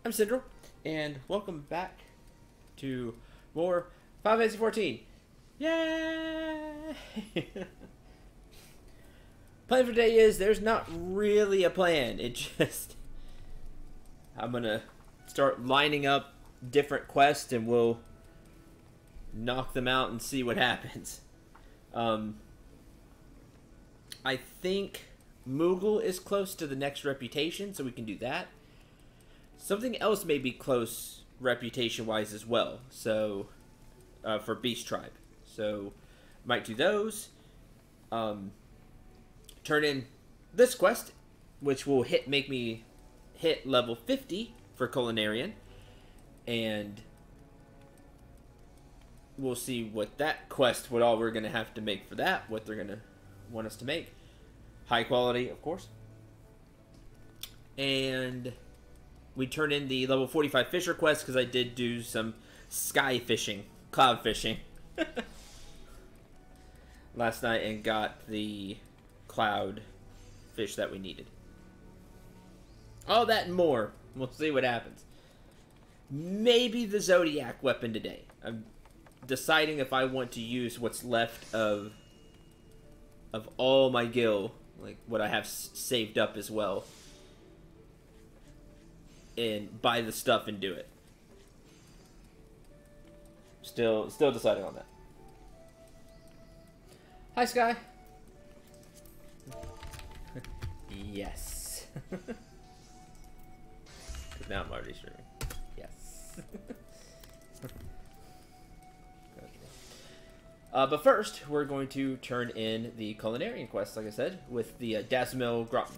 I'm Syndrome, and welcome back to more FF14. Yay! Plan for today is there's not really a plan. It just I'm gonna start lining up different quests and we'll knock them out and see what happens. I think Moogle is close to the next reputation, so we can do that. Something else may be close reputation-wise as well, so for Beast Tribe. So might do those. Turn in this quest, which will make me hit level 50 for Culinarian, and we'll see what that quest, what all we're gonna have to make for that, what they're gonna want us to make. High quality, of course. And we turn in the level 45 Fisher quest because I did do some sky fishing, cloud fishing last night and got the cloud fish that we needed. All that and more. We'll see what happens. Maybe the Zodiac weapon today. I'm deciding if I want to use what's left of all my gil, like what I have saved up as well, and buy the stuff and do it. Still deciding on that. Hi, Sky. Yes. Now I'm already streaming. Yes. But first, we're going to turn in the Culinarian quest, like I said, with the Dazzmil Groton.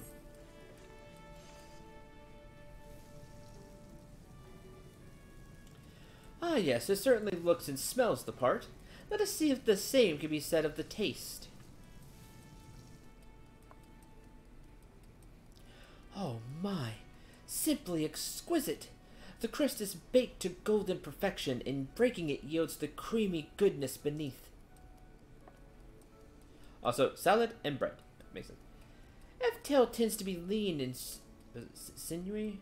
Ah, yes, it certainly looks and smells the part. Let us see if the same can be said of the taste. Oh my, simply exquisite. The crust is baked to golden perfection, and breaking it yields the creamy goodness beneath. Also, salad and bread. Makes sense. F-tail tends to be lean and sinewy,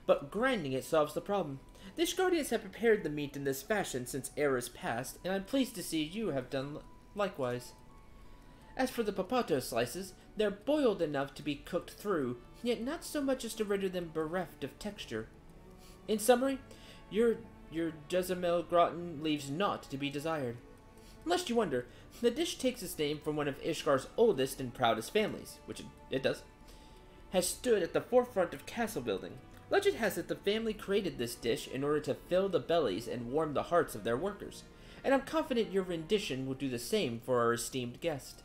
but grinding it solves the problem. The Guardians have prepared the meat in this fashion since eras past, and I'm pleased to see you have done likewise. As for the papato slices, they're boiled enough to be cooked through, yet not so much as to render them bereft of texture. In summary, your Dazzmil Groton leaves naught to be desired. Lest you wonder, the dish takes its name from one of Ishgar's oldest and proudest families, which it does, has stood at the forefront of castle building. Legend has it the family created this dish in order to fill the bellies and warm the hearts of their workers, and I'm confident your rendition will do the same for our esteemed guest.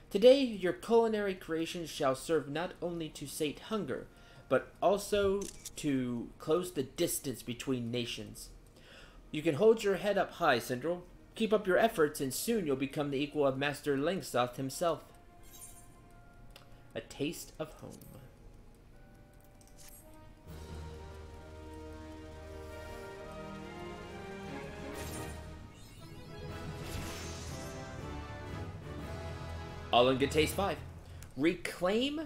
Today, your culinary creations shall serve not only to sate hunger, but also to close the distance between nations. You can hold your head up high, Syndrome. Keep up your efforts, and soon you'll become the equal of Master Langsoth himself. A taste of home. All in Good Taste 5. Reclaim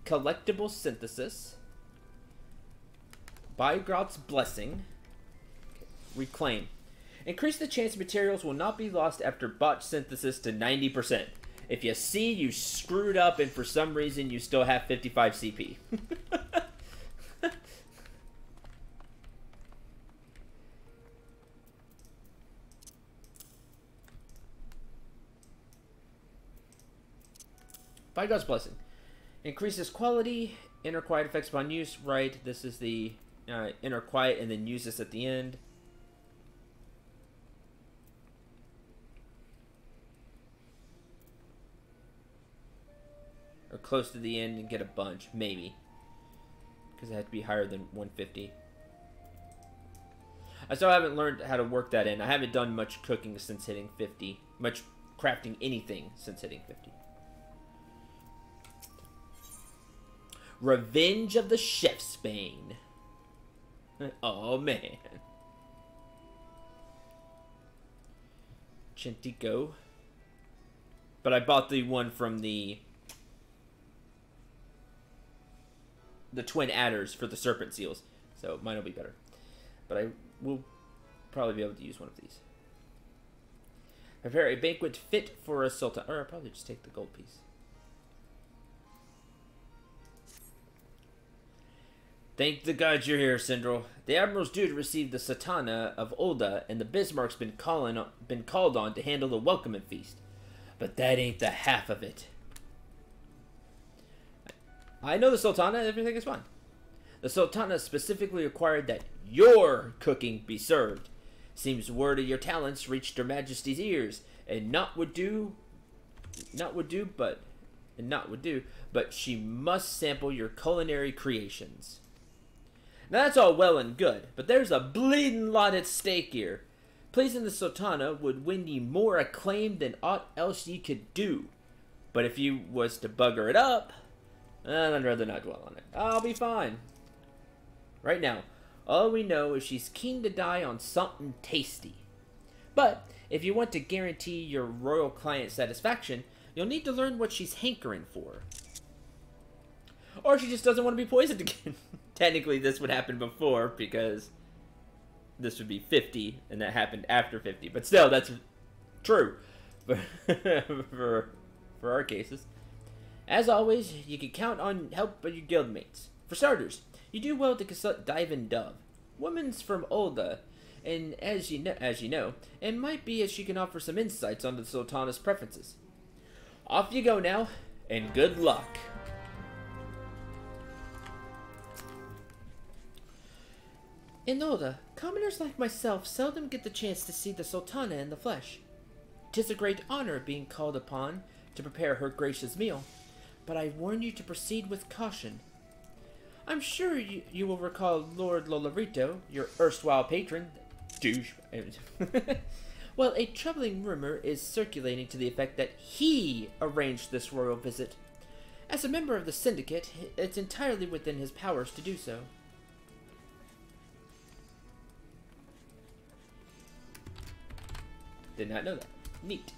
Collectible Synthesis. By God's Blessing. Reclaim. Increase the chance materials will not be lost after botch synthesis to 90%. If you see you screwed up and for some reason you still have 55 CP. By God's Blessing. Increases quality, inner quiet effects upon use. Right, this is the inner quiet, and then use this at the end. Or close to the end and get a bunch, maybe. Because it had to be higher than 150. I still haven't learned how to work that in. I haven't done much cooking since hitting 50. Much crafting anything since hitting 50. Revenge of the Chef's Bane. Oh, man. Chintico. But I bought the one from the the twin adders for the serpent seals. So mine will be better. But I will probably be able to use one of these. Prepare a banquet fit for a sultan. Or I'll probably just take the gold piece. Thank the gods you're here, Sindral. The Admiral's due to receive the Sultana of Olda, and the Bismarck's been called on to handle the welcoming feast. But that ain't the half of it. I know the Sultana, everything is fine. The Sultana specifically required that your cooking be served. Seems word of your talents reached Her Majesty's ears, and not would do, but she must sample your culinary creations. Now that's all well and good, but there's a bleeding lot at stake here. Pleasing the Sultana would win ye more acclaim than aught else ye could do. But if you was to bugger it up, I'd rather not dwell on it. I'll be fine. Right now, all we know is she's keen to die on something tasty. But if you want to guarantee your royal client satisfaction, you'll need to learn what she's hankering for. Or she just doesn't want to be poisoned again. Technically, this would happen before, because this would be 50, and that happened after 50. But still, that's true for our cases. As always, you can count on help of your guildmates. For starters, you do well to consult Divan Dove. Woman's from Olda, and as you know, it might be as she can offer some insights onto the Sultana's preferences. Off you go now, and good luck. In Olda, commoners like myself seldom get the chance to see the Sultana in the flesh. 'Tis a great honor being called upon to prepare her gracious meal, but I warn you to proceed with caution. I'm sure you will recall Lord Lolorito, your erstwhile patron. Douche. Well, a troubling rumor is circulating to the effect that he arranged this royal visit. As a member of the syndicate, it's entirely within his powers to do so. Did not know that. Neat.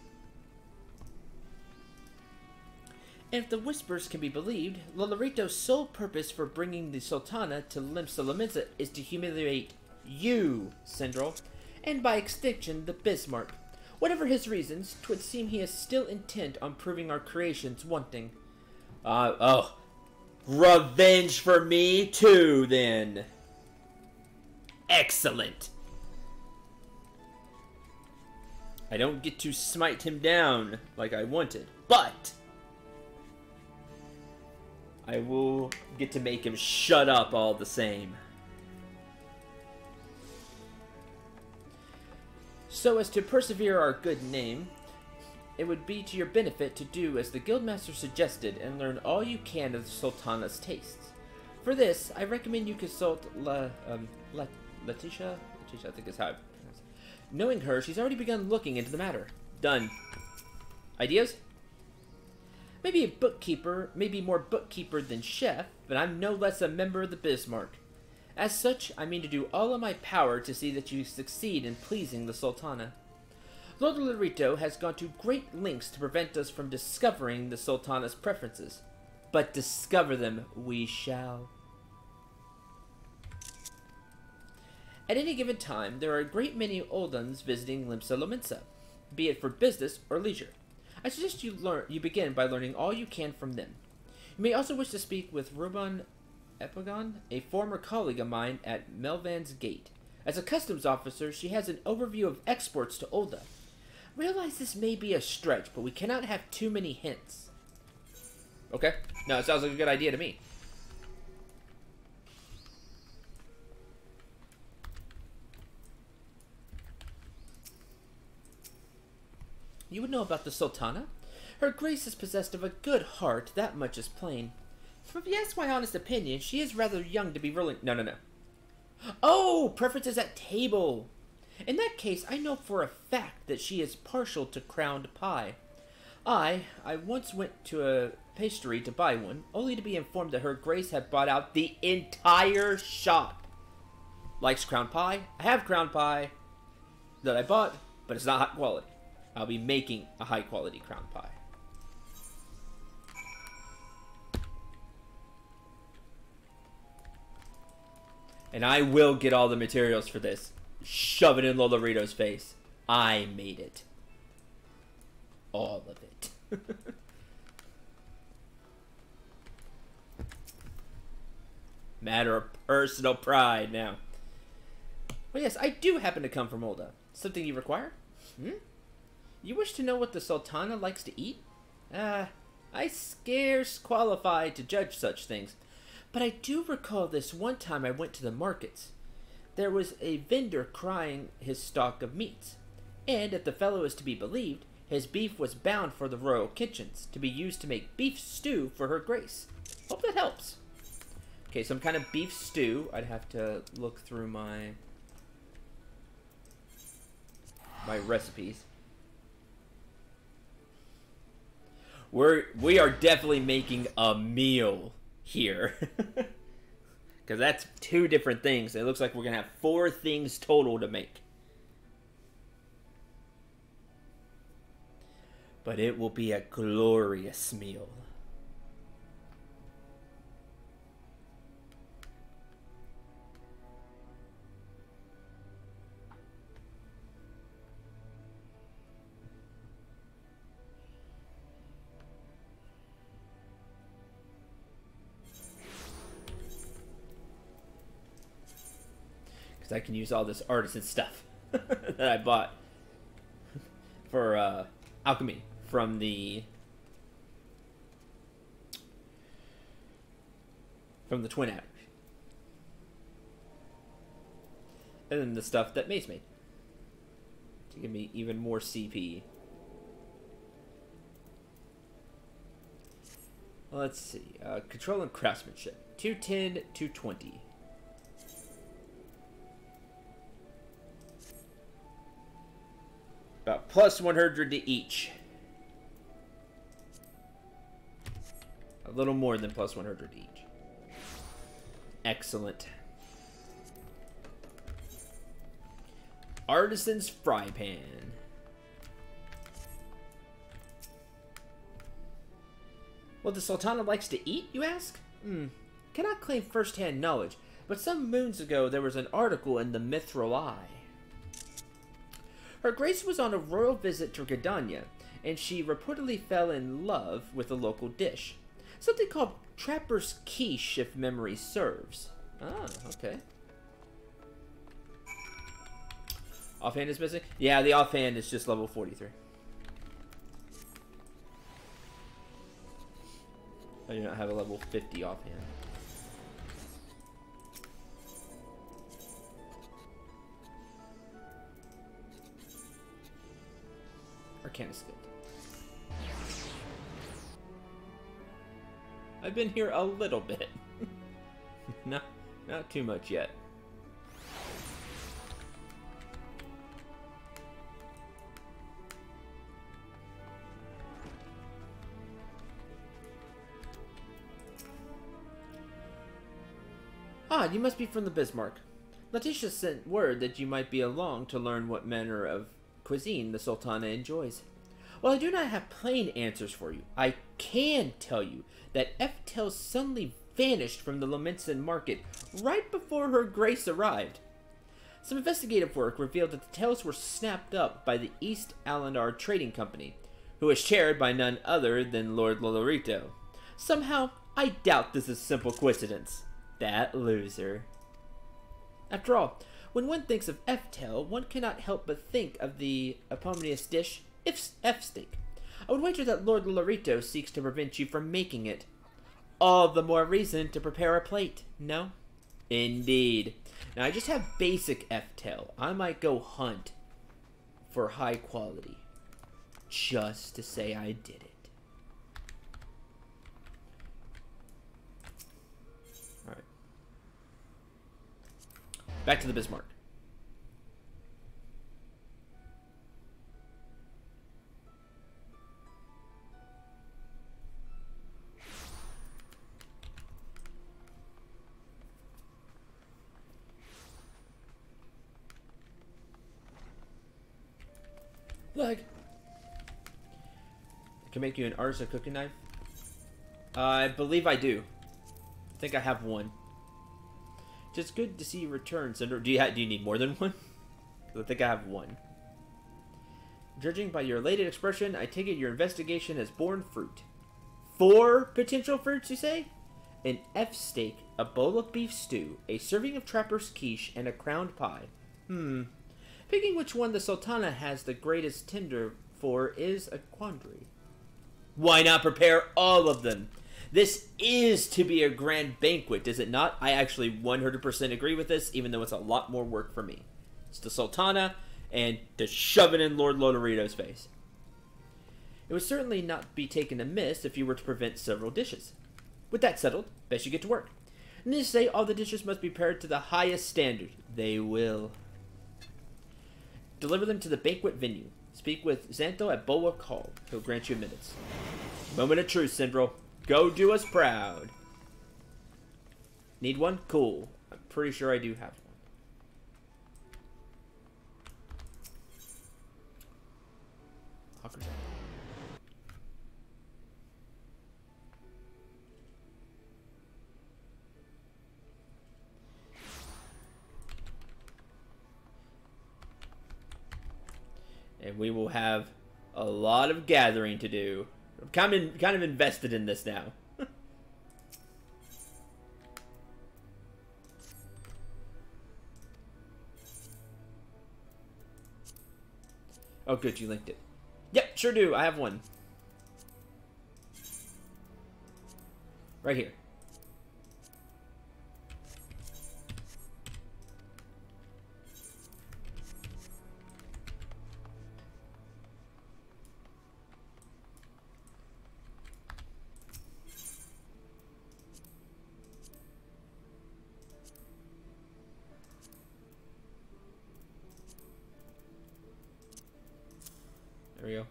And if the whispers can be believed, Lolorito's sole purpose for bringing the Sultana to Limsa is to humiliate you, Sindral, and by extension, the Bismarck. Whatever his reasons, 'twould seem he is still intent on proving our creations wanting. Revenge for me too, then. Excellent. I don't get to smite him down like I wanted, but I will get to make him shut up all the same. So as to persevere our good name, it would be to your benefit to do as the Guildmaster suggested and learn all you can of the Sultana's tastes. For this, I recommend you consult Letitia, I think is how I pronounce it. Knowing her, she's already begun looking into the matter. Done. Ideas? Maybe a bookkeeper, maybe more bookkeeper than chef, but I'm no less a member of the Bismarck. As such, I mean to do all in my power to see that you succeed in pleasing the Sultana. Lord Lolorito has gone to great lengths to prevent us from discovering the Sultana's preferences, but discover them we shall. At any given time, there are a great many Oldans visiting Limsa, be it for business or leisure. I suggest you begin by learning all you can from them. You may also wish to speak with Ruban Epagon, a former colleague of mine at Melvan's Gate. As a customs officer, she has an overview of exports to Olda. Realize this may be a stretch, but we cannot have too many hints. Okay. No, it sounds like a good idea to me. You would know about the Sultana? Her grace is possessed of a good heart, that much is plain. If you ask my honest opinion, she is rather young to be ruling. No. Oh, preferences at table. In that case, I know for a fact that she is partial to crowned pie. I once went to a pastry to buy one, only to be informed that her grace had bought out the entire shop. Likes crowned pie? I have crowned pie that I bought, but it's not high quality. I'll be making a high quality crowned pie. And I will get all the materials for this. Shove it in Lolorito's face. I made it. All of it. Matter of personal pride now. Well, yes, I do happen to come from Olda. Something you require? Hmm? You wish to know what the Sultana likes to eat? I scarce qualify to judge such things. But I do recall this one time I went to the markets. There was a vendor crying his stock of meats. And, if the fellow is to be believed, his beef was bound for the royal kitchens, to be used to make beef stew for her grace. Hope that helps. Okay, some kind of beef stew. I'd have to look through my recipes. We are definitely making a meal here. Because that's 2 different things. It looks like we're going to have 4 things total to make. But it will be a glorious meal. Because I can use all this artisan stuff that I bought for alchemy from the Twin Adders. And then the stuff that Mace made to give me even more CP. Well, let's see. Control and craftsmanship. 210, 220. About plus 100 to each. A little more than plus 100 each. Excellent. Artisan's fry pan. What the Sultana likes to eat, you ask? Cannot claim first-hand knowledge, but some moons ago there was an article in the Mithril Eye. Her Grace was on a royal visit to Gridania, and she reportedly fell in love with a local dish. Something called Trapper's Quiche, if memory serves. Ah, okay. Offhand is missing? Yeah, the offhand is just level 43. I do not have a level 50 offhand. Arcana skill. I've been here a little bit. Not too much yet. Ah, you must be from the Bismarck. Letitia sent word that you might be along to learn what manner of cuisine the Sultana enjoys. While I do not have plain answers for you, I can tell you that Eftel suddenly vanished from the Lominson market right before her Grace arrived. Some investigative work revealed that the tales were snapped up by the East Alandar Trading Company, who is chaired by none other than Lord Lolorito. Somehow, I doubt this is simple coincidence. That loser. After all, when one thinks of Eftel, one cannot help but think of the eponymous dish, F-steak. I would wager that Lord Lolorito seeks to prevent you from making it. All the more reason to prepare a plate, no? Indeed. Now, I just have basic Eftel. I might go hunt for high quality, just to say I did it. Alright. Back to the Bismarck. Look. I can make you an artisan cooking knife. I believe I do. I think I have one. Just good to see you return, Cinder. Do you need more than one? I think I have one. Judging by your elated expression, I take it your investigation has borne fruit. 4 potential fruits, you say? An F steak, a bowl of beef stew, a serving of trapper's quiche, and a crowned pie. Picking which one the Sultana has the greatest tender for is a quandary. Why not prepare all of them? This is to be a grand banquet, is it not? I actually 100% agree with this, even though it's a lot more work for me. It's the Sultana, and to shove it in Lord Lodorito's face. It would certainly not be taken amiss if you were to prevent several dishes. With that settled, best you get to work. And to say all the dishes must be prepared to the highest standard. They will. Deliver them to the banquet venue. Speak with Xanto at Bulwark Hall. He'll grant you admittance. Moment of truth, Syndril. Go do us proud. Need one? Cool. I'm pretty sure I do have one. Hawker's Eye. And we will have a lot of gathering to do. I'm kind of invested in this now. Oh, good, you linked it. Yep, sure do. I have one. Right here. There we go.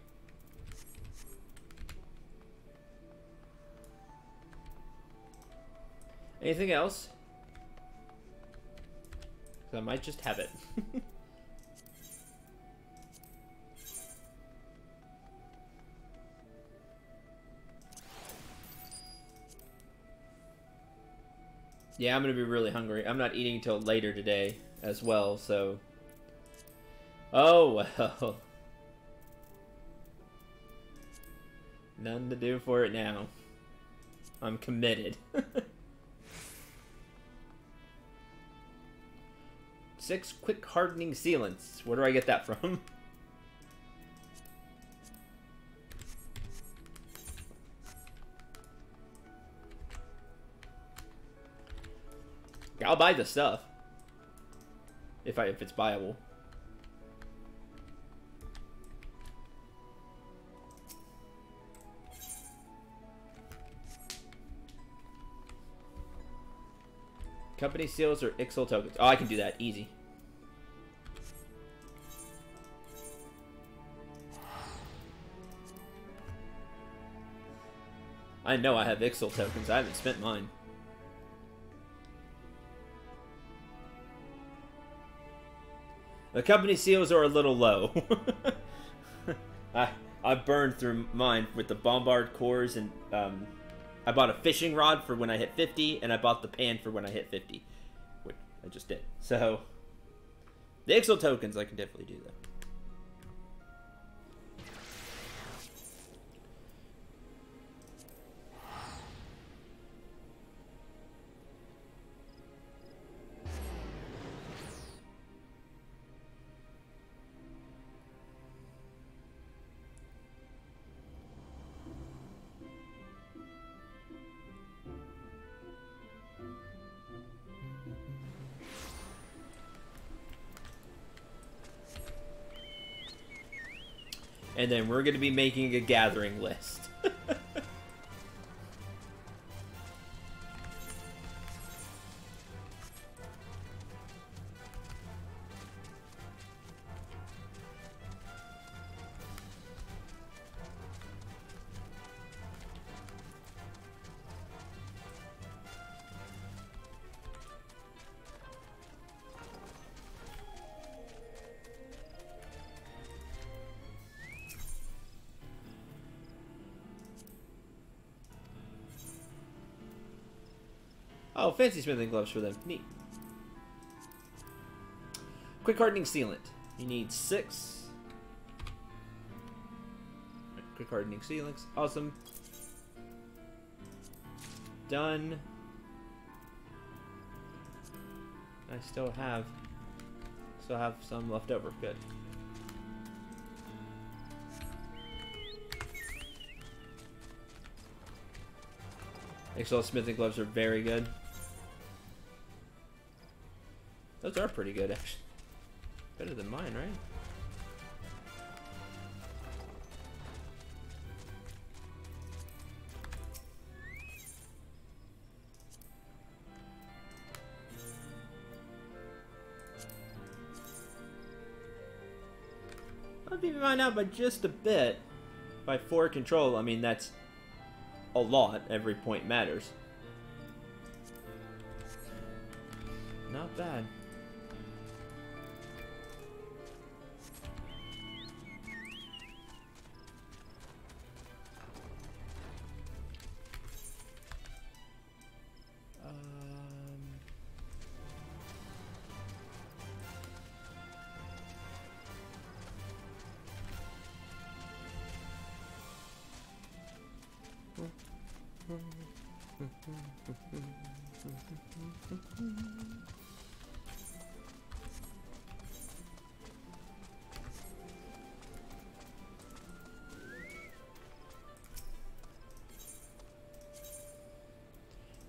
Anything else? 'Cause I might just have it. Yeah, I'm gonna be really hungry. I'm not eating until later today as well, so... Oh, well. Nothing to do for it now. I'm committed. 6 quick hardening sealants. Where do I get that from? I'll buy the stuff. If it's buyable. Company seals or Ixal tokens. Oh, I can do that. Easy. I know I have Ixal tokens. I haven't spent mine. The company seals are a little low. I burned through mine with the bombard cores, and I bought a fishing rod for when I hit 50, and I bought the pan for when I hit 50, which I just did. So the Ixal tokens I can definitely do that. And then we're going to be making a gathering list. Oh, fancy smithing gloves for them. Neat. Quick hardening sealant. You need 6. Quick hardening sealants. Awesome. Done. I still have some left over. Good. XL smithing gloves are very good. Those are pretty good, actually. Better than mine, right? I'll beat mine out by just a bit. By 4 control, I mean, that's a lot. Every point matters. Not bad.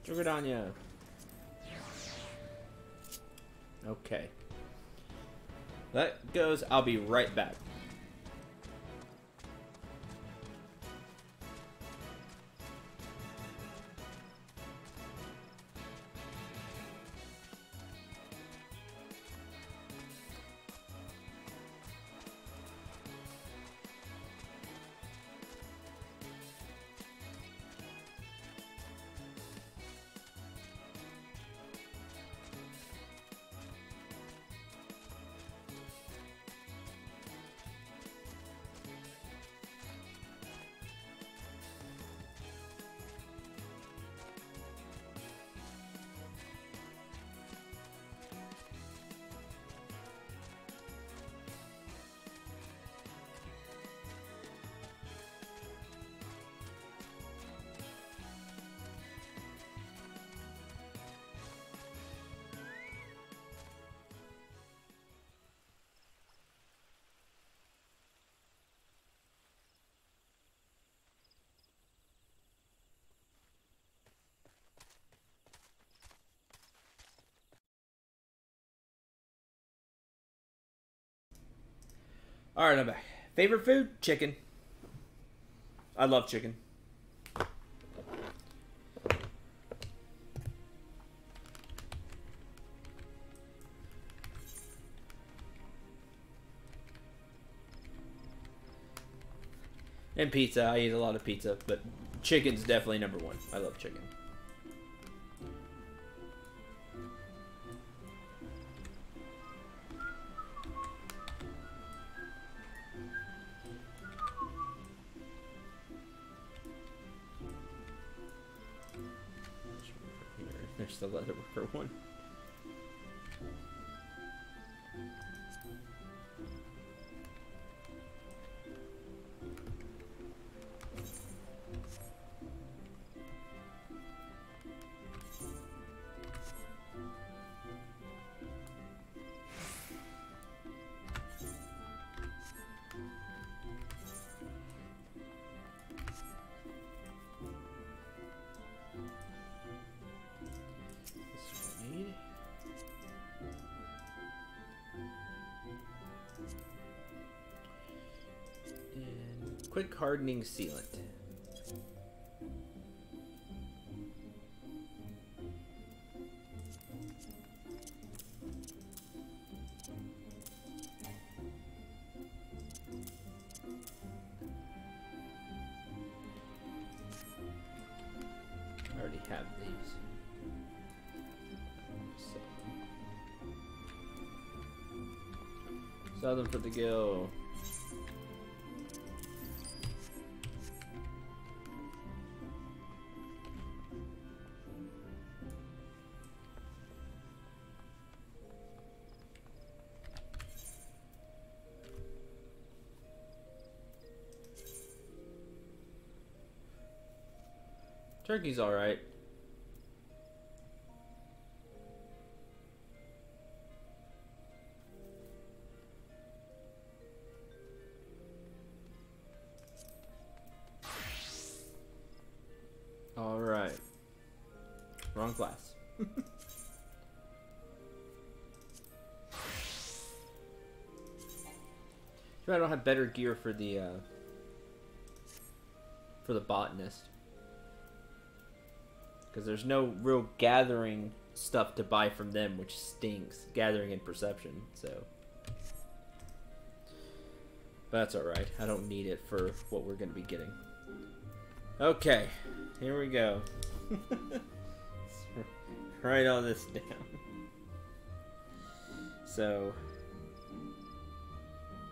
Jugardania. Okay. That goes. I'll be right back. Alright, I'm back. Favorite food? Chicken. I love chicken. And pizza. I eat a lot of pizza, but chicken's definitely number 1. I love chicken. There's the leather worker one. Quick hardening sealant. I already have these. Sell them for the gill. Turkey's alright. Alright. Wrong class. I don't have better gear for the botanist. Because there's no real gathering stuff to buy from them, which stinks. Gathering and perception, so. But that's alright. I don't need it for what we're going to be getting. Okay, here we go. Write all this down. So,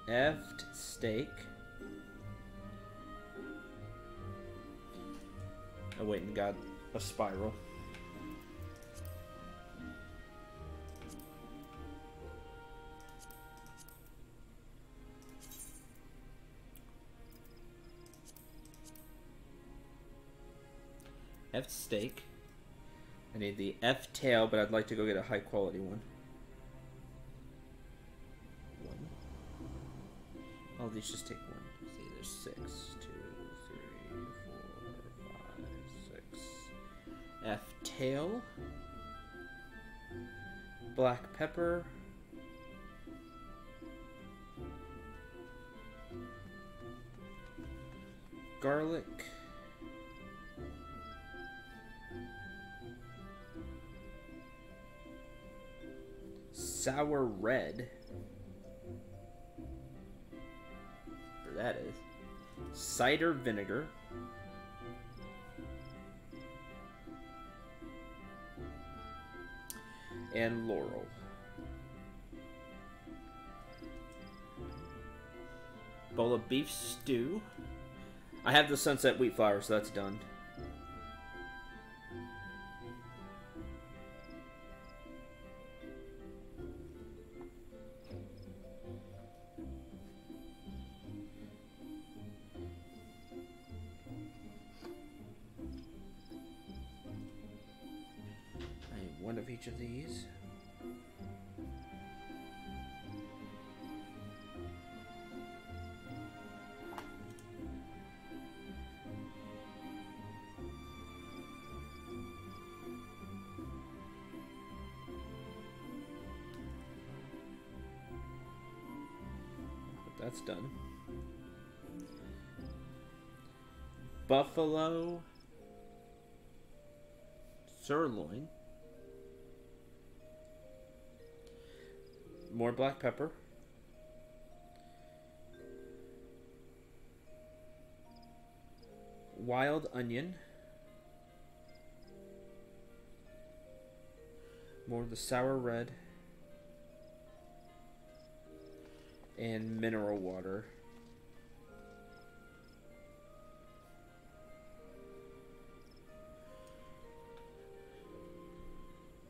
effed steak. I went and got a spiral. F steak. I need the F tail, but I'd like to go get a high quality one. Oh, these just take one. Let's see, there's 6, 2, 3, 4, 5, 6. F tail. Black pepper. Garlic. Sour red. Whatever that is. Cider vinegar. And laurel. Bowl of beef stew. I have the sunset wheat flour, so that's done. One of each of these. But that's done. Buffalo sirloin. More black pepper. Wild onion. More of the sour red. And mineral water.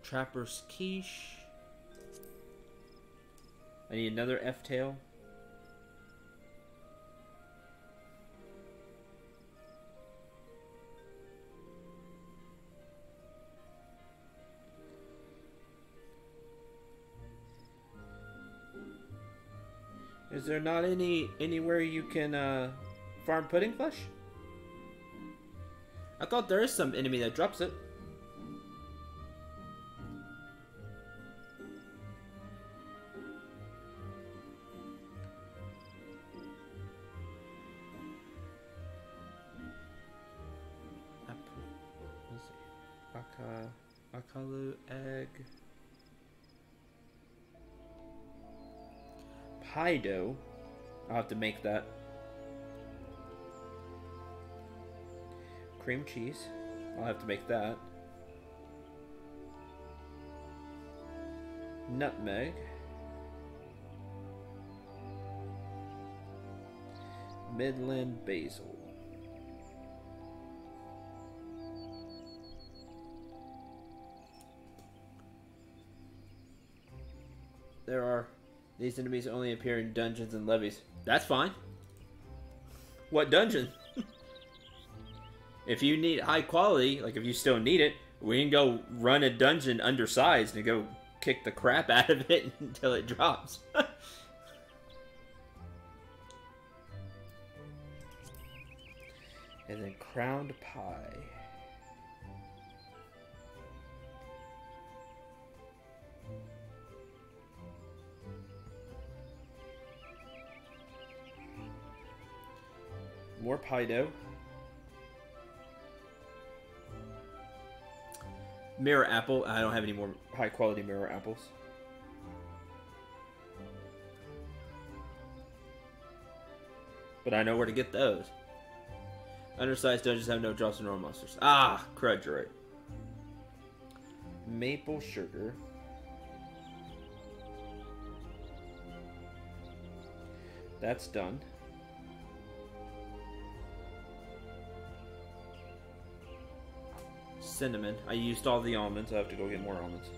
Trapper's quiche. I need another F-tail. Is there not anywhere you can farm pudding flesh? I thought there is some enemy that drops it. Akalu egg. Pie dough. I'll have to make that. Cream cheese. I'll have to make that. Nutmeg. Midland basil. These enemies only appear in dungeons and levies. That's fine. What dungeon? If you need high quality, like if you still need it, we can go run a dungeon undersized and go kick the crap out of it until it drops. And then crowned pie. More pie dough. Mirror apple. I don't have any more high quality mirror apples. But I know where to get those. Undersized dungeons have no drops of normal monsters. Ah, crud, you're right. Maple sugar. That's done. Cinnamon. I used all the almonds. I have to go get more almonds.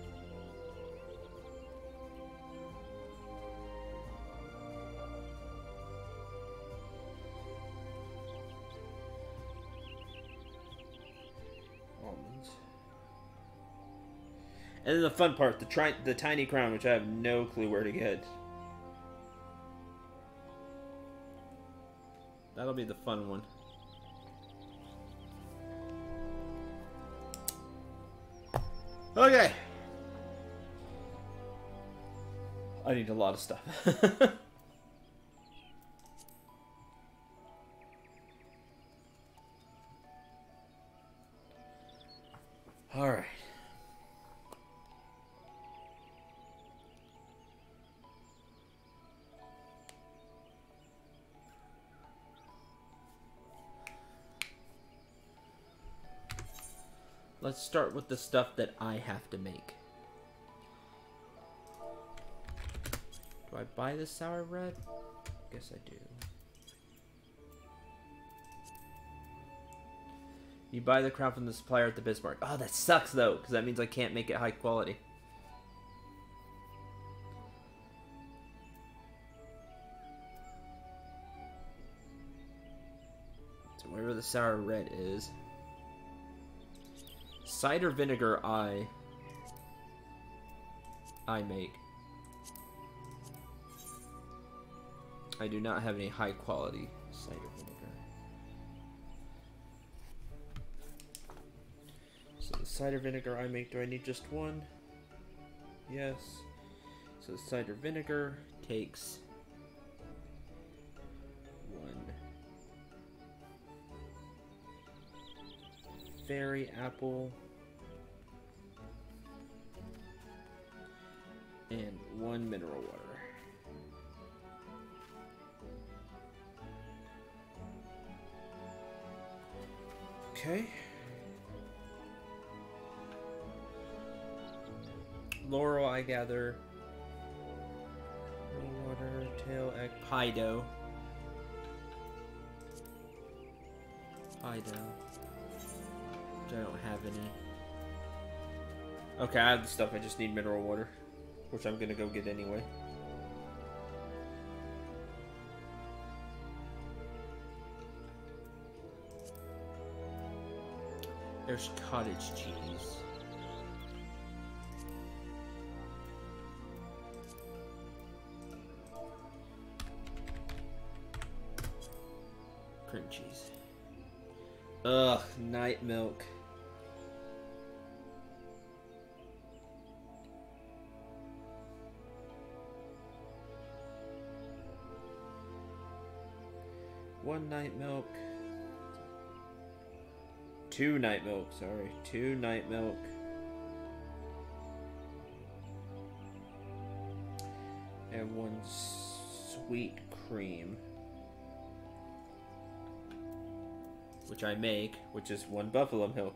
Almonds. And then the fun part, the tiny crown, which I have no clue where to get. That'll be the fun one. Okay. I need a lot of stuff. All right. Let's start with the stuff that I have to make. Do I buy the sour red? Guess I do. You buy the crown from the supplier at the Bismarck. Oh, that sucks though, because that means I can't make it high quality. So wherever the sour red is. Cider vinegar I make. I do not have any high quality cider vinegar. So the cider vinegar I make, do I need just one? Yes. So the cider vinegar takes one fairy apple and one mineral water. Okay. Laurel, I gather. Water, tail, egg, pie dough. Pie dough. Which I don't have any. Okay, I have the stuff. I just need mineral water, which I'm gonna go get anyway. There's cottage cheese. Cream cheese. Ugh, night milk. One night milk. Two night milk, sorry. Two night milk. And one sweet cream. Which I make, which is one buffalo milk.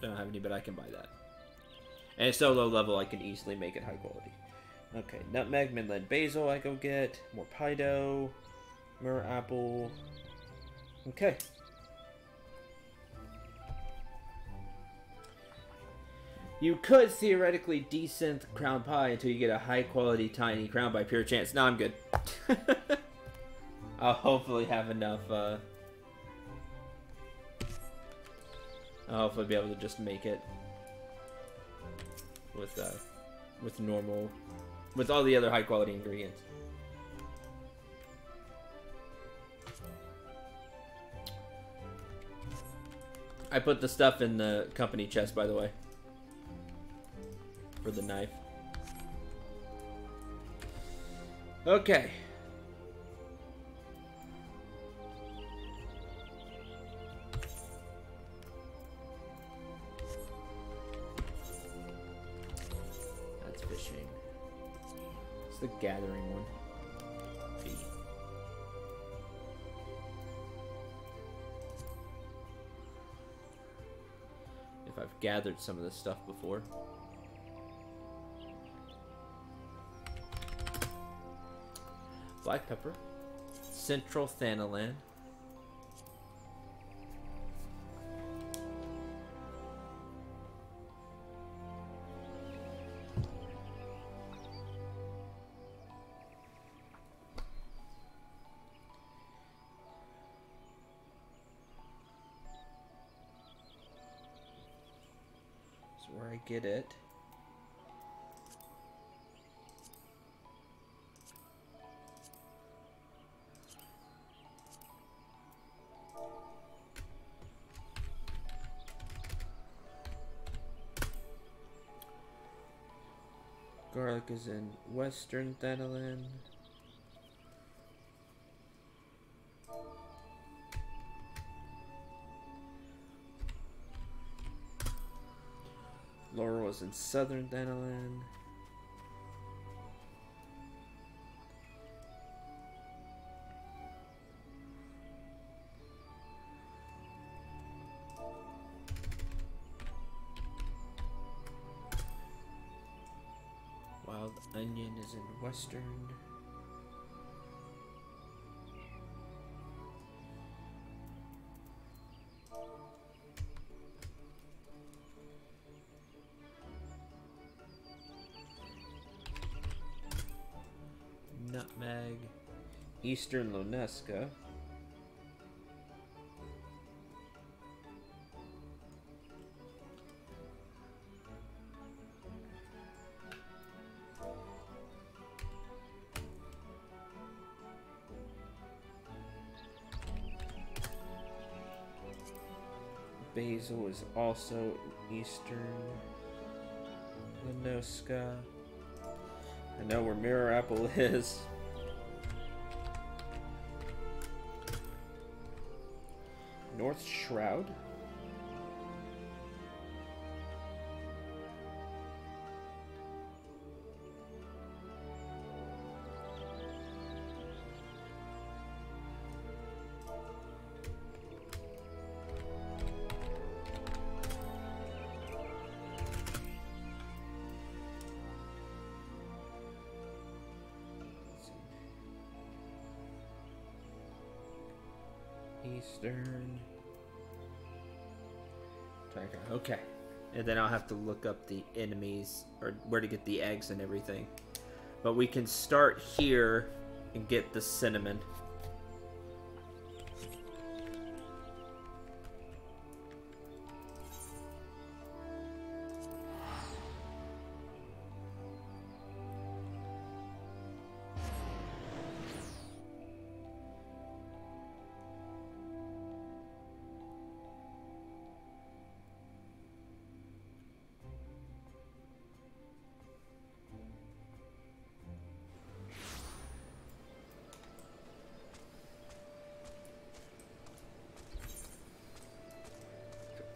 Don't have any, but I can buy that. And it's so low level, I can easily make it high quality. Okay, nutmeg, midland, basil, I go get. More pie dough. Mirror apple. Okay. You could theoretically desynth crown pie until you get a high quality tiny crown by pure chance. No, I'm good. I'll hopefully have enough. I'll hopefully be able to just make it with normal, with all the other high quality ingredients. I put the stuff in the company chest, by the way, for the knife. Okay. That's fishing. It's the gathering one. B. If I've gathered some of this stuff before. Black pepper. Central Thanalan. That's where I get it. Garlic is in Western Thanalan. Laurel is in Southern Thanalan. Wild onion is in Western. Nutmeg, Eastern Loneska. Basil is also Eastern Loneska. I know where Mirror Apple is. North Shroud. Eastern. Okay. And then I'll have to look up the enemies or where to get the eggs and everything. But we can start here and get the cinnamon.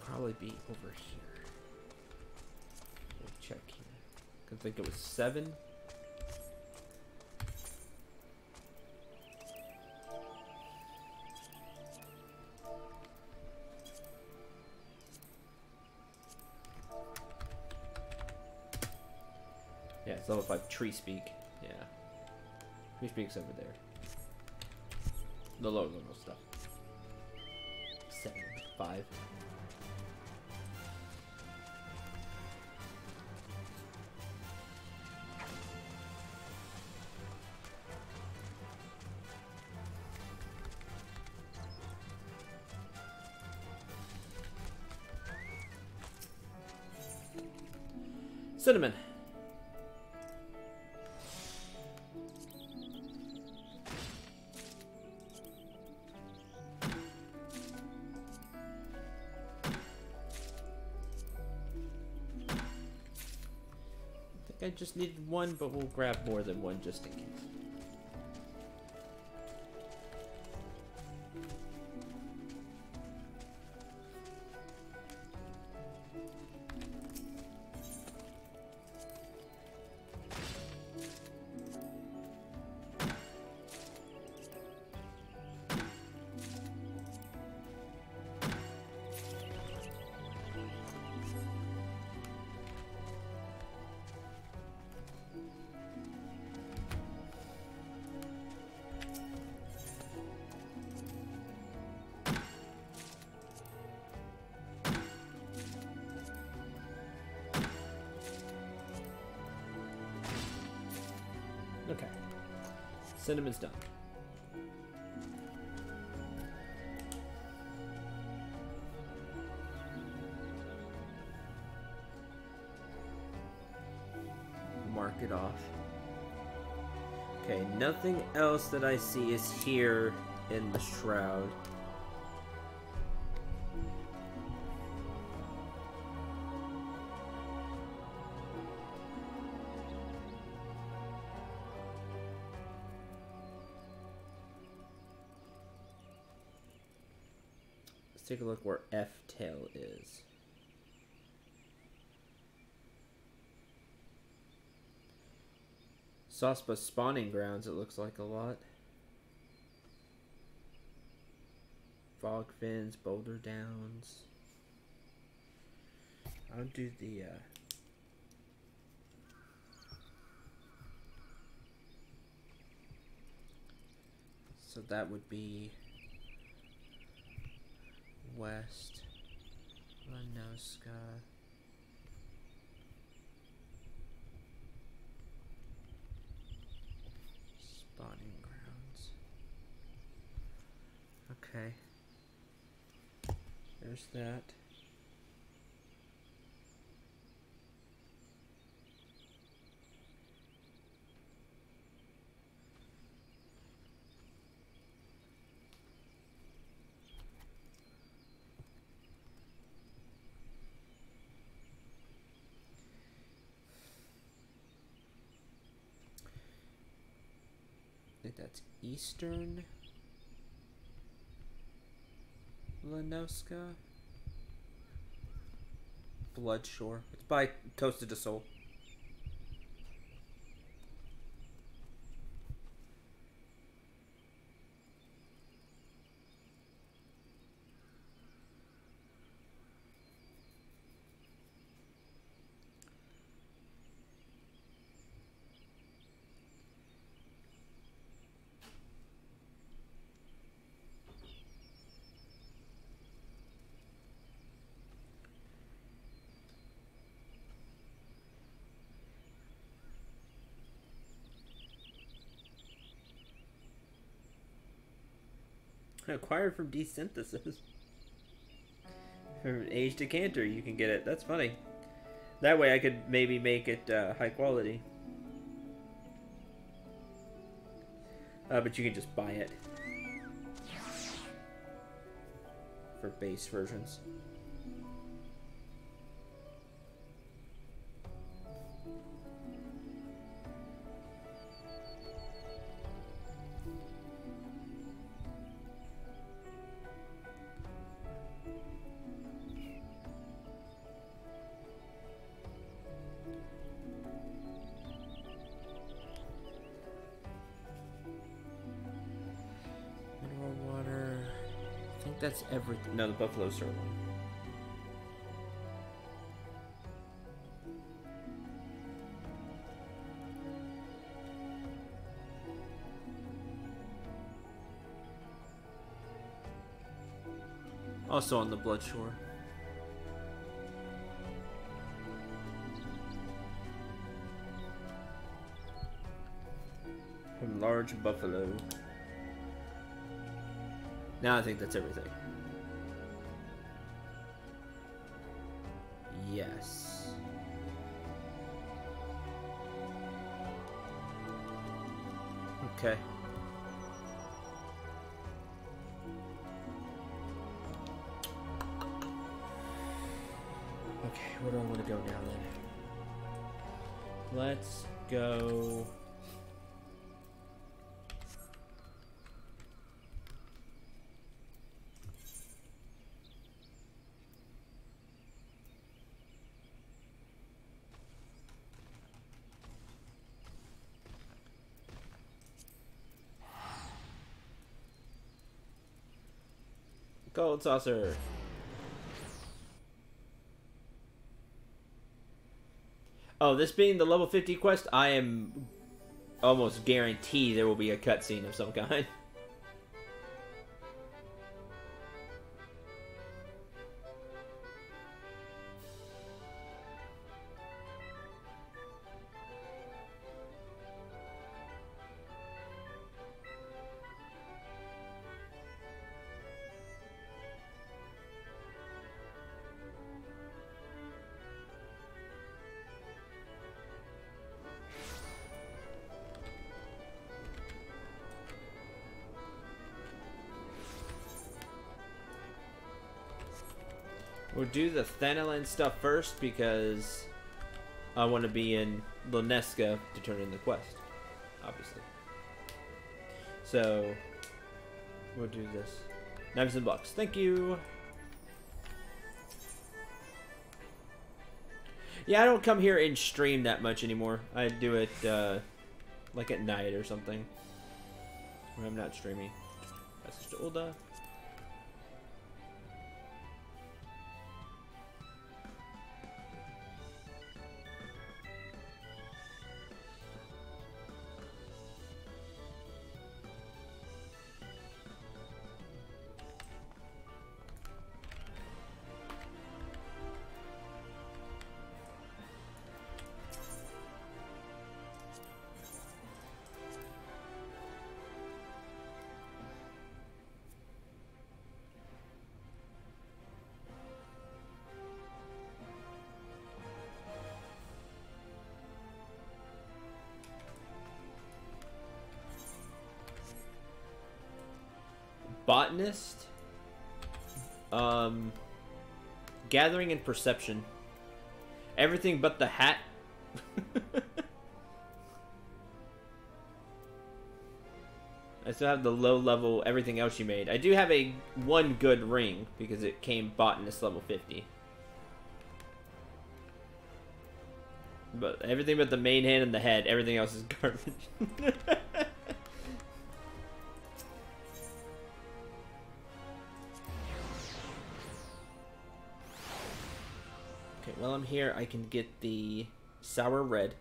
Probably be over here. We'll check here. I think it was 7. Yeah, it's level 5 Tree Speak. Yeah. Tree Speak's over there. The lower level stuff. 7, 5. Cinnamon. I just needed one, but we'll grab more than one just in case. Okay. Cinnamon's done. Mark it off. Okay, nothing else that I see is here in the shroud. Let's take a look where F-tail is. Sospa spawning grounds, it looks like a lot. Fog fins, Boulder Downs. I'll do the so that would be West Lanoska. Spawning grounds. Okay. There's that. I think that's Eastern Lanoska. Bloodshore. It's by Toasted to Soul. Acquired from desynthesis. From aged decanter, you can get it. That's funny. That way I could maybe make it high quality. But you can just buy it. For base versions. That's everything. No, the buffalo sirloin. Also on the Bloodshore. From large buffalo. Now I think that's everything. Yes. Okay. Okay, where do I want to go now then? Let's go... Gold saucer. Oh, this being the level 50 quest, I am almost guaranteed there will be a cutscene of some kind. We'll do the Thanalan stuff first because I want to be in Luneska to turn in the quest, obviously. So, we'll do this. Knives and blocks. Thank you. Yeah, I don't come here and stream that much anymore. I do it like at night or something when I'm not streaming. Message to Ulda. Botanist, gathering and perception, everything but the hat. I still have the low level everything else you made. I do have a one good ring because it came botanist level 50, but everything but the main hand and the head, everything else is garbage. While I'm here, I can get the sour red.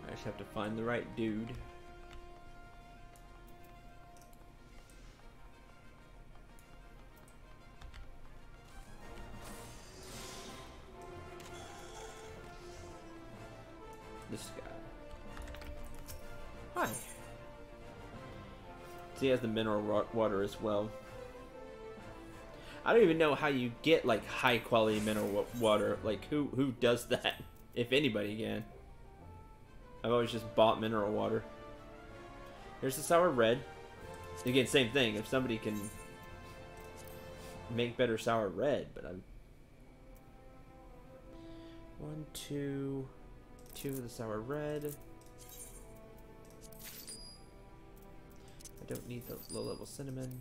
I just have to find the right dude. This guy. Hi. So he has the mineral water as well. I don't even know how you get like high quality mineral water. Like who does that? If anybody can. I've always just bought mineral water. Here's the sour red. Again, same thing. If somebody can make better sour red, but I'm 1, 2. 2 of the sour red. I don't need the low level cinnamon.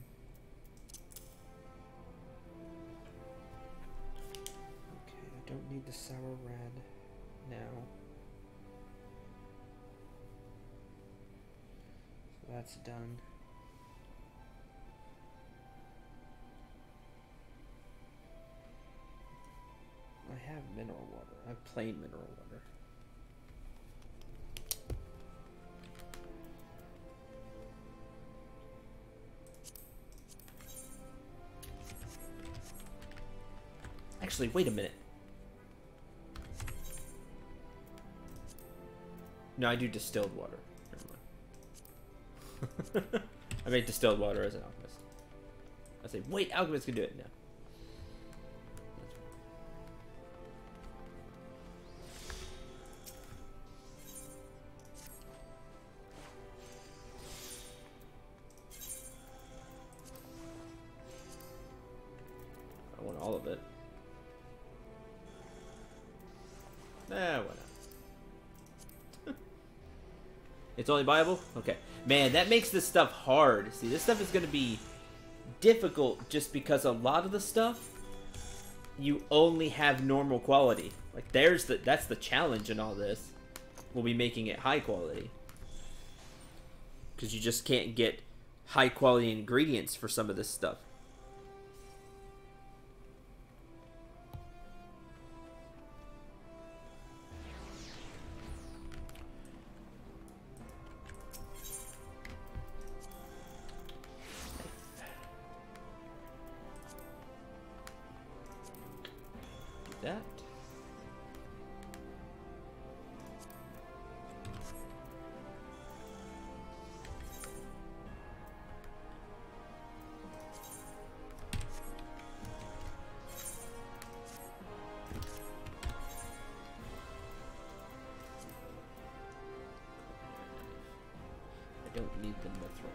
Okay, I don't need the sour red now. So that's done. I have mineral water. I have plain mineral water. Actually, wait a minute. No, I do distilled water. Never mind. I made distilled water as an alchemist. I say, wait, alchemists can do it now. I want all of it. Nah, why not? It's only buyable? Okay. Man, that makes this stuff hard. See, this stuff is going to be difficult just because a lot of the stuff you only have normal quality. Like, that's the challenge in all this. We'll be making it high quality. Because you just can't get high quality ingredients for some of this stuff. That. I don't need the mithril.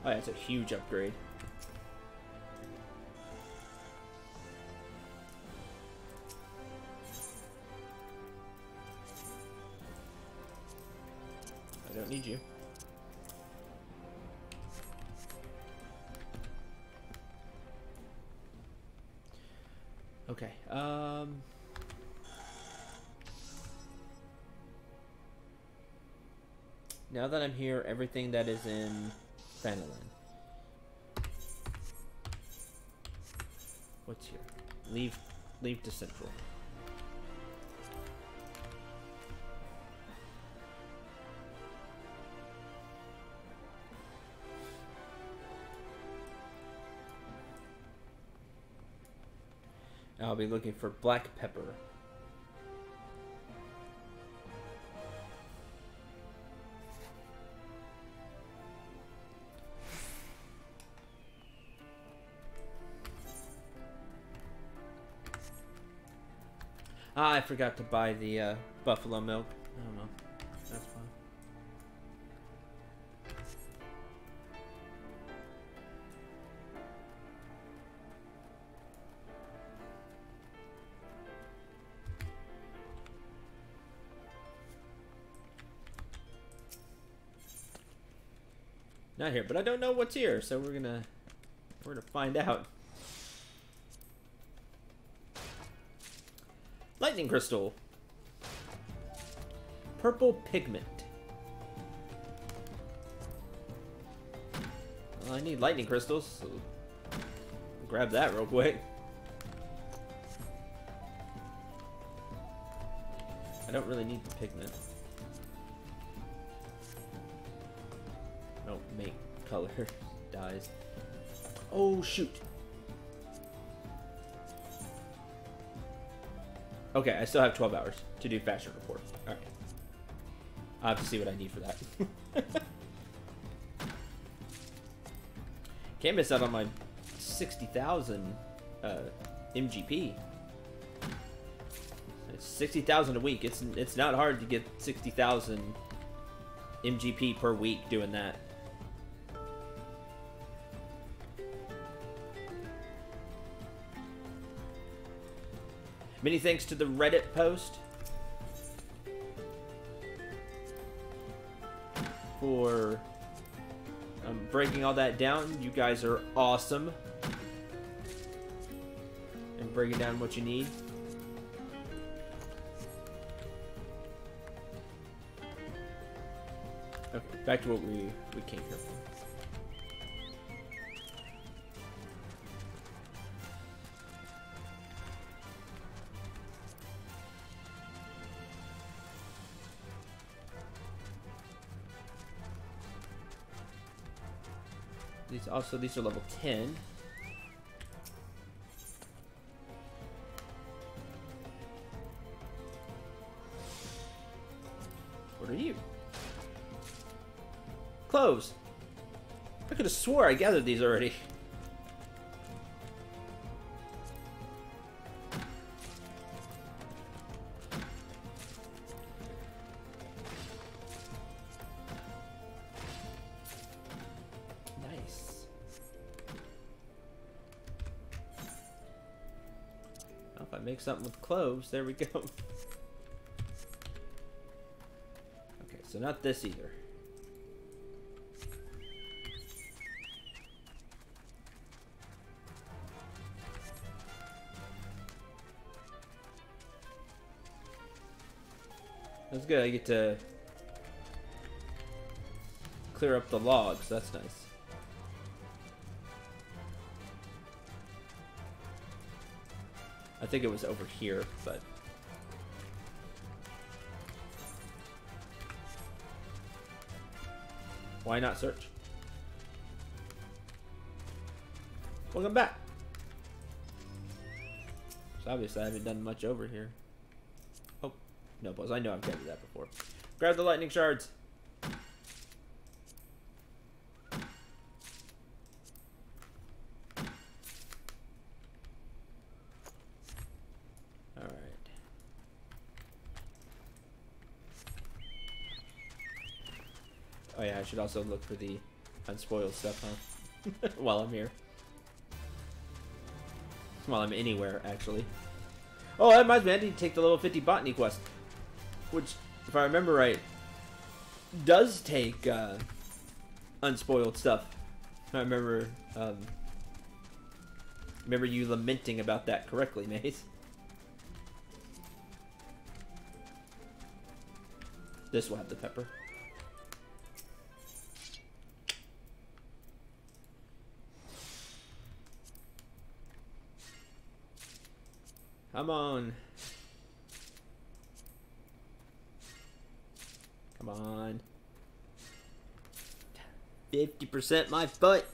Oh, yeah, it's a huge upgrade. I don't need you. Okay, now that I'm here, everything that is in Fanaland. What's here? Leave to Central. I'll be looking for black pepper. Ah, I forgot to buy the buffalo milk. I don't know. That's fine. Not here, but I don't know what's here, so we're gonna find out. Lightning crystal. Purple pigment. Well, I need lightning crystals, so grab that real quick. I don't really need the pigment. Don't make color dyes. Oh shoot. Okay, I still have 12 hours to do fashion report. Alright. I'll have to see what I need for that. Can't miss out on my 60,000 MGP. It's 60,000 a week. It's not hard to get 60,000 MGP per week doing that. Many thanks to the Reddit post for breaking all that down. You guys are awesome. And breaking down what you need. Okay, back to what we came here for. These are level 10. What are you? Cloves. I could have swore I gathered these already. Nice. Well, if I make something with cloves, there we go. Okay, so not this either. That's good, I get to clear up the logs, that's nice. I think it was over here, but... why not search? Welcome back! So obviously I haven't done much over here. No, boss. I know I've covered that before. Grab the lightning shards. All right. Oh yeah, I should also look for the unspoiled stuff, huh? While I'm here. While I'm anywhere, actually. Oh, that reminds me, I need to take the level 50 botany quest. Which, if I remember right, does take unspoiled stuff. I remember you lamenting about that correctly, Maze. This will have the pepper. Come on. Come on. 50% my foot.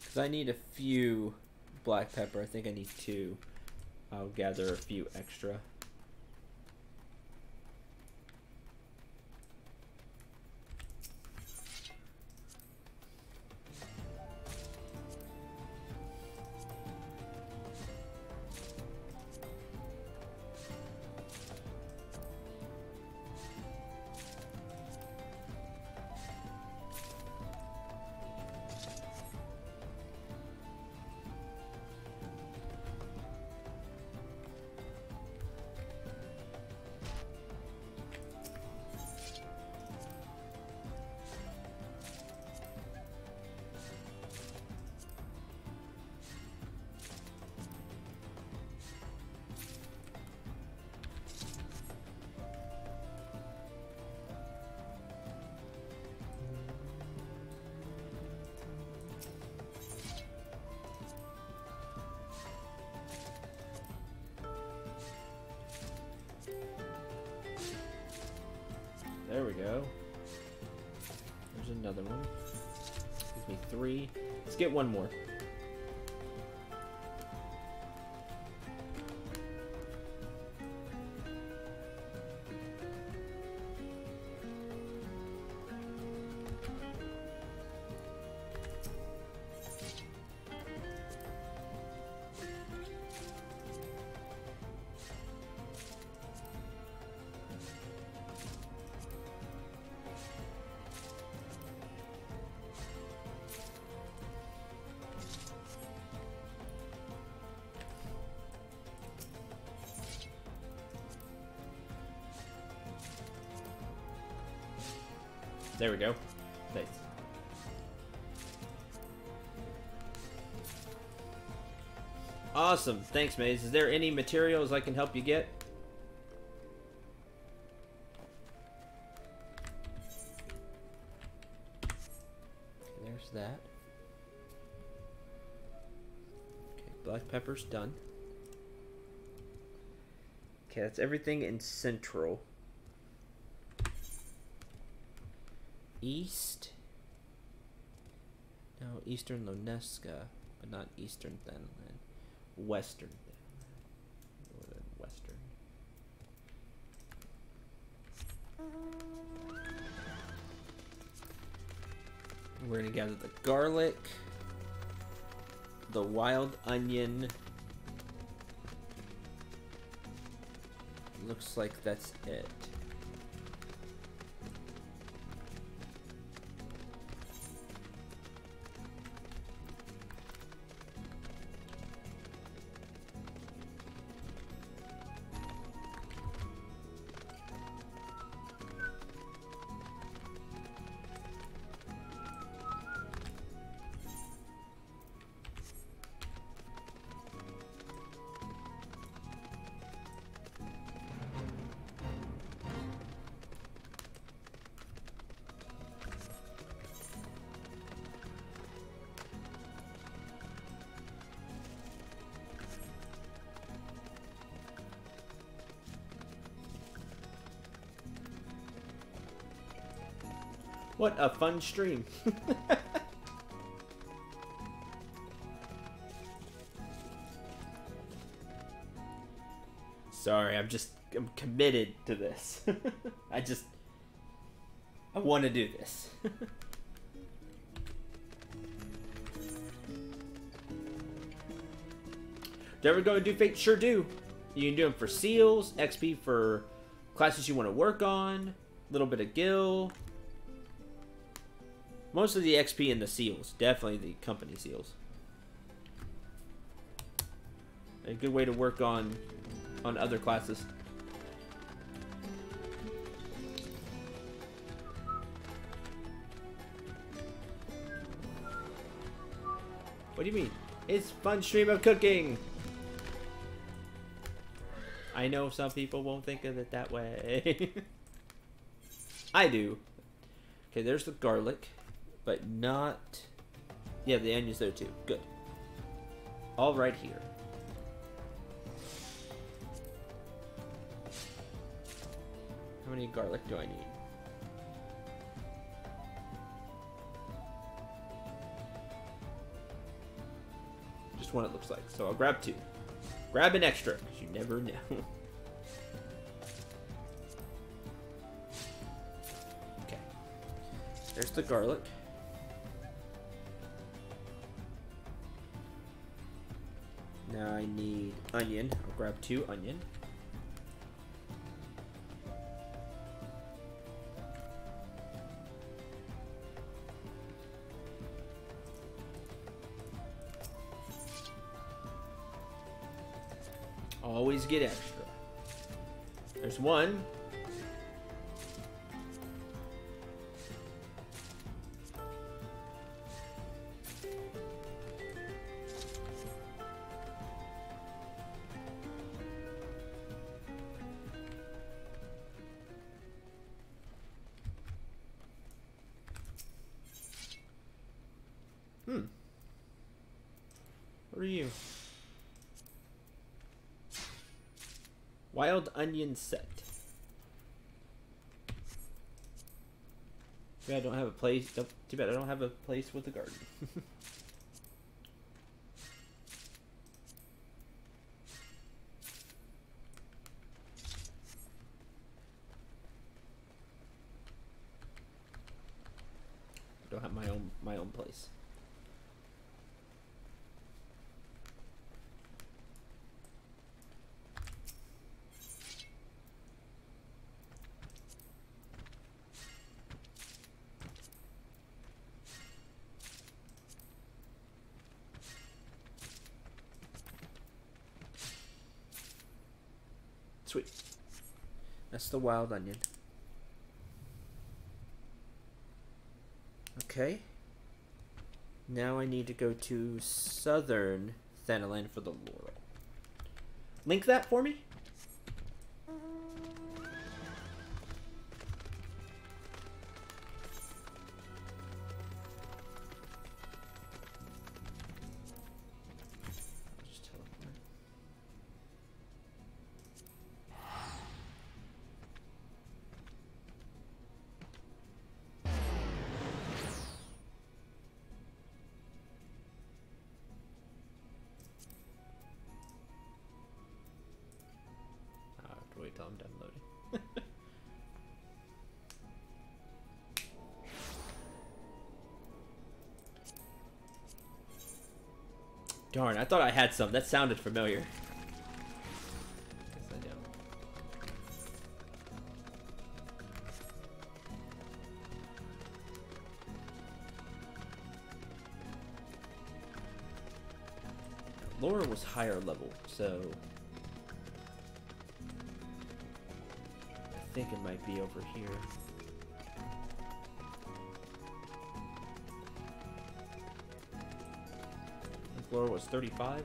Because I need a few black pepper. I think I need 2. I'll gather a few extra. There we go. There's another one. Gives me 3. Let's get one more. There we go. Nice. Awesome. Thanks, Maze. Is there any materials I can help you get? Okay, there's that. Okay, black pepper's done. Okay, that's everything in Central. East? No, Eastern Loneska, but not Eastern Thanalan. Western Thanalan. Northern Western. We're gonna gather the garlic, the wild onion. Looks like that's it. What a fun stream. Sorry, I'm committed to this. I want to do this. Do you ever go and do Fate? Sure do. You can do them for seals, XP for classes you want to work on, a little bit of gil. Most of the XP in the seals. Definitely the company seals. A good way to work on other classes. What do you mean? It's fun stream of cooking! I know some people won't think of it that way. I do. Okay, there's the garlic. But not... Yeah, the onion's there too. Good. All right here. How many garlic do I need? Just one it looks like. So I'll grab 2. Grab an extra, because you never know. Okay. There's the garlic. Now I need onion. I'll grab 2 onion. Always get extra. There's 1. What are you? Wild onion set. Too bad I don't have a place. Too bad I don't have a place with a garden. Don't have my own place. Sweet. That's the wild onion. Okay. Now I need to go to Southern Thanalan for the Laurel. Link that for me? Just teleport. Wait till I'm done loading. Darn, I thought I had some. That sounded familiar. Guess I don't. Laura was higher level, so I think it might be over here. I think Laura was 35.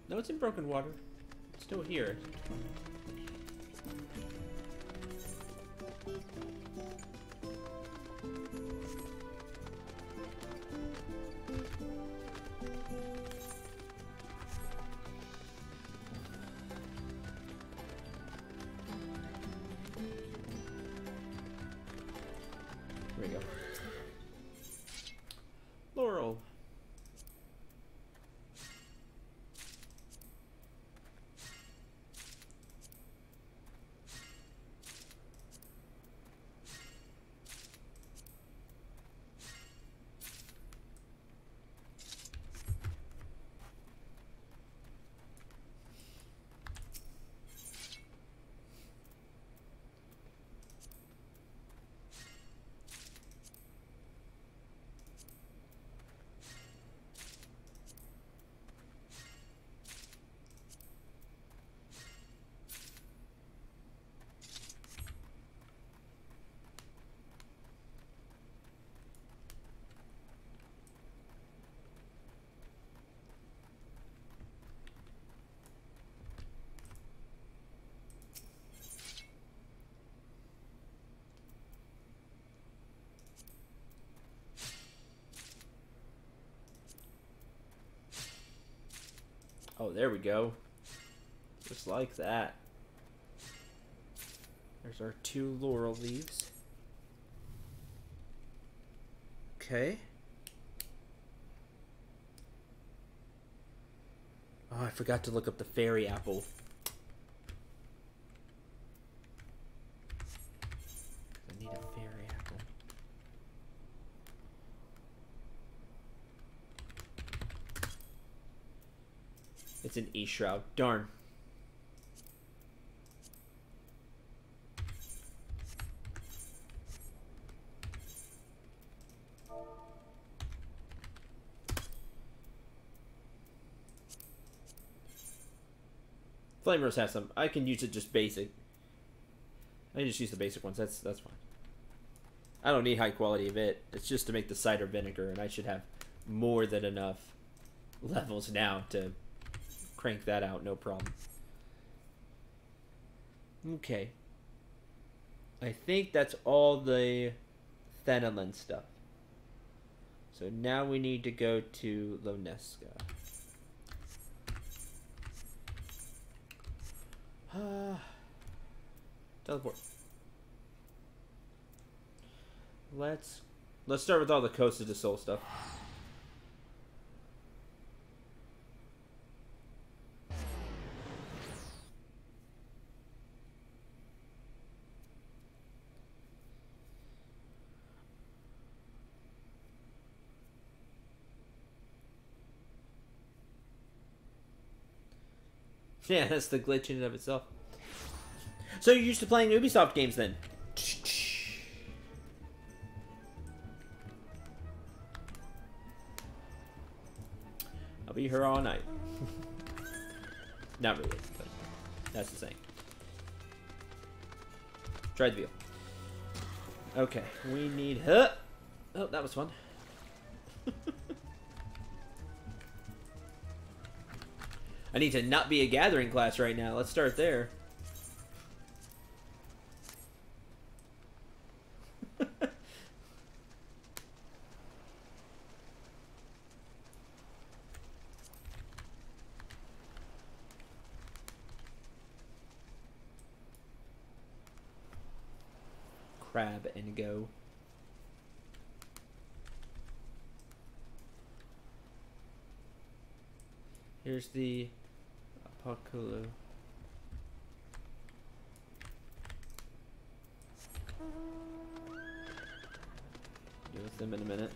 No, it's in Broken Water. It's still here. There we go. Laurel. Oh, there we go. Just like that. There's our 2 laurel leaves. Okay. Oh, I forgot to look up the fairy apple. I need a fairy apple. It's an E-Shroud. Darn. Flame Rose has some. I can use it just basic. I can just use the basic ones. That's fine. I don't need high quality of it. It's just to make the cider vinegar, and I should have more than enough levels now to crank that out, no problem. Okay. I think that's all the Thanalan stuff. So now we need to go to Loneska. Teleport. Let's start with all the Coast of the Soul stuff. Yeah, that's the glitch in and of itself. So you're used to playing Ubisoft games then? I'll be here all night. Not really, but that's the saying. Try the veal. Okay, we need... Oh, that was fun. I need to not be a gathering class right now. Let's start there. Crab and go. Here's the Apoculu. Deal with them in a minute.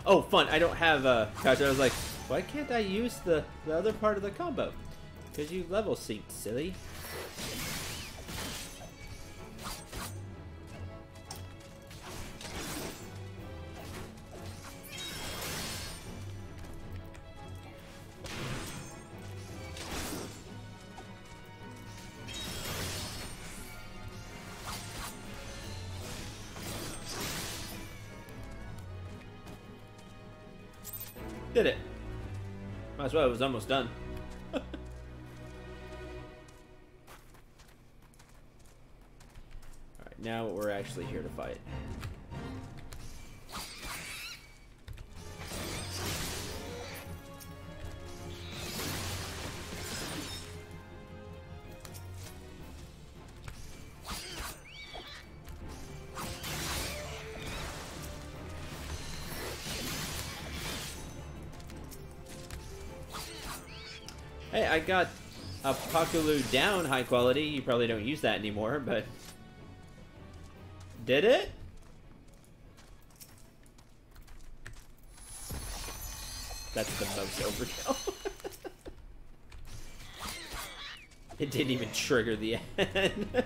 Oh, fun. I don't have Gotcha. I was like, why can't I use the other part of the combo? Because you level synced, silly. Did it. Might as well, it was almost done. Alright, now we're actually here to fight. Hey, I got a Apoculu down high quality. You probably don't use that anymore, but... Did it? That's the most overkill. It didn't even trigger the end.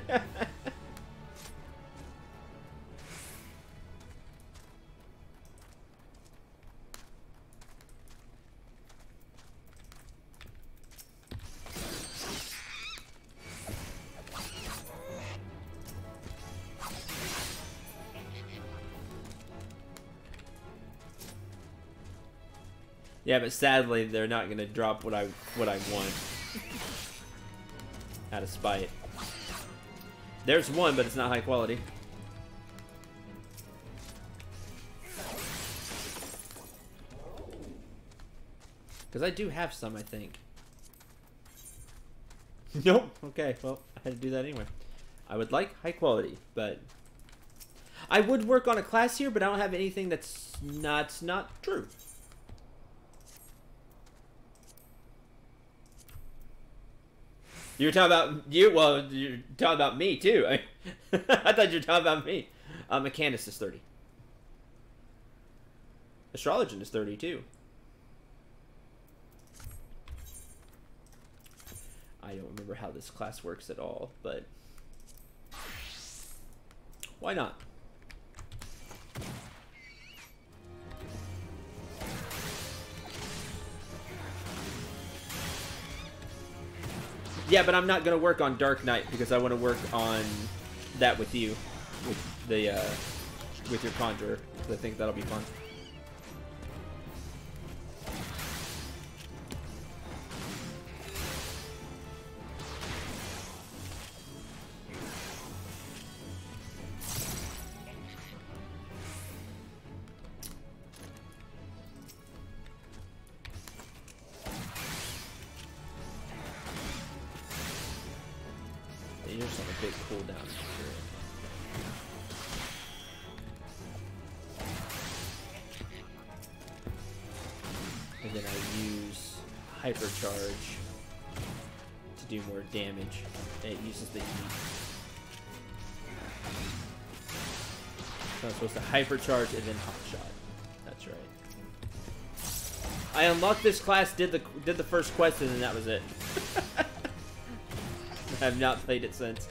Yeah, but sadly, they're not gonna drop what I want. Out of spite. There's one, but it's not high quality. Because I do have some, I think. Nope. Okay, well, I had to do that anyway. I would like high quality, but... I would work on a class here, but I don't have anything that's not true. You were talking about you? Well, you're talking about me too. I thought you were talking about me. Mechanist is 30. Astrologian is 30 too. I don't remember how this class works at all, but why not? Yeah, but I'm not gonna work on Dark Knight because I want to work on that with you, with the with your Conjurer. I think that'll be fun. You're just on a big cooldown. then I use hypercharge to do more damage. And it uses the heat. So I'm supposed to hypercharge and then hot shot. That's right. I unlocked this class, did the first quest, and then that was it. I have not played it since.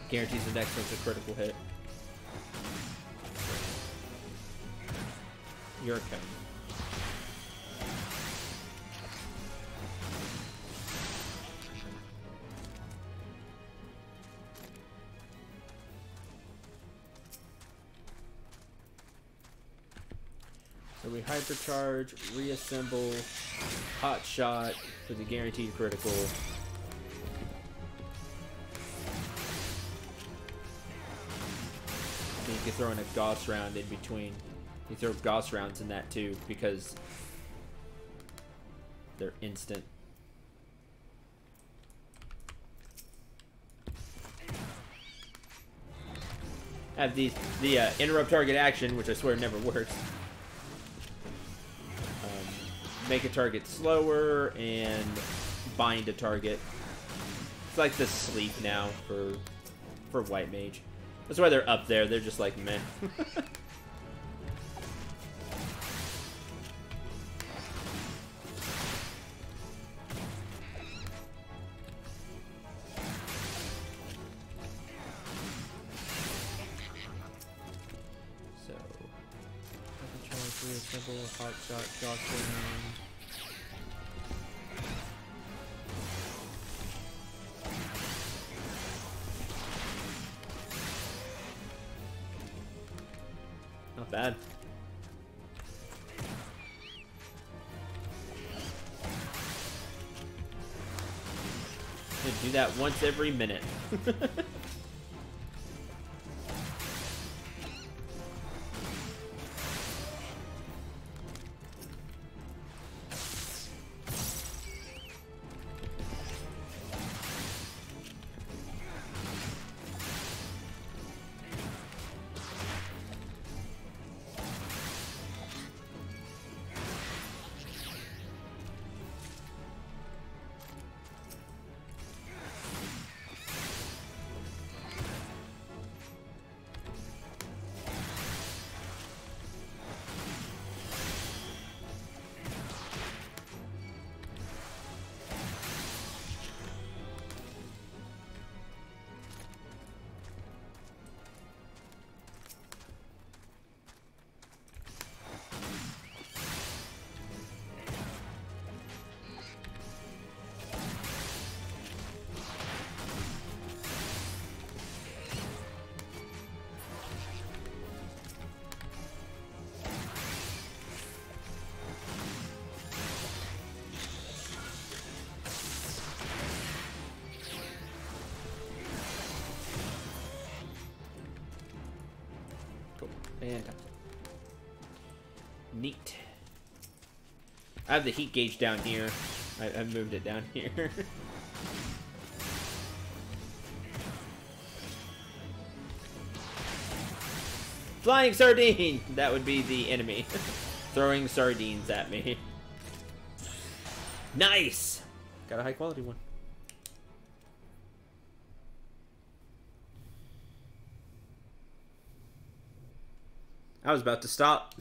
Guarantees the next one's a critical hit. Your turn. So we hypercharge, reassemble, hot shot for the guaranteed critical. You can throw in a Gauss round in between. You throw Gauss rounds in that too because they're instant. Have the interrupt target action, which I swear never works. Make a target slower and bind a target. It's like the sleep now for White Mage. That's why they're up there. They're just like, meh. So, reassemble, hot shot, shotgun. Not bad. Do that once every minute. Fantastic. Neat. I have the heat gauge down here. I moved it down here. Flying sardine! That would be the enemy. Throwing sardines at me. Nice! Got a high quality one. I was about to stop.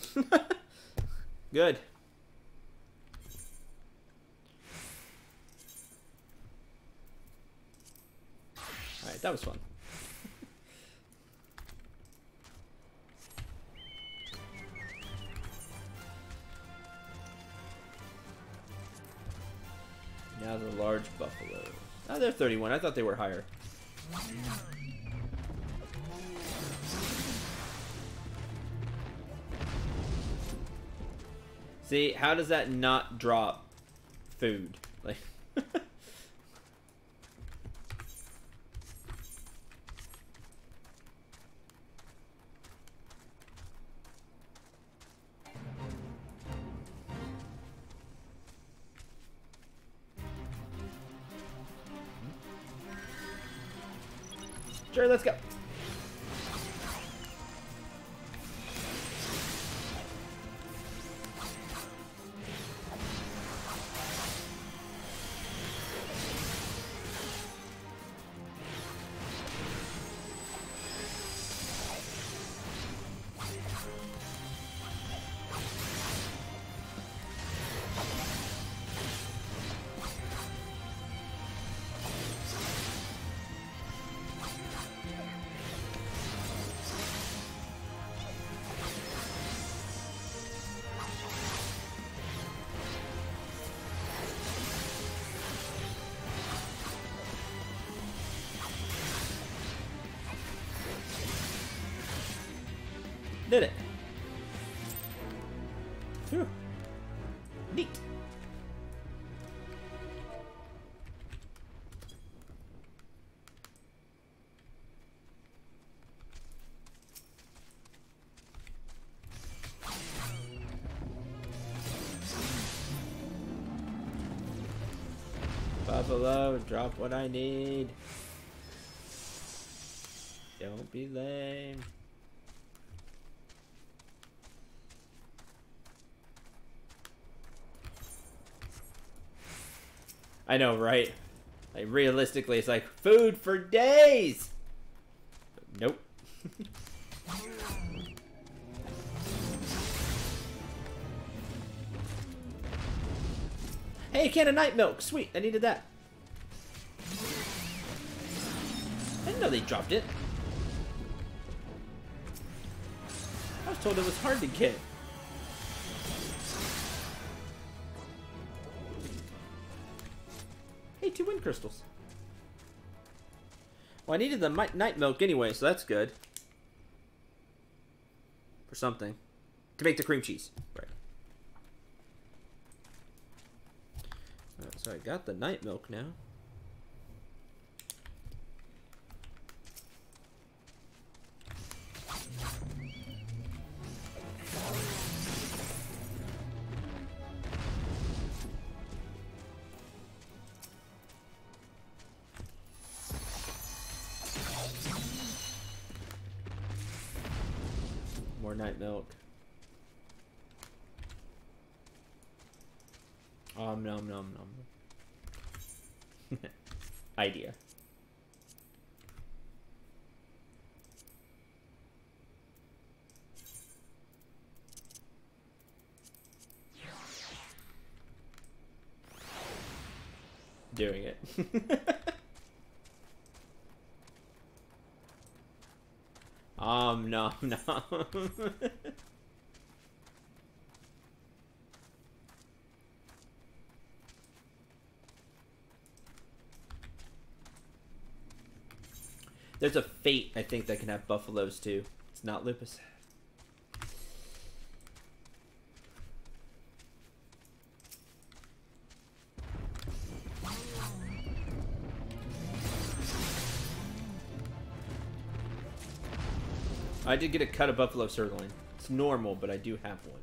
Good. Alright, that was fun. Now the large buffalo. Oh, they're 31. I thought they were higher. See, how does that not drop food? Like, sure, let's go. Did it. Phew. Neat. Buffalo, drop what I need. Don't be lame. I know, right? Like, realistically, it's like food for days. But nope. Hey, a can of night milk. Sweet, I needed that. I didn't know they dropped it. I was told it was hard to get. Hey, 2 wind crystals. Well, I needed the night milk anyway, so that's good. For something. To make the cream cheese. Right. Alright, so I got the night milk now. More night milk. Nom nom nom. Idea. Doing it. Nom nom. There's a fate, I think, that can have buffaloes too. It's not lupus. I did get a cut of buffalo sirloin. It's normal, but I do have one.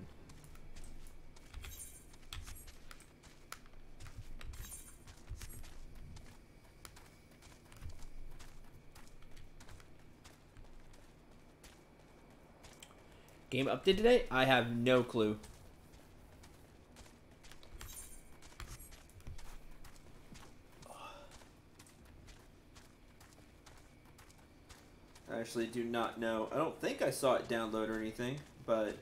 Game update today? I have no clue. I actually do not know. I don't think I saw it download or anything, but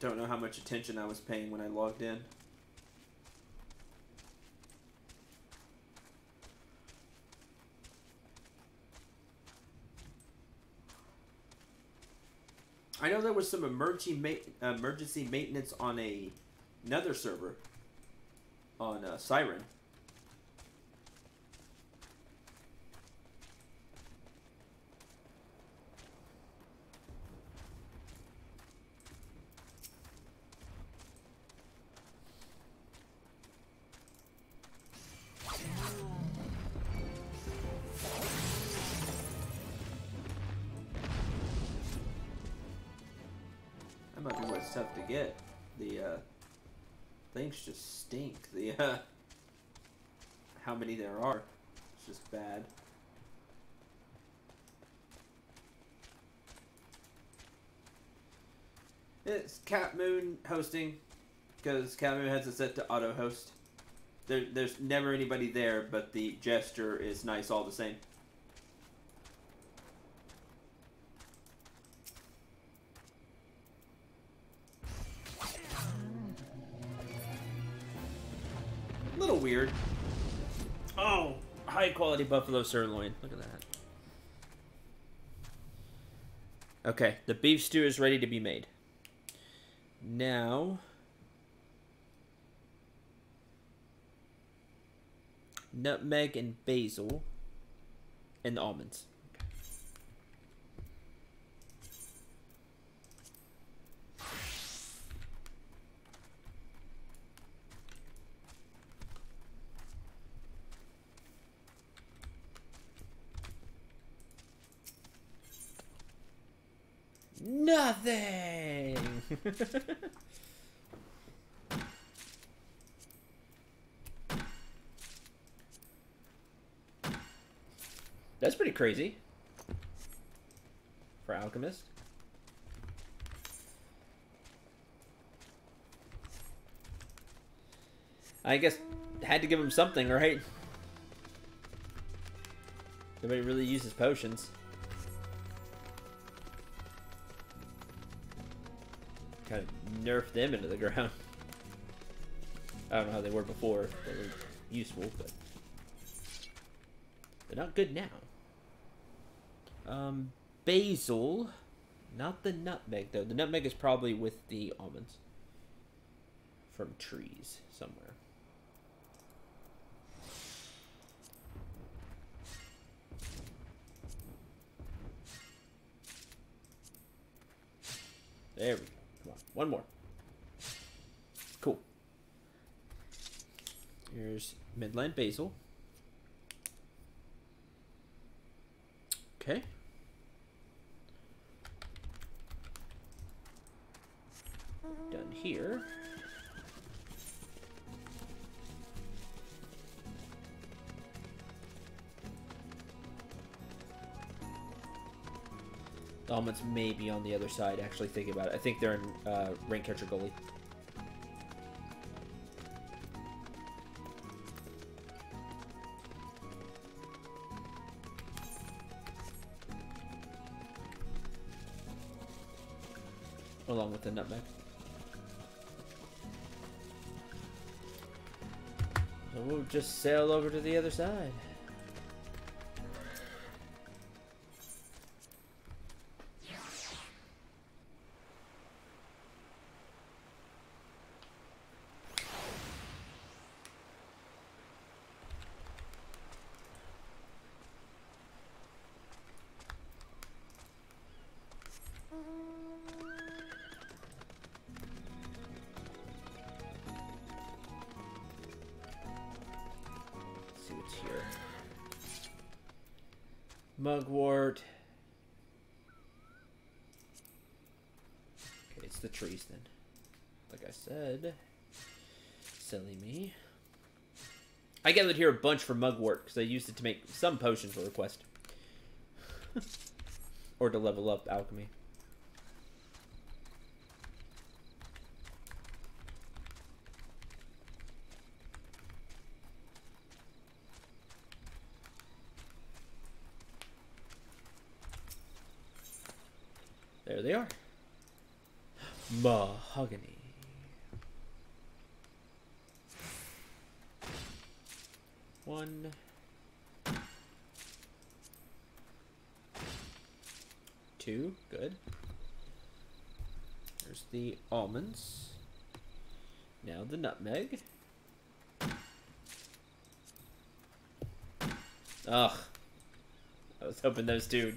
don't know how much attention I was paying when I logged in. I know there was some emergency maintenance on another server on Siren. That might be what's tough to get. The things just stink. The how many there are. It's just bad. It's Cat Moon hosting, because Cat Moon has it set to auto host. There's never anybody there, but the gesture is nice all the same. A little weird. Oh, high quality buffalo sirloin. Look at that. Okay, the beef stew is ready to be made. Now, nutmeg and basil and the almonds. Nothing. That's pretty crazy for Alchemist. I guess had to give him something, right? Nobody really uses potions. Kind of nerfed them into the ground. I don't know how they were before. They were useful, but they're not good now. Basil. Not the nutmeg, though. The nutmeg is probably with the almonds. From trees somewhere. There we go. Come on. One more. Cool. Here's Midland basil. Okay. Done here. The almonds may be on the other side, actually, thinking about it. I think they're in Raincatcher Gully. Along with the nutmeg. So we'll just sail over to the other side. Here. Mugwort. Okay, it's the trees then. Like I said. Silly me. I gathered here a bunch for Mugwort because I used it to make some potions for request. Or to level up alchemy. There they are. Mahogany. One. Two. Good. There's the almonds. Now the nutmeg. Ugh. I was hoping those two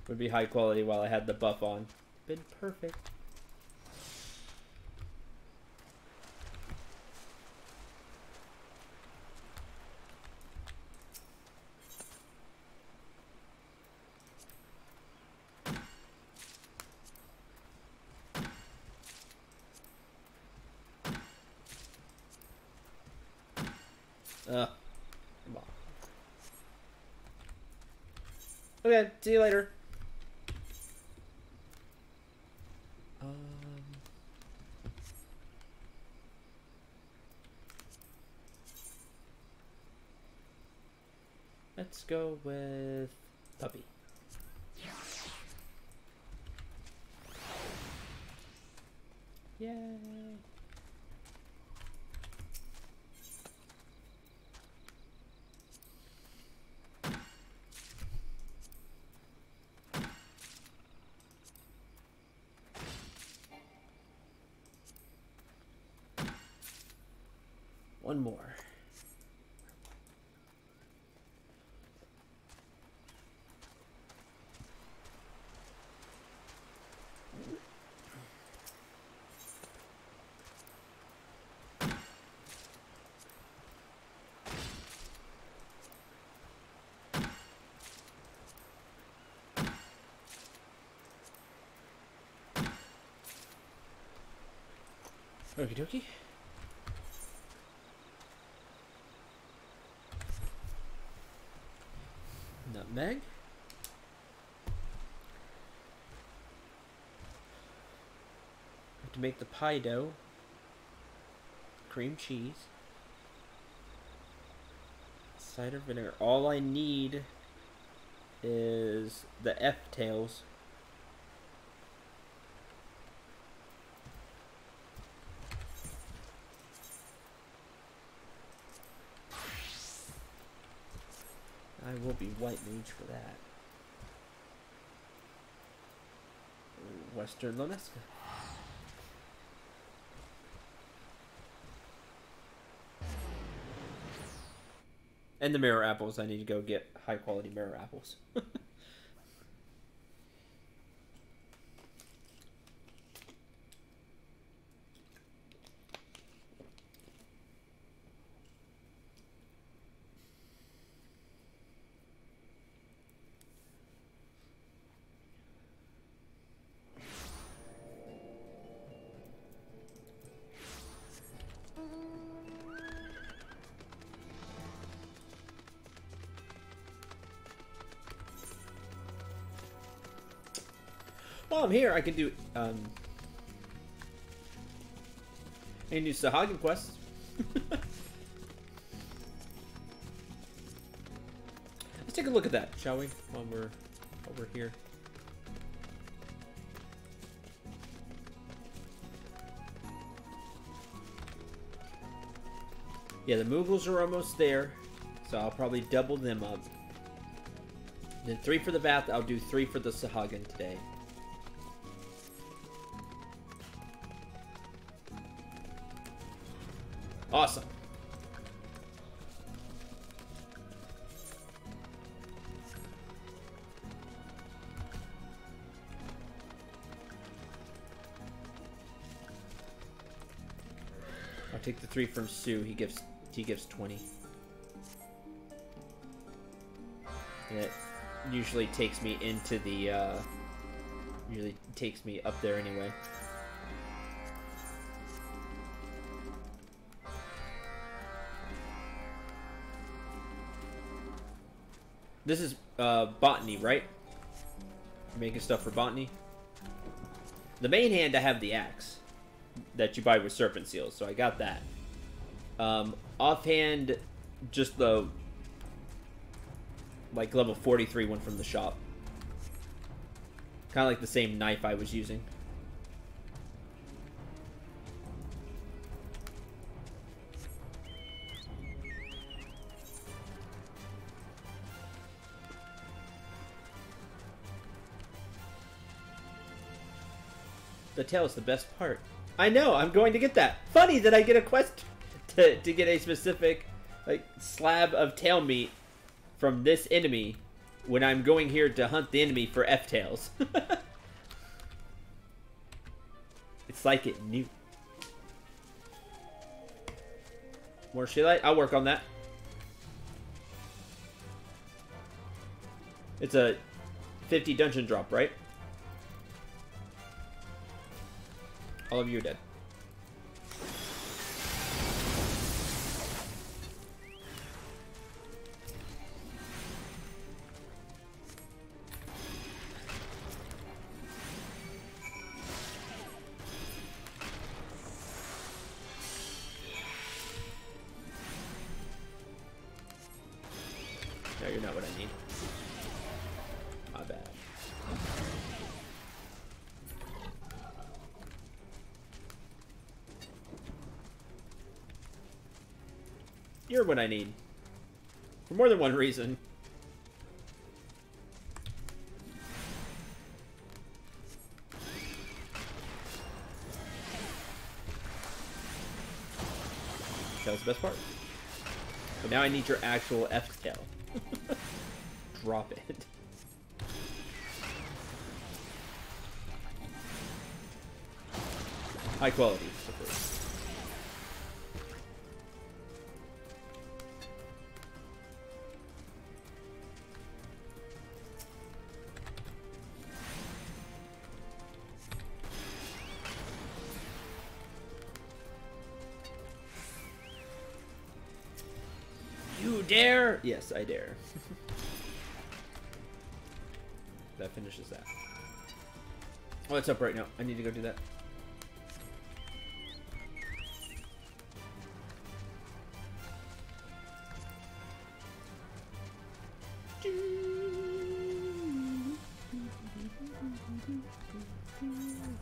would be high quality while I had the buff on. Been perfect. Come on. Okay, see you later. Let's go with puppy. Yay. One more. Okie dokie. Nutmeg. Have to make the pie dough. Cream cheese. Cider vinegar. All I need is the F tails. I will be white mage for that. Western Lonesca. And the mirror apples. I need to go get high quality mirror apples. While I'm here, I can do I can do Sahagin quests. Let's take a look at that, shall we? While we're here. Yeah, the Moogles are almost there, so I'll probably double them up. Then 3 for the bath. I'll do 3 for the Sahagin today. Awesome. I'll take the 3 from Sue. He gives 20. And it usually takes me into the usually takes me up there anyway. This is botany, right? You're making stuff for botany. The main hand, I have the axe that you buy with serpent seals, so I got that. Offhand, just the like level 43 one from the shop. Kind of like the same knife I was using. The tail is the best part. I know, I'm going to get that. Funny that I get a quest to get a specific like slab of tail meat from this enemy when I'm going here to hunt the enemy for F-tails. It's like it knew. More shaylight? I'll work on that. It's a 50 dungeon drop, right? All of you are dead. No, you're not what I need. My bad. You're what I need. For more than one reason. That was the best part. But now I need your actual F-tail. Drop it. High quality. You dare? Yes, I dare. That finishes that. Oh, it's up right now. I need to go do that.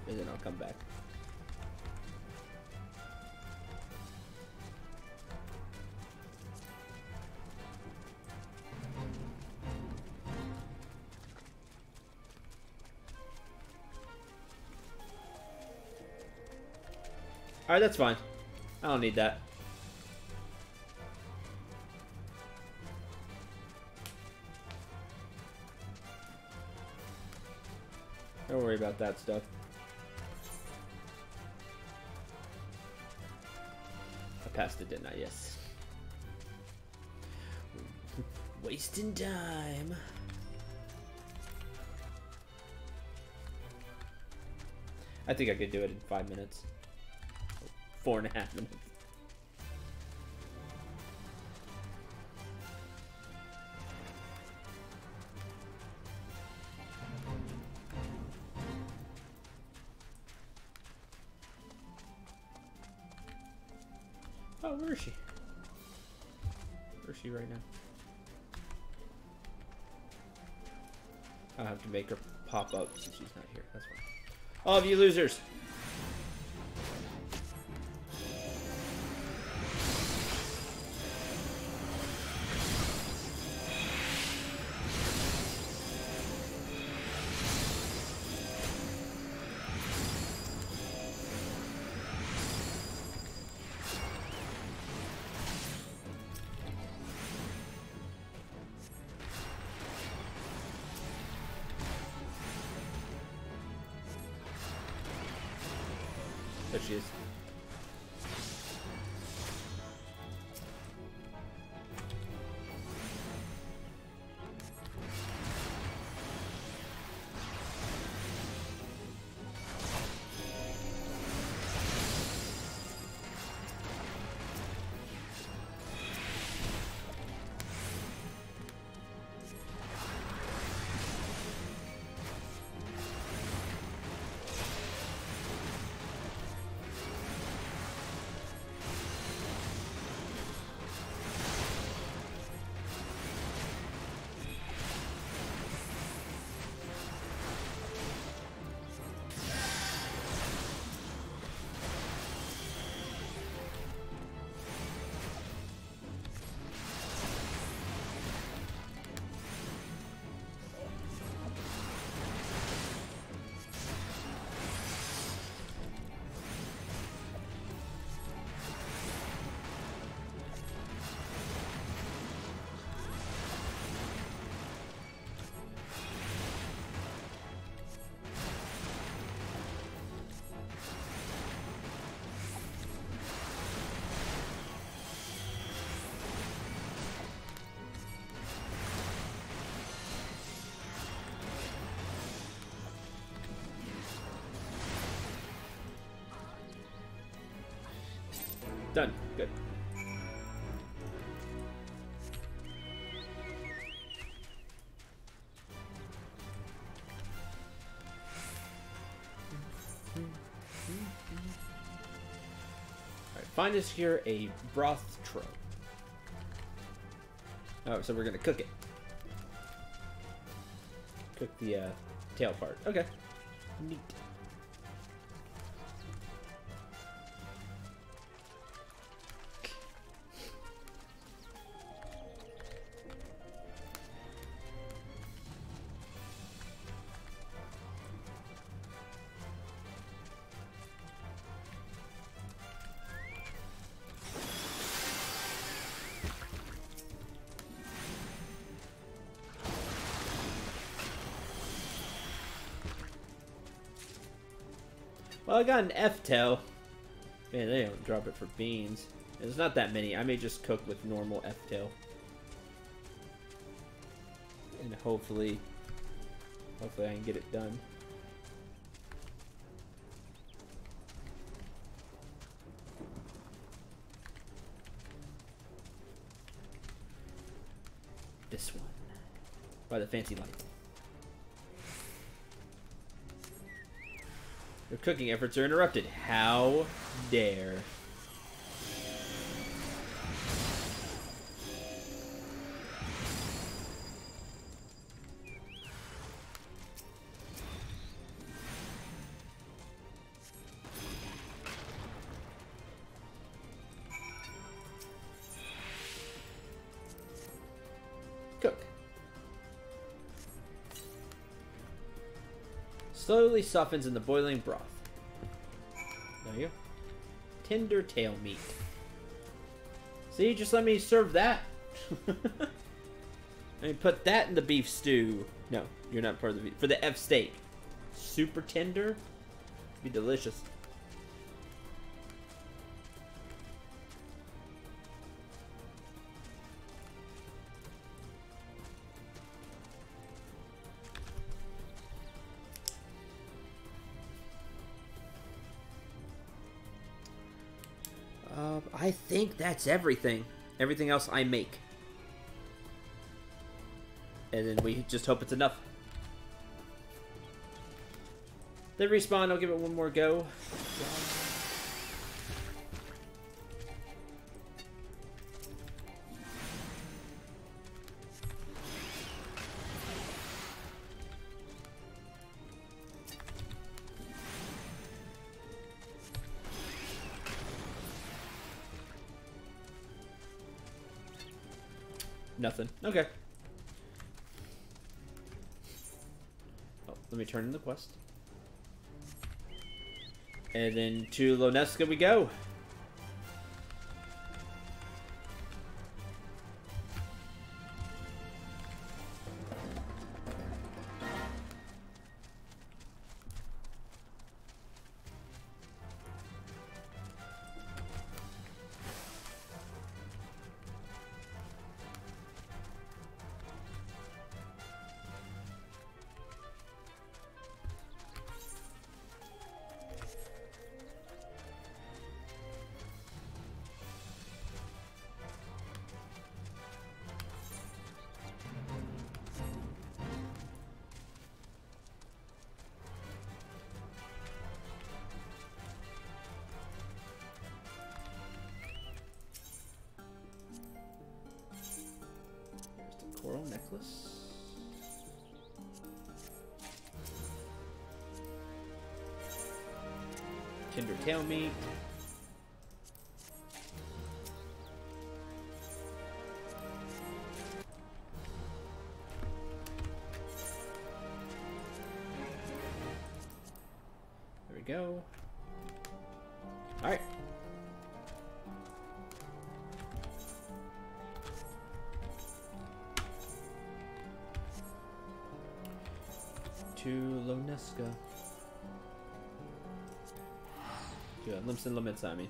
And then I'll come back. Alright, that's fine. I don't need that. Don't worry about that stuff. I passed it, didn't I? Yes. Wasting time. I think I could do it in 5 minutes. 4.5 minutes. Oh, where is she? Where is she right now? I'll have to make her pop up since she's not here. That's fine. All of you losers! There she is. Done. Good. Alright, find us here a broth trove. Oh, so we're gonna cook it. Cook the tail part. Okay. Neat. Well, I got an F-tail. Man, they don't drop it for beans. There's not that many. I may just cook with normal F-tail. And hopefully I can get it done. This one. By the fancy light. Their cooking efforts are interrupted. How dare. Cook. Slowly softens in the boiling broth. There you go. Tender tail meat. See, just let me serve that. Let me put that in the beef stew. No, you're not part of the beef. For the F steak. Super tender. Be delicious. I think that's everything. Everything else I make. And then we just hope it's enough. Then respawn, I'll give it one more go. Nothing. Okay. Oh, let me turn in the quest. And then to Loneska we go. Coral necklace. Tender tail meat. There we go. All right. To Loneska. Yeah, Limson Lamitsami.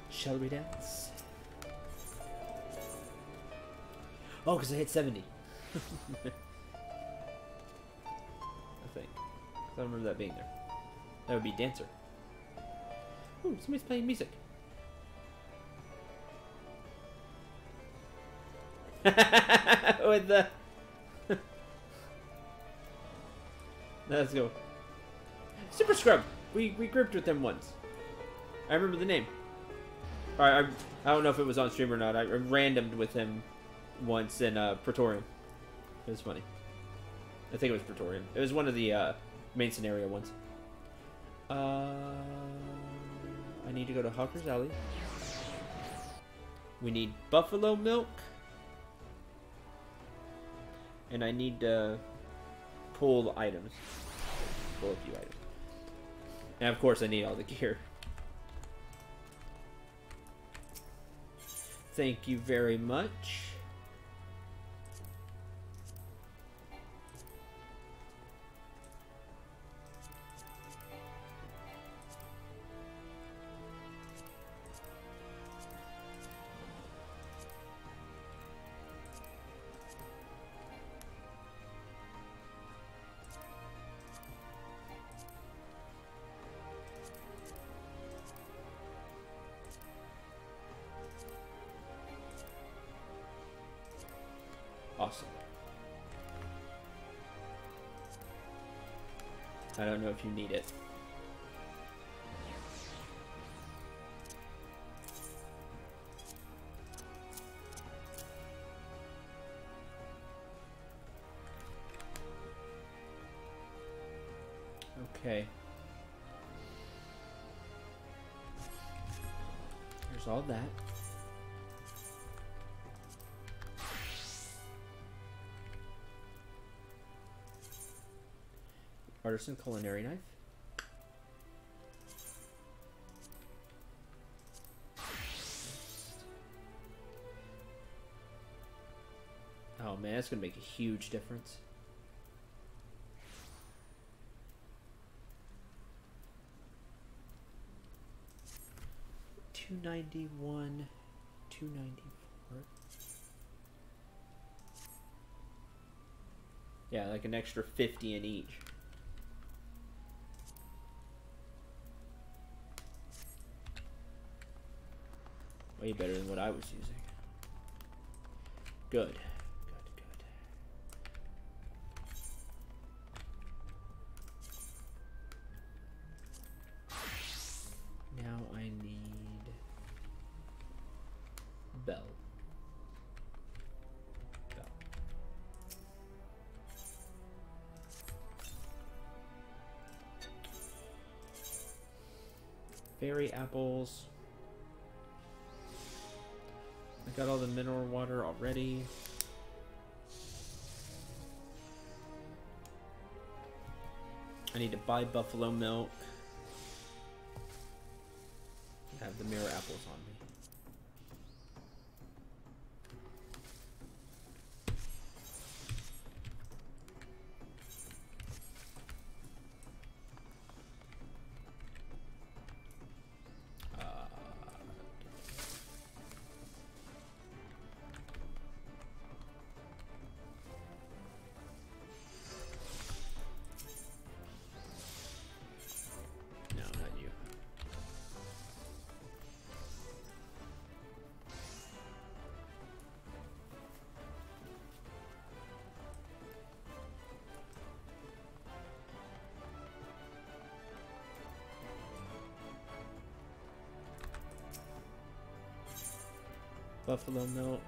Shall we dance? Oh, because I hit 70. I think. I don't remember that being there. That would be Dancer. Ooh, somebody's playing music. With the... Let's go. Super Scrub! We grouped with them once. I remember the name. I don't know if it was on stream or not. I randomed with him once in Praetorium. It was funny. I think it was Praetorium. It was one of the main scenario ones. I need to go to Hawker's Alley. We need buffalo milk. And I need to pull items. Pull a few items. And of course I need all the gear. Thank you very much. Awesome. I don't know if you need it. Okay. There's all that. Artisan culinary knife. Oh man, that's gonna make a huge difference. $291, $294. Yeah, like an extra 50 in each. Way better than what I was using. Good. Good, good. Now I need bell. Bell. Fairy apples. I got all the mineral water already. I need to buy buffalo milk. I have the mirror apples on me. Buffalo milk.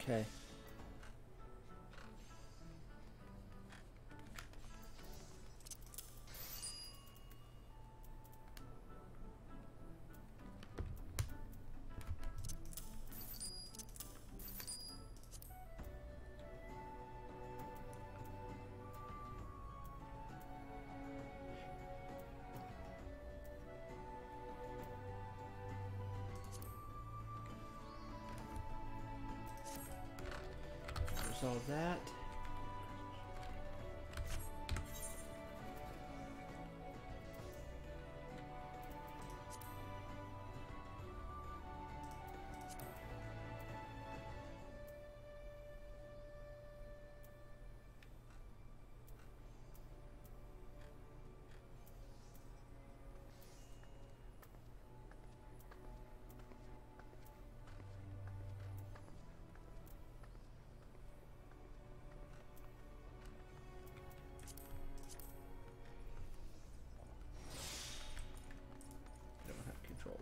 Okay. There's all that.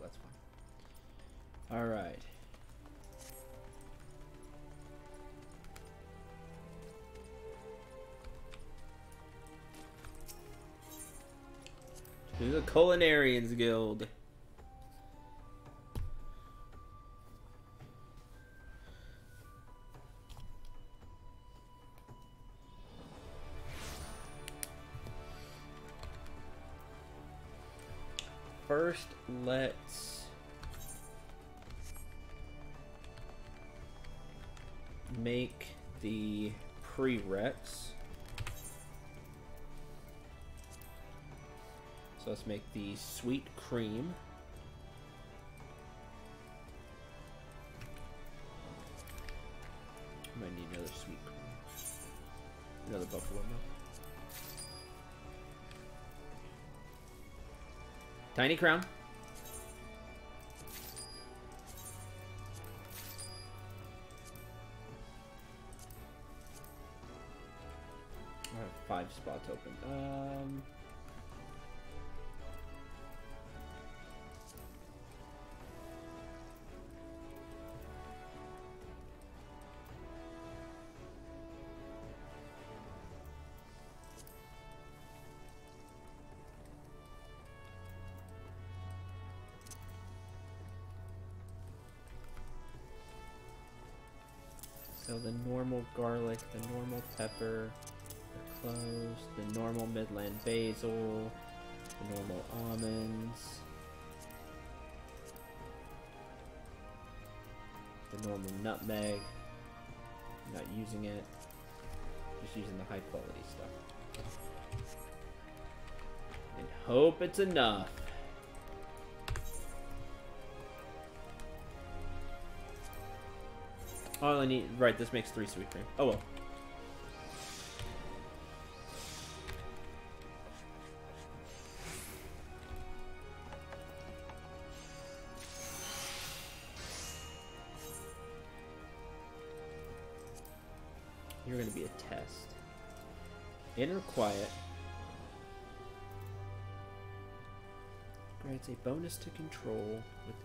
That's fine. All right. To the Culinarians Guild. First, let's make the prereqs. So let's make the sweet cream. Might need another sweet cream. Another buffalo milk. Tiny crown. I have 5 spots open. So the normal garlic, the normal pepper, the cloves, the normal Midland basil, the normal almonds, the normal nutmeg. I'm not using it, just using the high quality stuff. And hope it's enough. All I need, right, this makes 3 sweet cream. Oh well. You're gonna be a test. Inner quiet. Grants a bonus to control with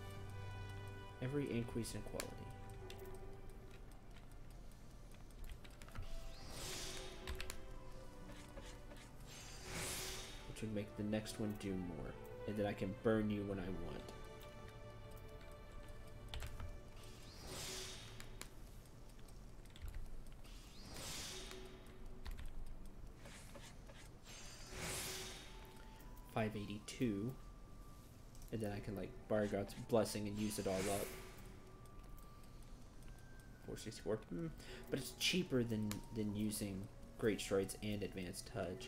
every increase in quality. Would make the next one do more, and then I can burn you when I want. $582, and then I can like Bargot's Blessing and use it all up. $464, but it's cheaper than using Great Strides and Advanced Touch.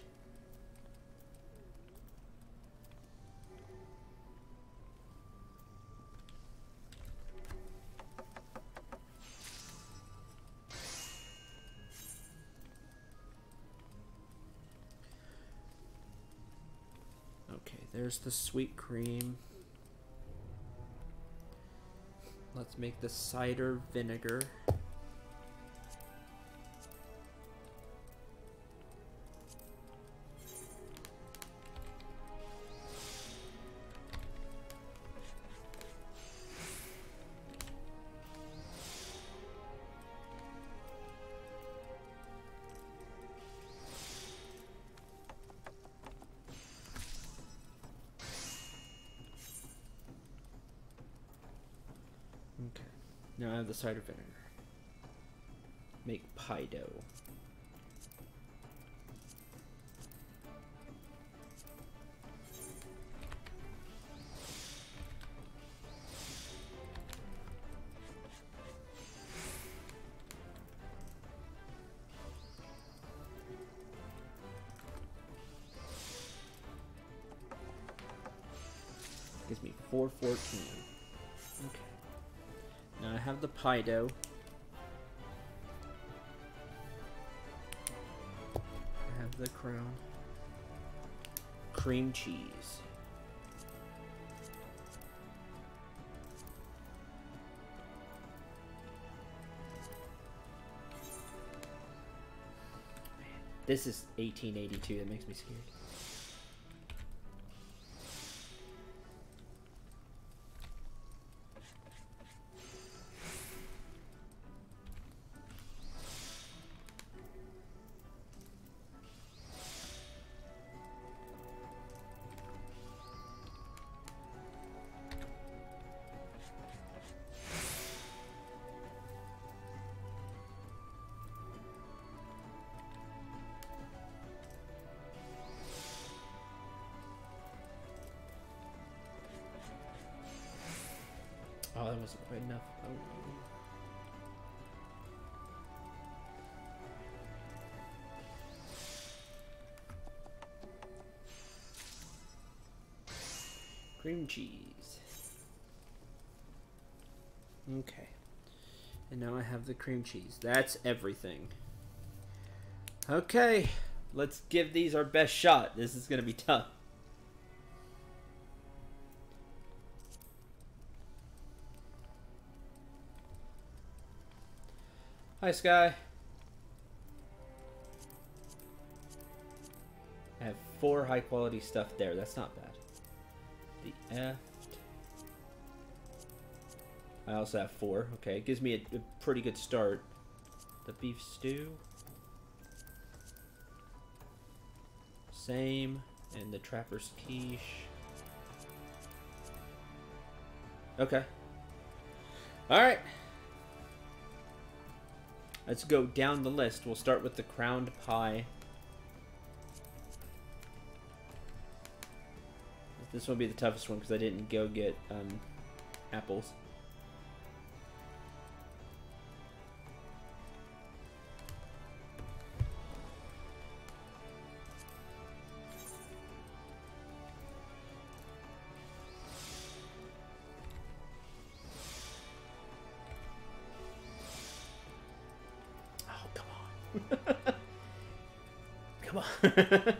There's the sweet cream. Let's make the cider vinegar. Okay, now I have the cider vinegar. Make pie dough. Gives me 414. Okay. Now I have the pie dough. I have the crown. Cream cheese. This is 1882. That makes me scared. Oh, that wasn't quite enough. Oh. Cream cheese. Okay. And now I have the cream cheese. That's everything. Okay. Let's give these our best shot. This is going to be tough. Hi, Sky. I have 4 high-quality stuff there. That's not bad. The F. I also have 4. Okay, it gives me a pretty good start. The beef stew. Same. And the trapper's quiche. Okay. Alright. Let's go down the list. We'll start with the crowned pie. This will be the toughest one because I didn't go get apples. Come on.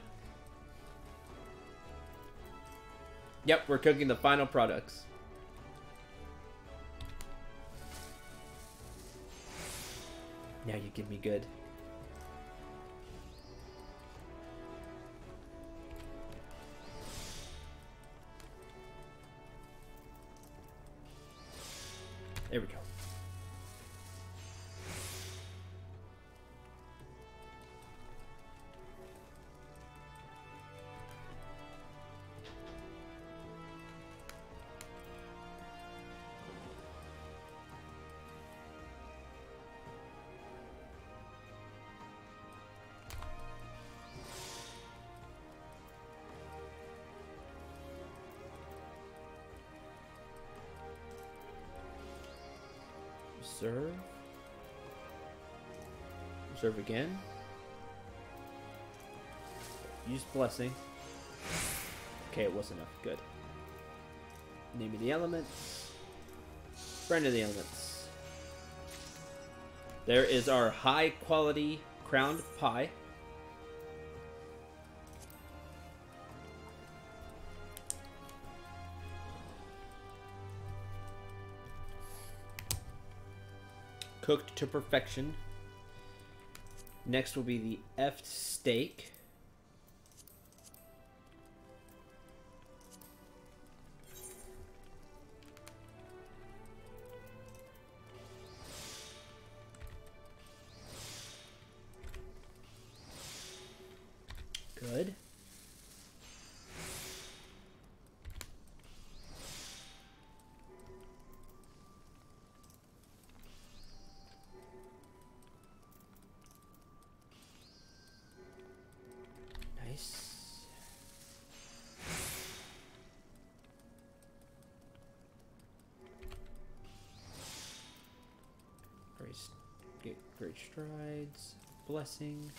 Yep, we're cooking the final products. Now you give me good. There we go. Reserve. Reserve again. Use blessing. Okay, it was enough. Good. Name of the elements. Friend of the elements. There is our high quality crowned pie. Cooked to perfection. Next will be the F steak. Good. Nice. Great strides. Blessing.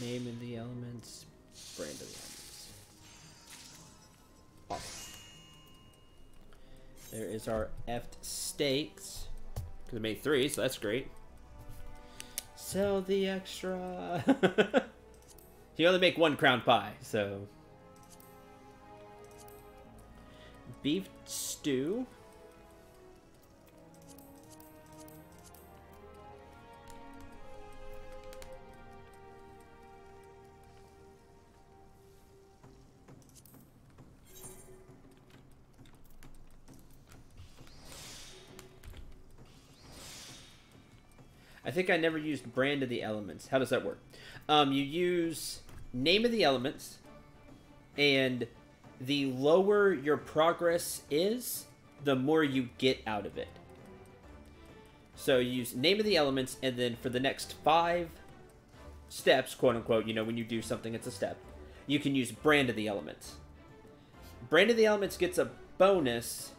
Name in the elements. Brand of the elements. There is our F steaks. Because I made 3, so that's great. Sell the extra. You only make 1 crown pie, so. Beef stew. I think I never used brand of the elements. How does that work? You use name of the elements, and the lower your progress is, the more you get out of it. So you use name of the elements, and then for the next 5 steps, quote unquote, you know, when you do something, it's a step, you can use brand of the elements. Brand of the elements gets a bonus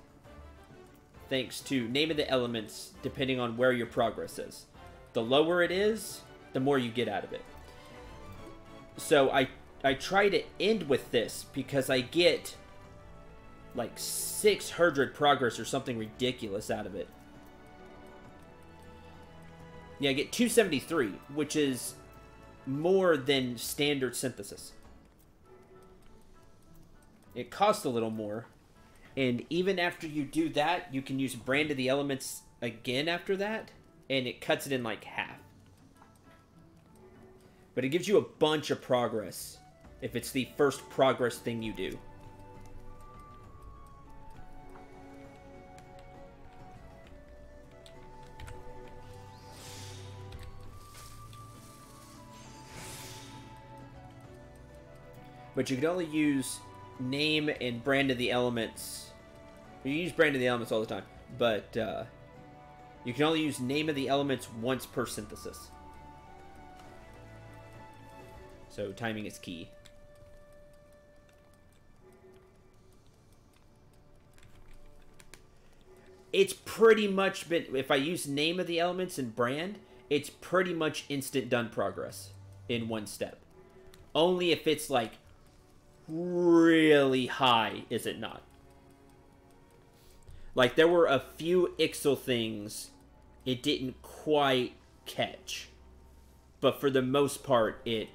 thanks to name of the elements, depending on where your progress is. The lower it is, the more you get out of it. So I try to end with this because I get like 600 progress or something ridiculous out of it. Yeah, I get 273, which is more than standard synthesis. It costs a little more. And even after you do that, you can use brand of the elements again after that. And it cuts it in like half. But it gives you a bunch of progress if it's the first progress thing you do. But you can only use name and brand of the elements. You use brand of the elements all the time, but you can only use name of the elements once per synthesis. So timing is key. It's pretty much been, if I use name of the elements and brand, it's pretty much instant done progress in 1 step. Only if it's like really high is it not. Like there were a few Ixal things it didn't quite catch. But for the most part, it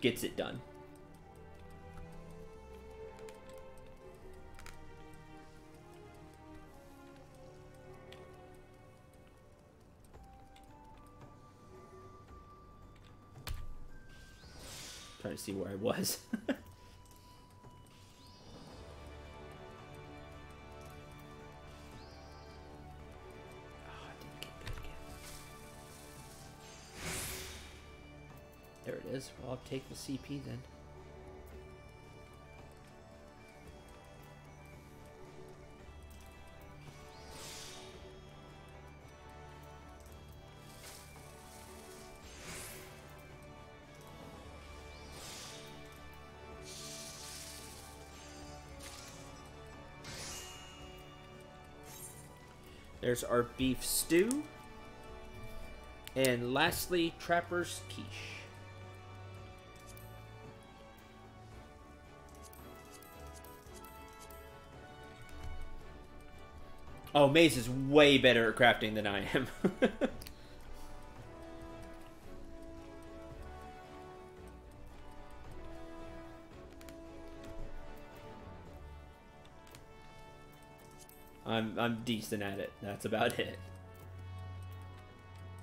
gets it done. Trying to see where I was. There it is. Well, I'll take the CP then. There's our beef stew. And lastly, Trapper's Quiche. Oh, Maze is way better at crafting than I am. I'm decent at it. That's about it.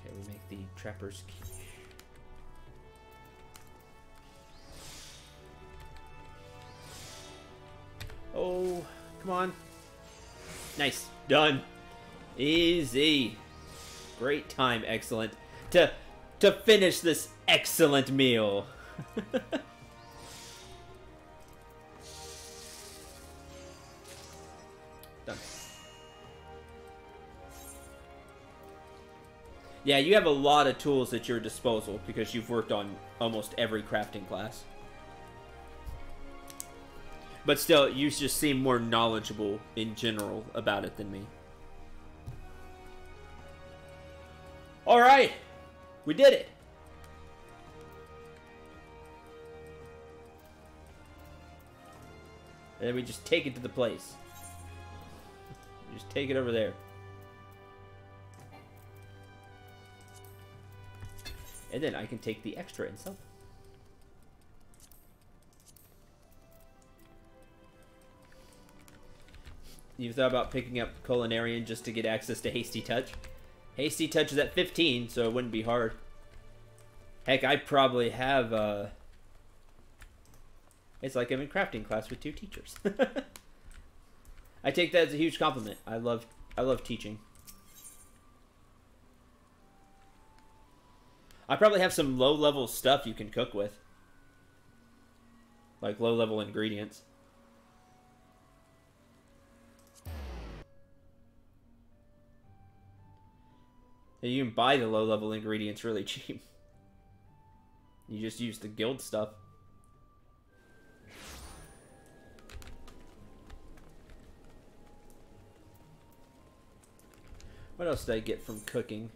Okay, we make the Trapper's Quiche. Oh, come on. Nice. Done. Easy. Great time. Excellent. To finish this excellent meal. Done. Yeah, you have a lot of tools at your disposal because you've worked on almost every crafting class. But still, you just seem more knowledgeable in general about it than me. Alright! We did it! And then we just take it to the place. Just take it over there. And then I can take the extra and sell. You thought about picking up Culinarian just to get access to Hasty Touch? Hasty Touch is at 15, so it wouldn't be hard. Heck, I probably have, it's like I'm in crafting class with 2 teachers. I take that as a huge compliment. I love teaching. I probably have some low-level stuff you can cook with. Like low-level ingredients. You can buy the low-level ingredients really cheap. You just use the guild stuff. What else did I get from cooking?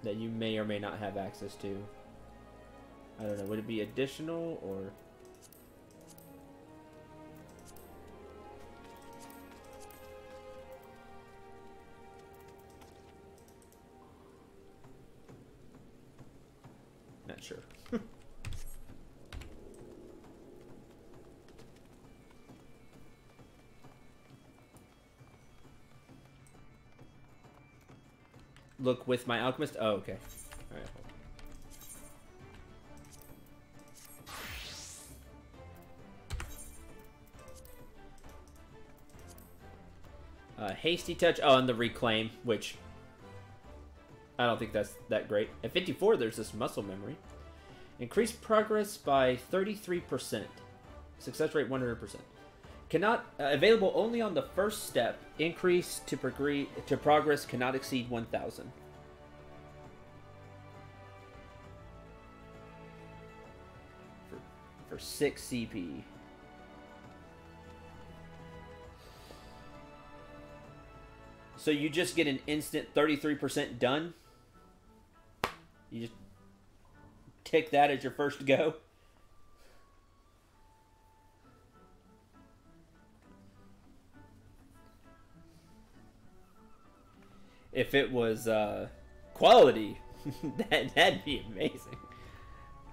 That you may or may not have access to. I don't know, would it be additional or... Not sure. Look with my alchemist? Oh, okay. Alright. Hasty Touch. Oh, and the Reclaim, which I don't think that's that great. At 54, there's this muscle memory. Increased progress by 33%. Success rate 100%. Cannot available only on the first step. Increase to progress cannot exceed 1,000. For 6 CP. So you just get an instant 33% done. You just tick that as your first go. If it was quality, that'd be amazing.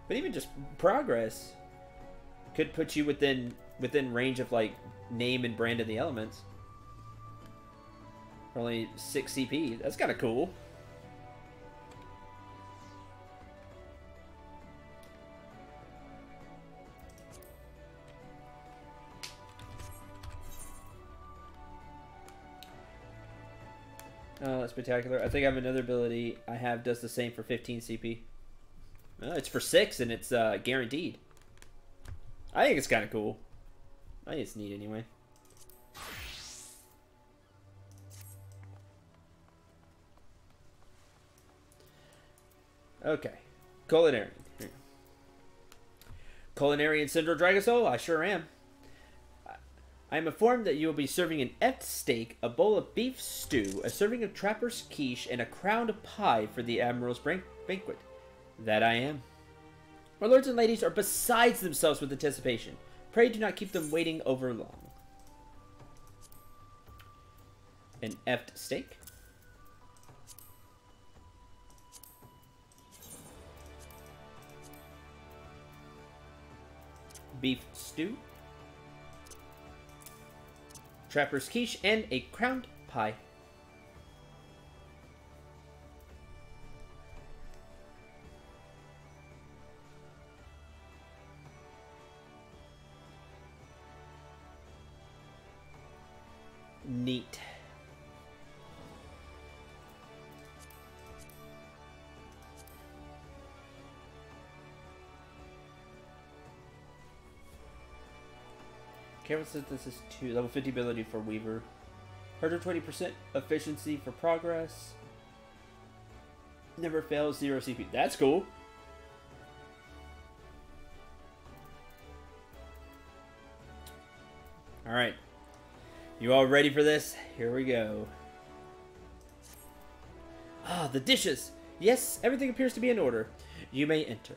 But even just progress could put you within range of like name and brand of the elements. For only 6 CP. That's kind of cool. Oh, that's spectacular. I think I have another ability I have does the same for 15 CP. Oh, it's for 6 and it's guaranteed. I think it's kind of cool. I think it's neat anyway. Okay. Culinarian. Here. Culinarian Syndrome Dragosoul? I sure am. I am informed that you will be serving an F steak, a bowl of beef stew, a serving of trapper's quiche, and a crowned pie for the Admiral's banquet. That I am. My lords and ladies are besides themselves with anticipation. Pray do not keep them waiting over long. An effed steak. Beef stew. Trapper's quiche, and a crowned pie. Neat. Careful synthesis 2. Level 50 ability for Weaver. 120% efficiency for progress. Never fails, 0 CP. That's cool. Alright. You all ready for this? Here we go. Ah, the dishes! Yes, everything appears to be in order. You may enter.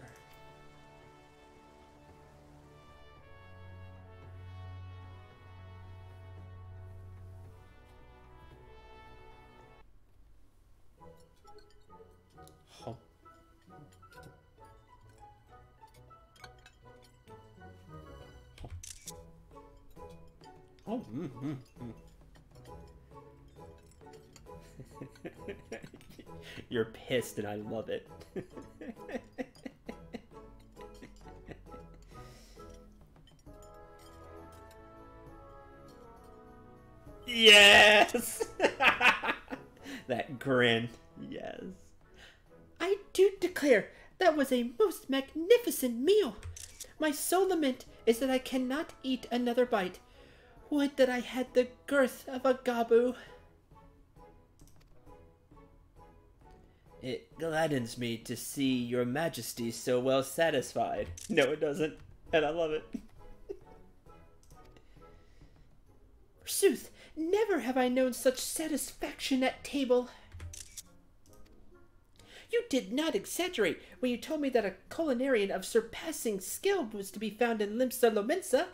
Oh. Oh, You're pissed and I love it. Yes! That grin. Yes. I do declare that was a most magnificent meal. My sole lament is that I cannot eat another bite. Would that I had the girth of a gabu. It gladdens me to see your majesty so well satisfied. No, it doesn't. And I love it. Forsooth, never have I known such satisfaction at table. You did not exaggerate when you told me that a culinarian of surpassing skill was to be found in Limsa Lomensa.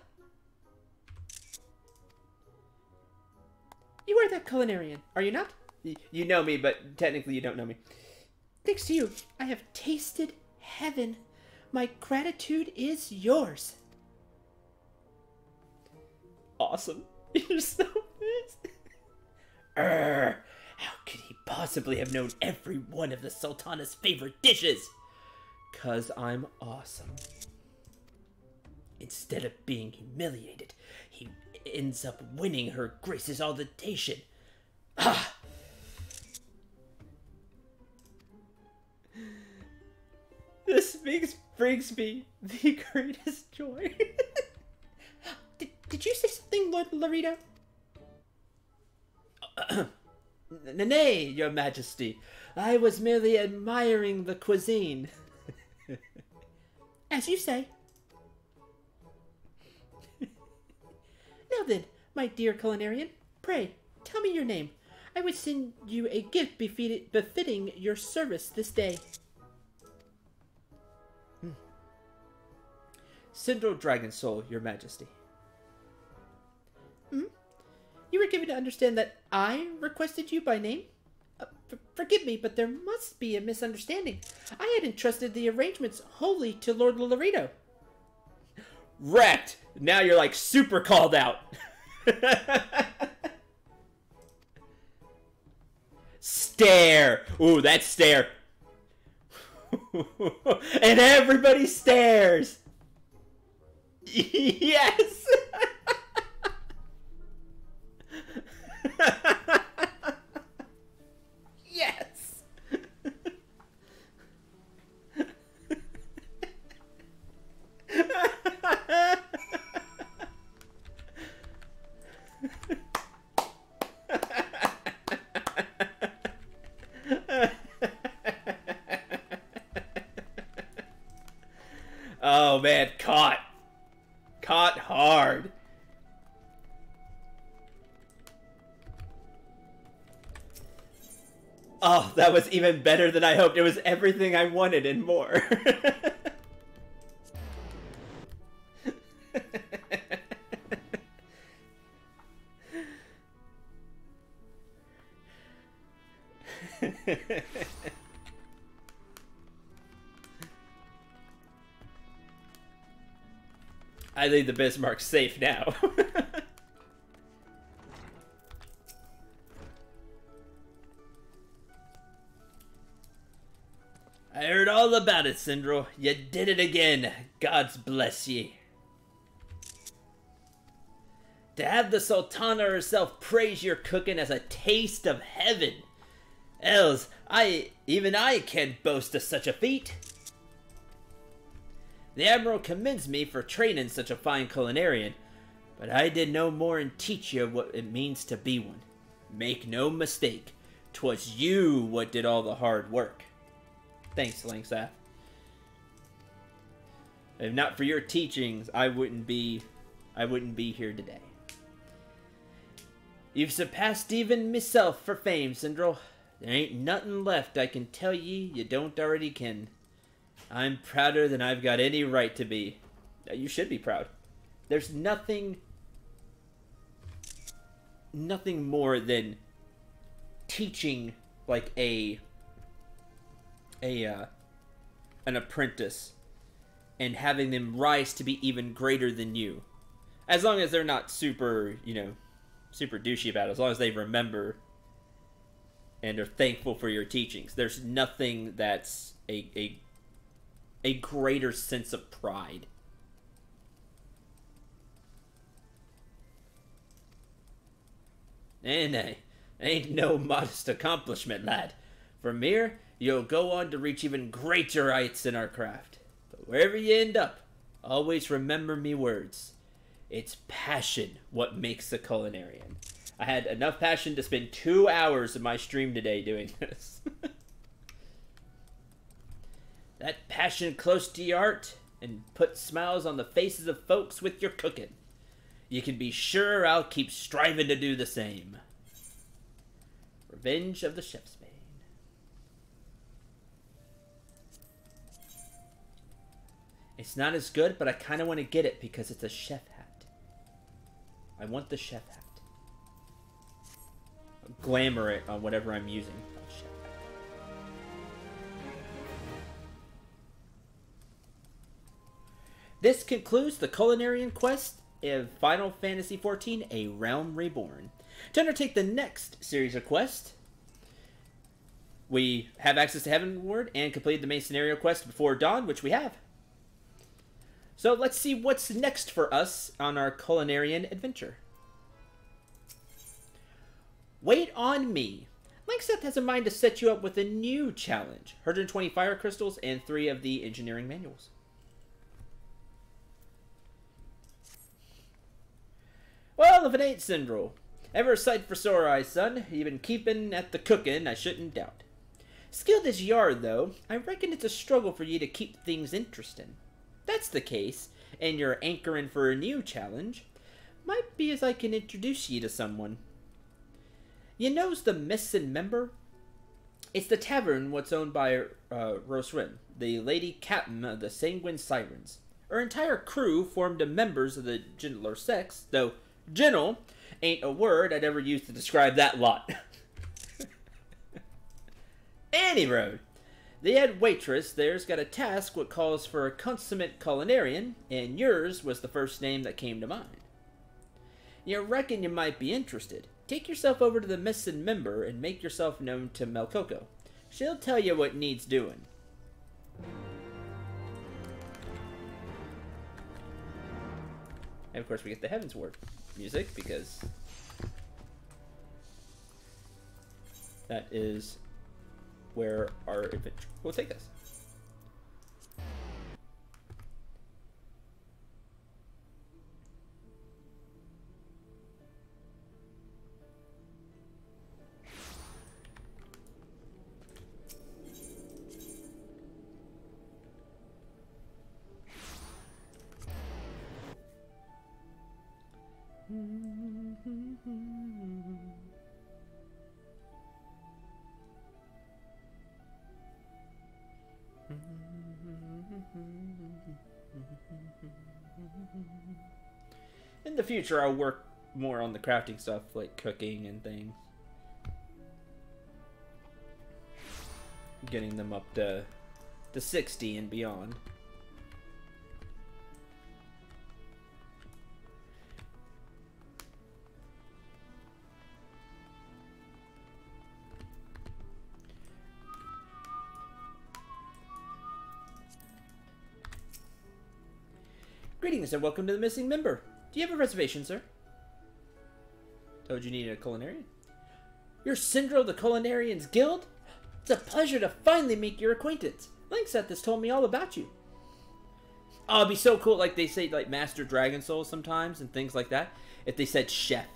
You are that culinarian, are you not? You know me, but technically you don't know me. Thanks to you, I have tasted heaven. My gratitude is yours. Awesome. You're so pissed. How could he possibly have known every one of the Sultana's favorite dishes? 'Cause I'm awesome. Instead of being humiliated, he ends up winning her Grace's laudation. Ah! This brings me the greatest joy. Did you say something, Lord Laredo? Nay, your majesty. I was merely admiring the cuisine. As you say. Now then, my dear culinarian, pray, tell me your name. I would send you a gift befitting your service this day. Syndro Dragon Soul, your majesty. You were given to understand that I requested you by name? Forgive me, but there must be a misunderstanding. I had entrusted the arrangements wholly to Lord Laredo. Wrecked! Now you're like super called out. Stare! Ooh, that stare. And everybody stares! Yes! Yes! Oh man, caught. Caught hard. Oh, that was even better than I hoped. It was everything I wanted and more. I leave the Bismarck safe now. I heard all about it, Syndro. You did it again. God's bless ye. To have the Sultana herself praise your cooking as a taste of heaven. Else, even I can't boast of such a feat. The Admiral commends me for training such a fine culinarian, but I did no more than teach you what it means to be one. Make no mistake, 'twas you what did all the hard work. Thanks, Langseth. If not for your teachings, I wouldn't be here today. You've surpassed even myself for fame, Syndro. There ain't nothing left I can tell ye you don't already ken. I'm prouder than I've got any right to be. You should be proud. There's nothing more than teaching like an apprentice and having them rise to be even greater than you. As long as they're not super, super douchey about it. As long as they remember and are thankful for your teachings. There's nothing that's a greater sense of pride. And ain't no modest accomplishment, lad. From here, you'll go on to reach even greater heights in our craft. But wherever you end up, always remember me words. It's passion what makes a culinarian. I had enough passion to spend 2 hours of my stream today doing this. That passion close to your heart and put smiles on the faces of folks with your cooking. You can be sure I'll keep striving to do the same. Revenge of the Chef's Bane. It's not as good, but I kind of want to get it because it's a chef hat. I want the chef hat. I'll glamour it on whatever I'm using. Chef hat. This concludes the culinarian quest of Final Fantasy XIV, A Realm Reborn. To undertake the next series of quests, we have access to Heavenward and completed the main scenario quest before dawn, which we have. So let's see what's next for us on our culinarian adventure. Wait on me. Linkseth has in mind to set you up with a new challenge. 120 fire crystals and 3 of the engineering manuals. Well, if it ain't Syndrel. Ever a sight for sore eyes, son. You been keeping at the cooking, I shouldn't doubt. Skilled as you are, though, I reckon it's a struggle for you to keep things interesting. If that's the case, and you're anchoring for a new challenge, might be as I can introduce you to someone. You knows the Missing Member? It's the tavern what's owned by Rosrin, the lady captain of the Sanguine Sirens. Her entire crew formed of members of the gentler sex, though gentle ain't a word I'd ever use to describe that lot. Any road. The head waitress there's got a task what calls for a consummate culinarian, and yours was the first name that came to mind. You reckon you might be interested. Take yourself over to the Missing Member and make yourself known to Melcoco. She'll tell you what needs doing. And of course we get the Heavensward music because that is where our adventure will take us. In the future, I'll work more on the crafting stuff, like cooking and things. Getting them up to 60 and beyond. Greetings and welcome to the Missing Member. Do you have a reservation, sir? Told you needed a culinarian? You're Syndrel the Culinarian's Guild? It's a pleasure to finally make your acquaintance. Linkseth has told me all about you. Oh, it'd be so cool, like they say, like Master Dragon Soul sometimes and things like that. If they said chef.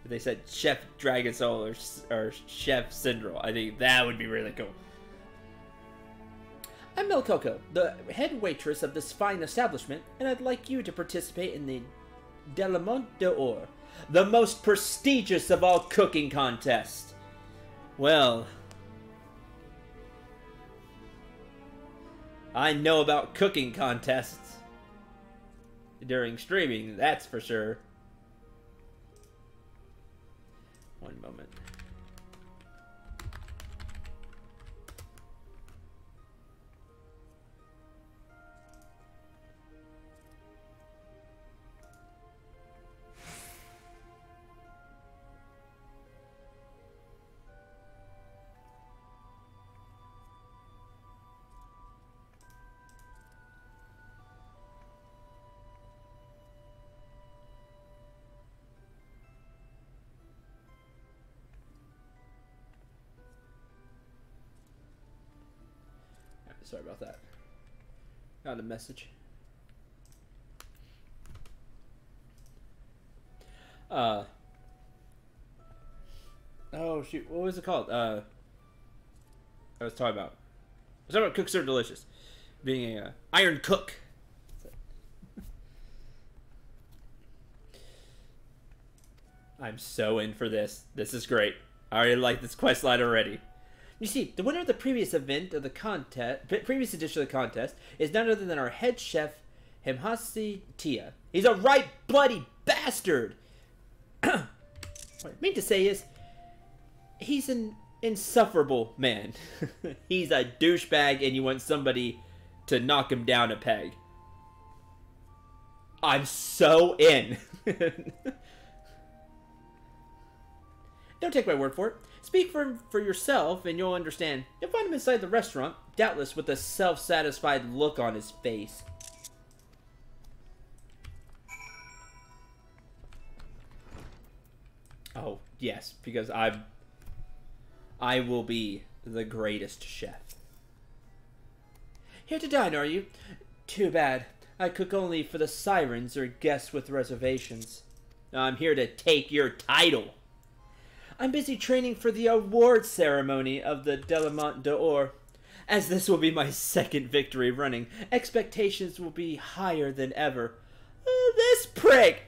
If they said Chef Dragon Soul or Chef Syndrel, I think that would be really cool. I'm Melcoco, the head waitress of this fine establishment, and I'd like you to participate in the Delamont d'Or, the most prestigious of all cooking contests. Well, I know about cooking contests during streaming, that's for sure. One moment. Sorry about that. Got a message. Oh shoot, what was it called? I was talking about Cook Serve Delicious. Being a iron cook. I'm so in for this. This is great. I already like this quest line already. You see, the winner of the previous event of the contest, previous edition of the contest, is none other than our head chef, Himhasi Tia. He's a right bloody bastard! What I mean to say is, he's an insufferable man. He's a douchebag and you want somebody to knock him down a peg. I'm so in. Don't take my word for it. Speak for yourself and you'll understand. You'll find him inside the restaurant, doubtless with a self-satisfied look on his face. Oh, yes, because I will be the greatest chef. Here to dine, are you? Too bad. I cook only for the sirens or guests with reservations. I'm here to take your title. I'm busy training for the award ceremony of the Delamont d'Or. As this will be my second victory running, expectations will be higher than ever. This prick!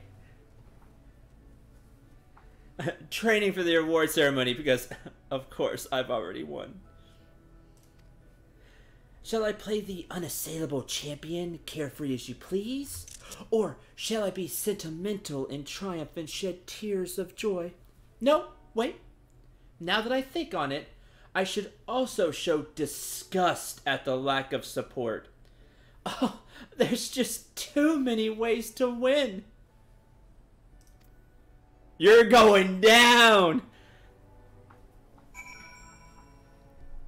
Training for the award ceremony because, of course, I've already won. Shall I play the unassailable champion, carefree as you please? Or shall I be sentimental in triumph and shed tears of joy? No. Wait, now that I think on it, I should also show disgust at the lack of support. Oh, there's just too many ways to win. You're going down!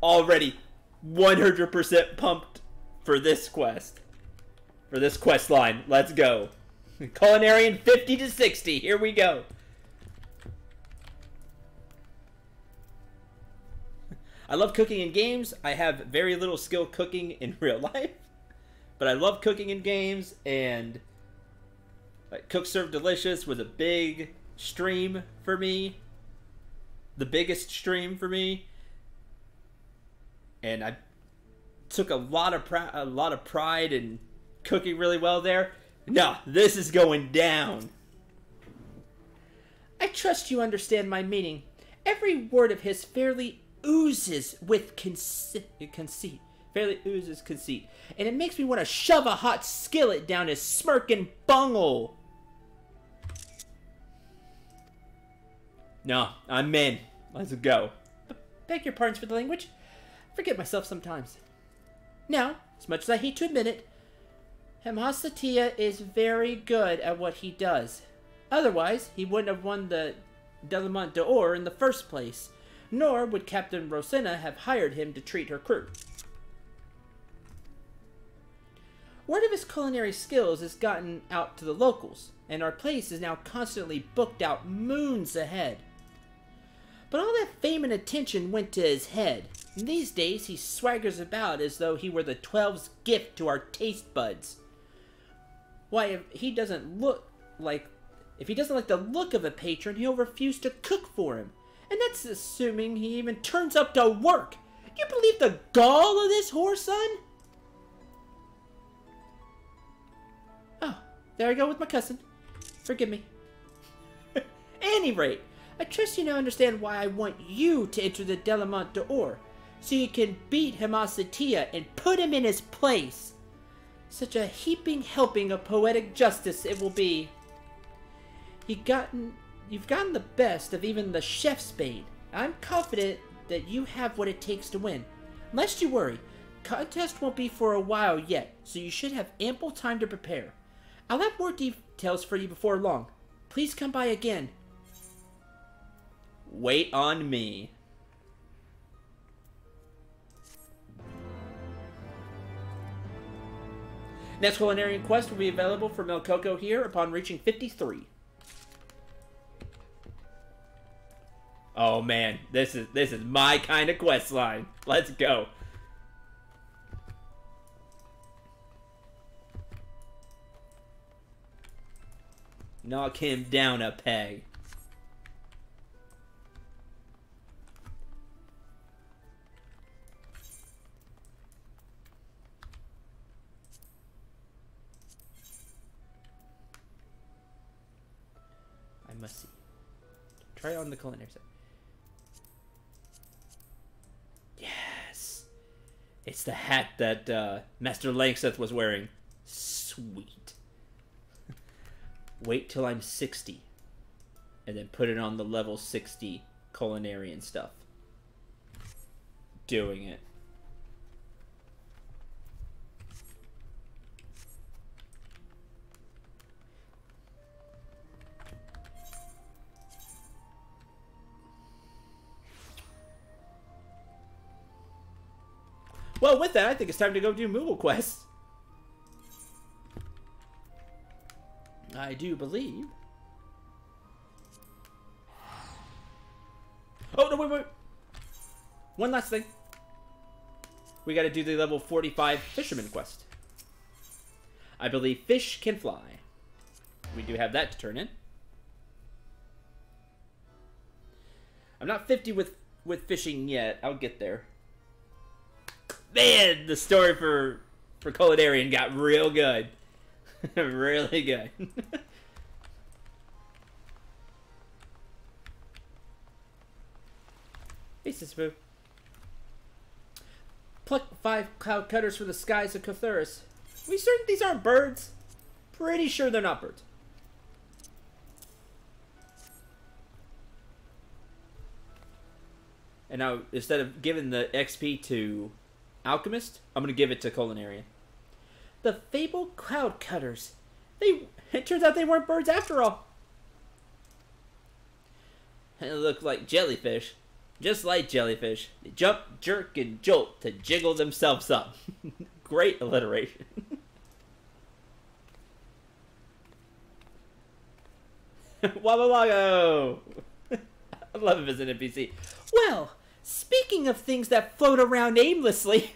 Already 100% pumped for this quest. For this quest line. Let's go. Culinarian 50 to 60. Here we go. I love cooking in games. I have very little skill cooking in real life. But I love cooking in games, and like, Cook Serve Delicious was a big stream for me. The biggest stream for me. And I took a lot of pride in cooking really well there. No, this is going down. I trust you understand my meaning. Every word of his fairly oozes with conceit. Fairly oozes conceit. And it makes me want to shove a hot skillet down his smirking bunghole. No, I'm in. Let's go. Beg your pardons for the language. I forget myself sometimes. Now, as much as I hate to admit it, Himhasi is very good at what he does. Otherwise, he wouldn't have won the Delamont d'Or in the first place. Nor would Captain Rosina have hired him to treat her crew. Word of his culinary skills has gotten out to the locals, and our place is now constantly booked out moons ahead. But all that fame and attention went to his head, and these days he swaggers about as though he were the 12's gift to our taste buds. Why, if he doesn't like the look of a patron, he'll refuse to cook for him. And that's assuming he even turns up to work. You believe the gall of this whore, son? Oh, there I go with my cousin. Forgive me. At any rate, I trust you now understand why I want you to enter the Delamont d'Or, so you can beat Hemasatia and put him in his place. Such a heaping helping of poetic justice it will be. You've gotten the best of even the chef's spade. I'm confident that you have what it takes to win. Lest you worry, contest won't be for a while yet, so you should have ample time to prepare. I'll have more details for you before long. Please come by again. Wait on me. Next culinary quest will be available for Melcoco here upon reaching 53. Oh man, this is my kind of quest line. Let's go. Knock him down a peg. I must see. Try on the culinary set. Yes! It's the hat that Master Langseth was wearing. Sweet. Wait till I'm 60. And then put it on the level 60 culinary and stuff. Doing it. Well, with that, I think it's time to go do Moogle quests. I do believe. Oh, no, wait. One last thing. We gotta do the level 45 Fisherman quest. I believe fish can fly. We do have that to turn in. I'm not 50 with fishing yet. I'll get there. Man, the story for Culinarian got real good. Really good. Hey, Sister Boo. Pluck 5 cloud cutters for the skies of Cthulhu. We certain these aren't birds? Pretty sure they're not birds. And now, instead of giving the XP to Alchemist, I'm going to give it to Culinarian. The fabled cloud cutters. It turns out they weren't birds after all. They look like jellyfish. Just like jellyfish. They jump, jerk, and jolt to jiggle themselves up. Great alliteration. Wabba Wago! I love him as an NPC. Well, speaking of things that float around aimlessly.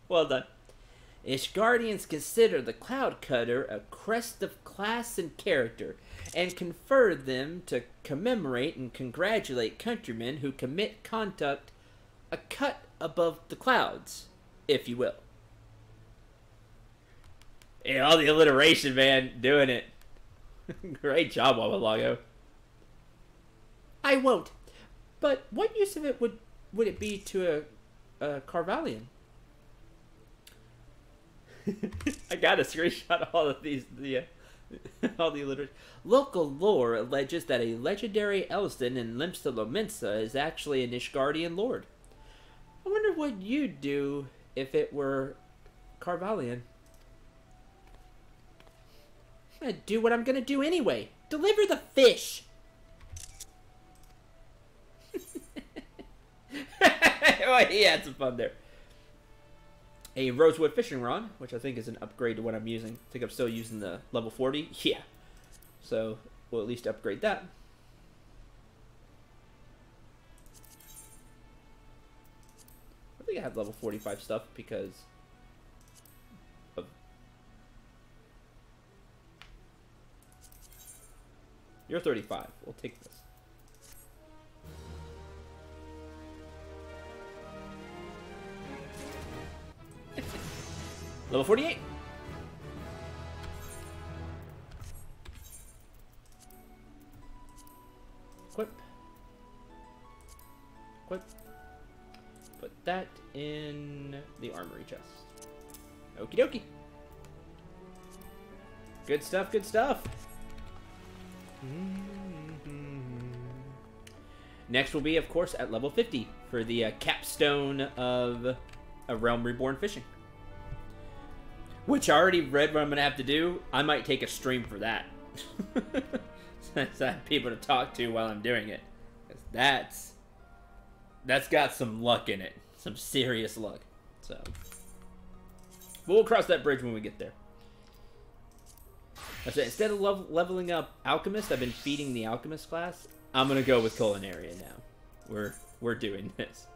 Well done. Ishgardians consider the Cloud Cutter a crest of class and character, and confer them to commemorate and congratulate countrymen who commit conduct a cut above the clouds, if you will. Yeah, all the alliteration, man. Doing it. Great job, Wabalago. I won't. But what use of it would it be to a Carvalian? I got a screenshot of all of these, all the alliteration. Local lore alleges that a legendary Elston in Limsa Lominsa is actually an Ishgardian lord. I wonder what you'd do if it were Carvalian. I'd do what I'm gonna do anyway. Deliver the fish! Well, he had some fun there. A rosewood fishing rod, which I think is an upgrade to what I'm using. I think I'm still using the level 40. Yeah. So, we'll at least upgrade that. I think I have level 45 stuff because of... You're 35. We'll take this. Level 48. Equip. Equip. Put that in the armory chest. Okie dokie. Good stuff, good stuff. Next will be, of course, at level 50 for the capstone of A Realm Reborn Fishing. Which I already read what I'm going to have to do. I might take a stream for that. Since I have people to talk to while I'm doing it. 'Cause that's got some luck in it. Some serious luck. So, but we'll cross that bridge when we get there. That's it. Instead of leveling up Alchemist, I've been feeding the Alchemist class. I'm gonna go with Culinaria now. We're doing this.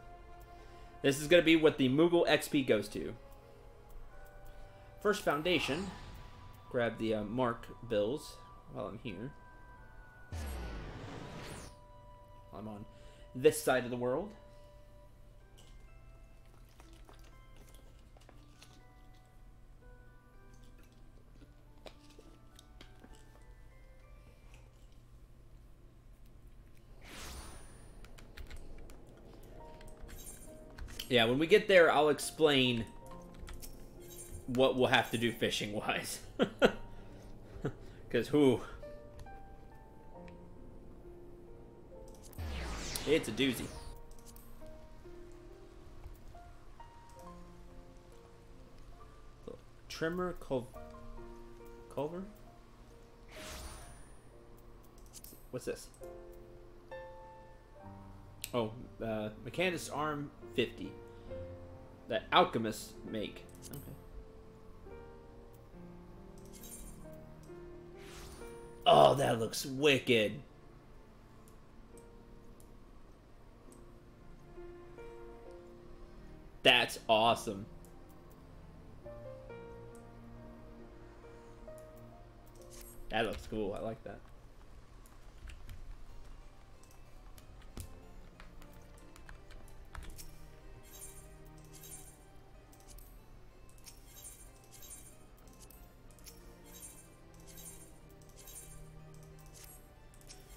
This is gonna be what the Moogle XP goes to. First Foundation. Grab the Mark bills while I'm here. While I'm on this side of the world. Yeah, when we get there, I'll explain what we'll have to do fishing-wise. Because, whew. It's a doozy. Trimmer Culver? What's this? Oh, Mechanist Arm 50. That alchemists make. Okay. Oh, that looks wicked. That's awesome. That looks cool. I like that.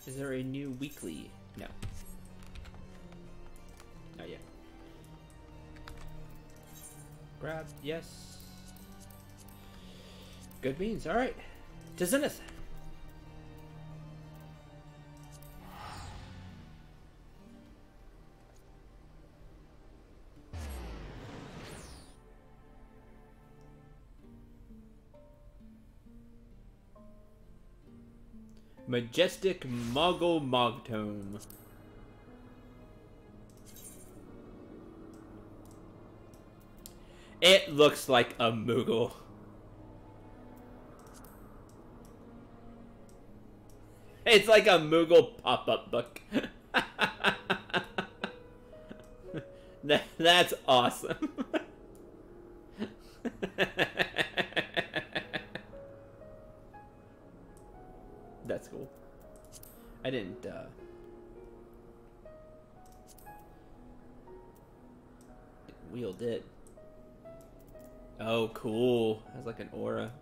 Is there a new weekly? No. Not yet. Grab, yes. Good beans, alright. To Zenith. Majestic Muggle Mogtome. It looks like a Moogle. It's like a Moogle pop-up book. That's awesome. That's cool. I didn't, wield it. Oh, cool. Has like an aura.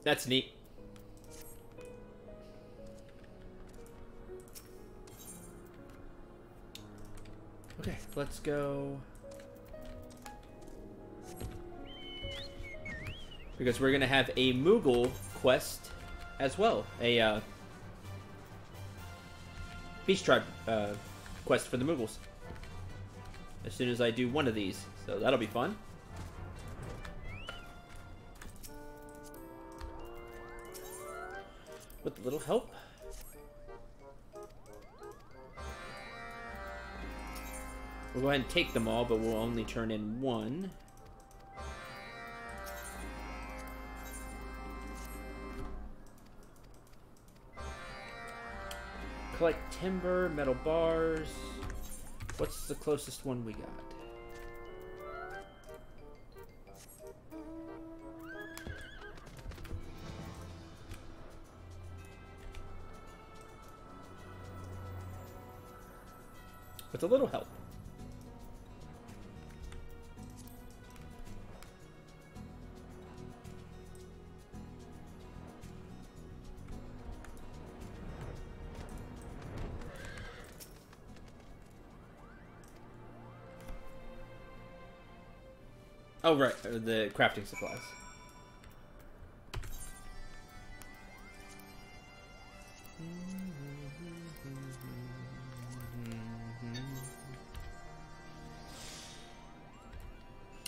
That's neat. Okay, let's go. Because we're gonna have a Moogle quest as well. A Beach Tribe quest for the Moogles. As soon as I do one of these. So that'll be fun. With a little help. We'll go ahead and take them all, but we'll only turn in one. Collect timber, metal bars. What's the closest one we got? With a little help. Oh, right. The crafting supplies.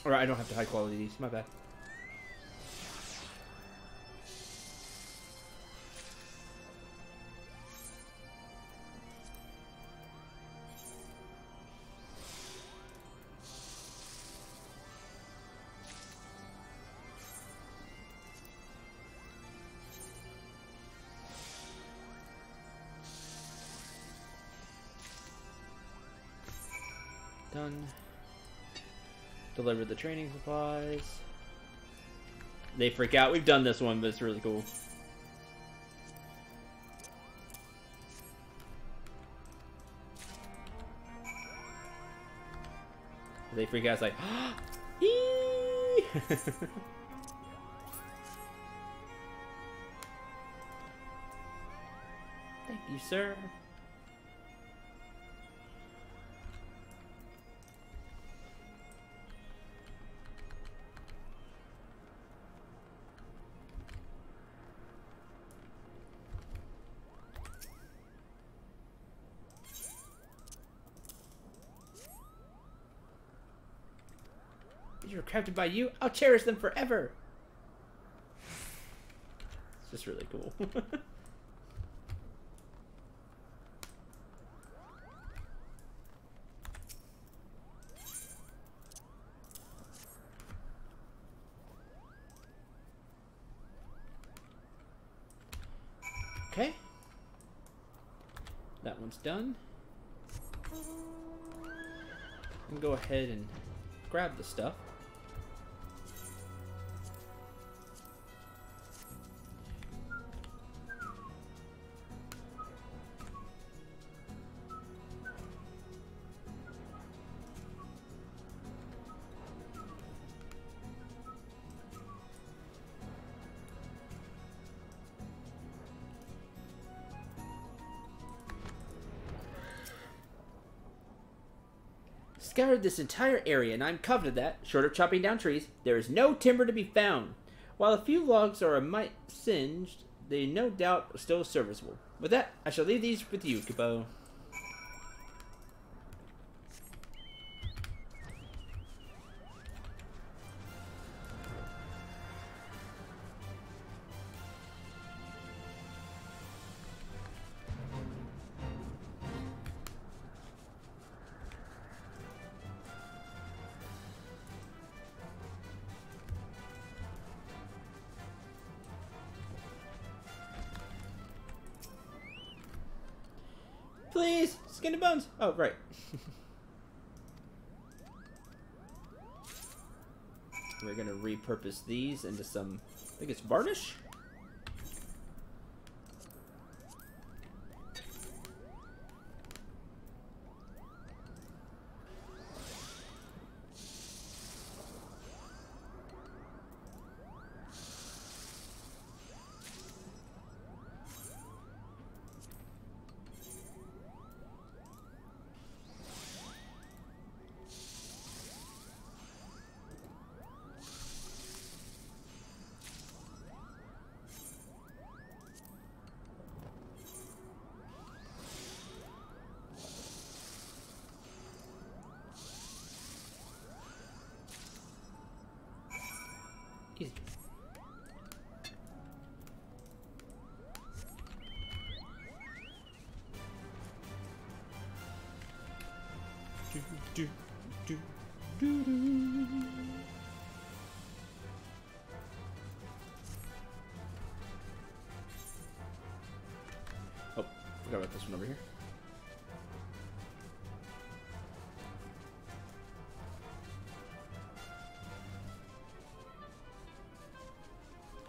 Alright, I don't have to high quality these. My bad. Done. Deliver the training supplies. They freak out. We've done this one, but it's really cool. They freak out. It's like, thank you, sir. These were crafted by you. I'll cherish them forever. It's just really cool. Okay. That one's done. And go ahead and grab the stuff. Scoured this entire area, and I'm confident that, short of chopping down trees, there is no timber to be found. While a few logs are a mite singed, they no doubt are still serviceable. With that, I shall leave these with you, Kupo. Please! Skin and bones! Oh, right. We're gonna repurpose these into some, I think it's varnish? Easy. Do, do, do, do. Oh, forgot about this one over here.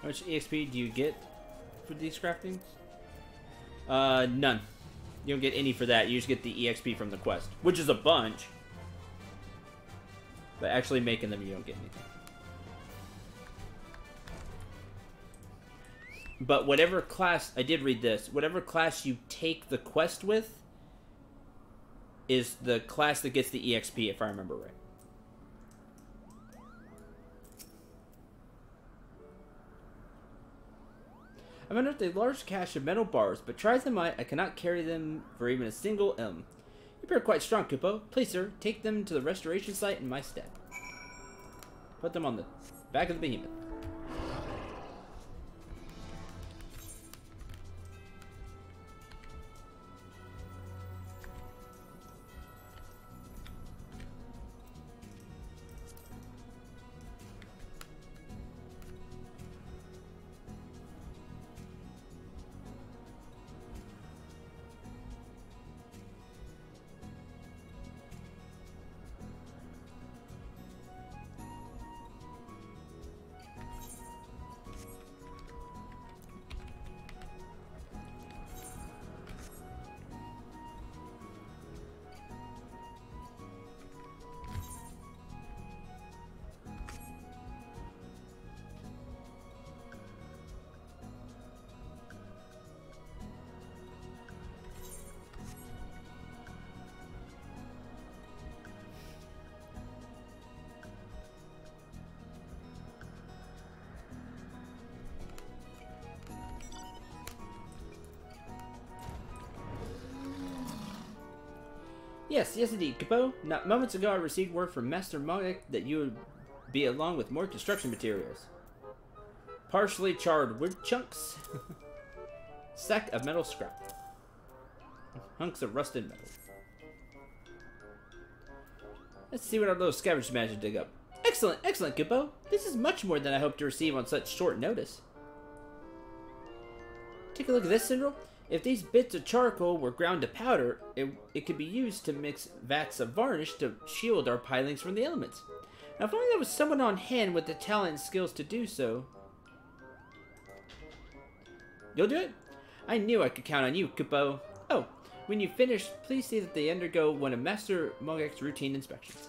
How much EXP do you get for these craftings? None. You don't get any for that. You just get the EXP from the quest, which is a bunch. But actually making them, you don't get anything. But whatever class, I did read this, whatever class you take the quest with is the class that gets the EXP, if I remember right. I've unearthed a large cache of metal bars, but try as I might, I cannot carry them for even a single M. You appear quite strong, Kupo. Please, sir, take them to the restoration site in my stead. Put them on the back of the behemoth. Yes, indeed, Kupo. Not moments ago I received word from Master Mogek that you would be along with more construction materials. Partially charred wood chunks. Sack of metal scrap. Hunks of rusted metal. Let's see what our little scavenger managed to dig up. Excellent, excellent, Kupo. This is much more than I hoped to receive on such short notice. Take a look at this, Syndrome. If these bits of charcoal were ground to powder, it could be used to mix vats of varnish to shield our pilings from the elements. Now, if only there was someone on hand with the talent and skills to do so. You'll do it? I knew I could count on you, Kupo. Oh, when you finish, please see that they undergo one of Master Mogek's routine inspections.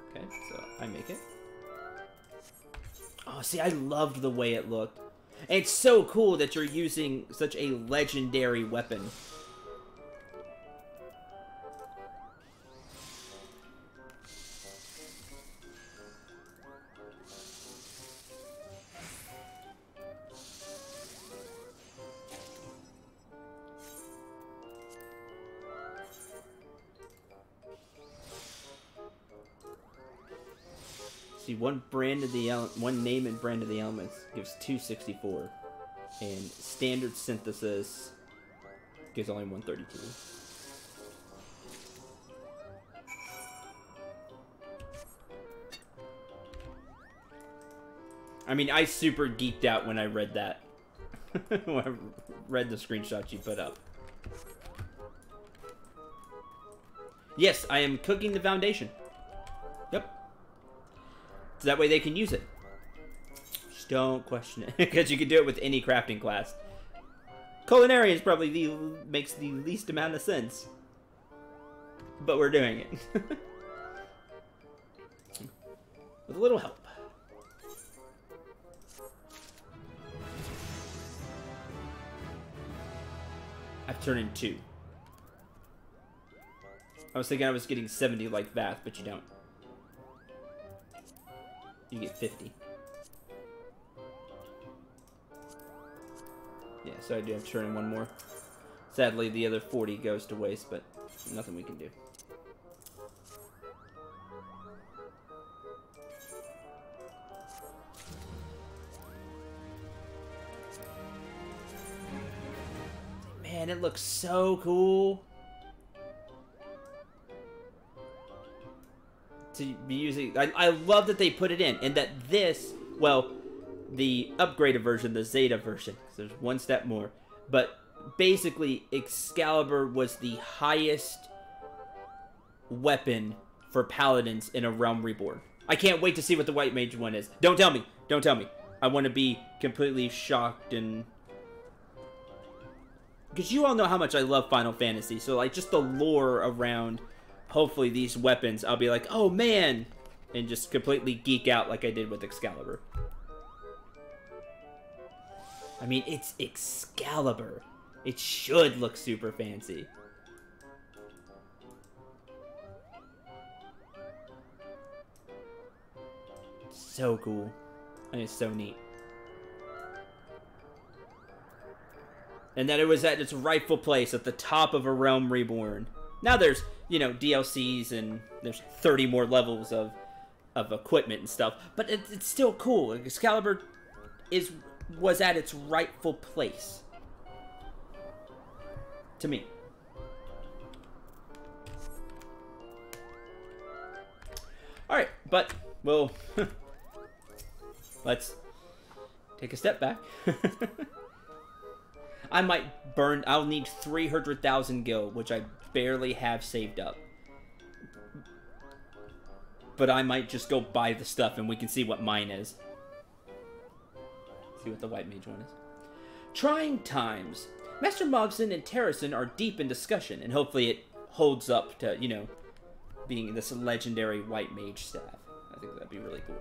Okay, so I make it. Oh, see, I loved the way it looked. And it's so cool that you're using such a legendary weapon. See, one name and brand of the elements gives 264, and standard synthesis gives only 132. I mean, I super geeked out when I read that. When I read the screenshots you put up. Yes, I am cooking the foundation. Yep. So that way they can use it. Just don't question it. Because you can do it with any crafting class. Culinary is probably makes the least amount of sense. But we're doing it. With a little help. I've turned in 2. I was thinking I was getting 70 like that, but you don't. You get 50. Yeah, so I do have to turn in 1 more. Sadly, the other 40 goes to waste, but nothing we can do. Man, it looks so cool. To be using, I love that they put it in, and that this, well, the upgraded version, the Zeta version, so there's 1 step more, but basically Excalibur was the highest weapon for paladins in a Realm Reborn. I can't wait to see what the White Mage one is. Don't tell me, don't tell me. I want to be completely shocked and because you all know how much I love Final Fantasy, so like just the lore around hopefully these weapons, I'll be like, oh man, and just completely geek out like I did with Excalibur. I mean, it's Excalibur. It should look super fancy. So cool. And it's so neat. And that it was at its rightful place at the top of A Realm Reborn. Now there's, you know, DLCs and there's 30 more levels of equipment and stuff. But it's still cool. Excalibur was at its rightful place. To me. Alright, but we'll... let's take a step back. I might burn... I'll need 300,000 gil, which I barely have saved up. But I might just go buy the stuff and we can see what mine is. See what the white mage one is. Trying times. Master Mogson and Terracin are deep in discussion, and hopefully it holds up to, you know, being this legendary white mage staff. I think that'd be really cool.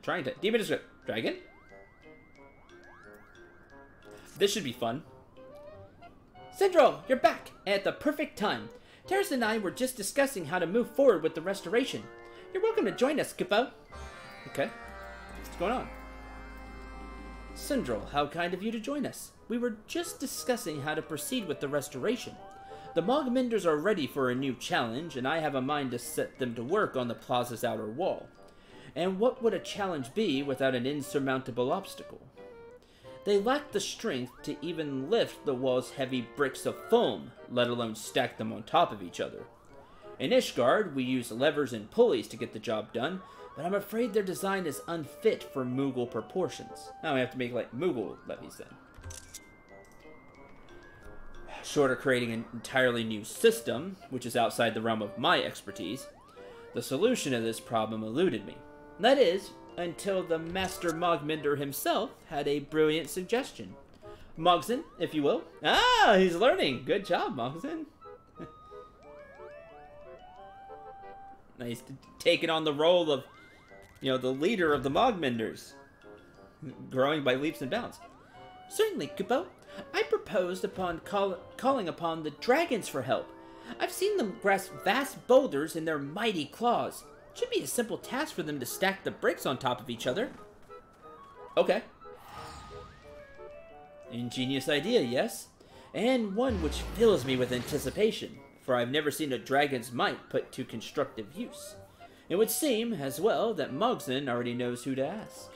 Trying to... Demon Descript. Dragon? This should be fun. Syndrome, you're back at the perfect time. Terrace and I were just discussing how to move forward with the restoration. You're welcome to join us, Kippo. Okay. What's going on? Syndrome, how kind of you to join us. We were just discussing how to proceed with the restoration. The Mogmenders are ready for a new challenge, and I have a mind to set them to work on the plaza's outer wall. And what would a challenge be without an insurmountable obstacle? They lack the strength to even lift the wall's heavy bricks of foam, let alone stack them on top of each other. In Ishgard, we use levers and pulleys to get the job done, but I'm afraid their design is unfit for Moogle proportions. Now we have to make, like, Moogle levies then. Short of creating an entirely new system, which is outside the realm of my expertise, the solution to this problem eluded me. That is, until the Master Mogmender himself had a brilliant suggestion. Mogson, if you will. Ah, he's learning. Good job, Mogson. He's taking on the role of, you know, the leader of the Mogmenders. Growing by leaps and bounds. Certainly, Kupo. I proposed upon calling upon the dragons for help. I've seen them grasp vast boulders in their mighty claws. Should be a simple task for them to stack the bricks on top of each other. Okay. Ingenious idea, yes? And one which fills me with anticipation, for I've never seen a dragon's might put to constructive use. It would seem, as well, that Mogson already knows who to ask.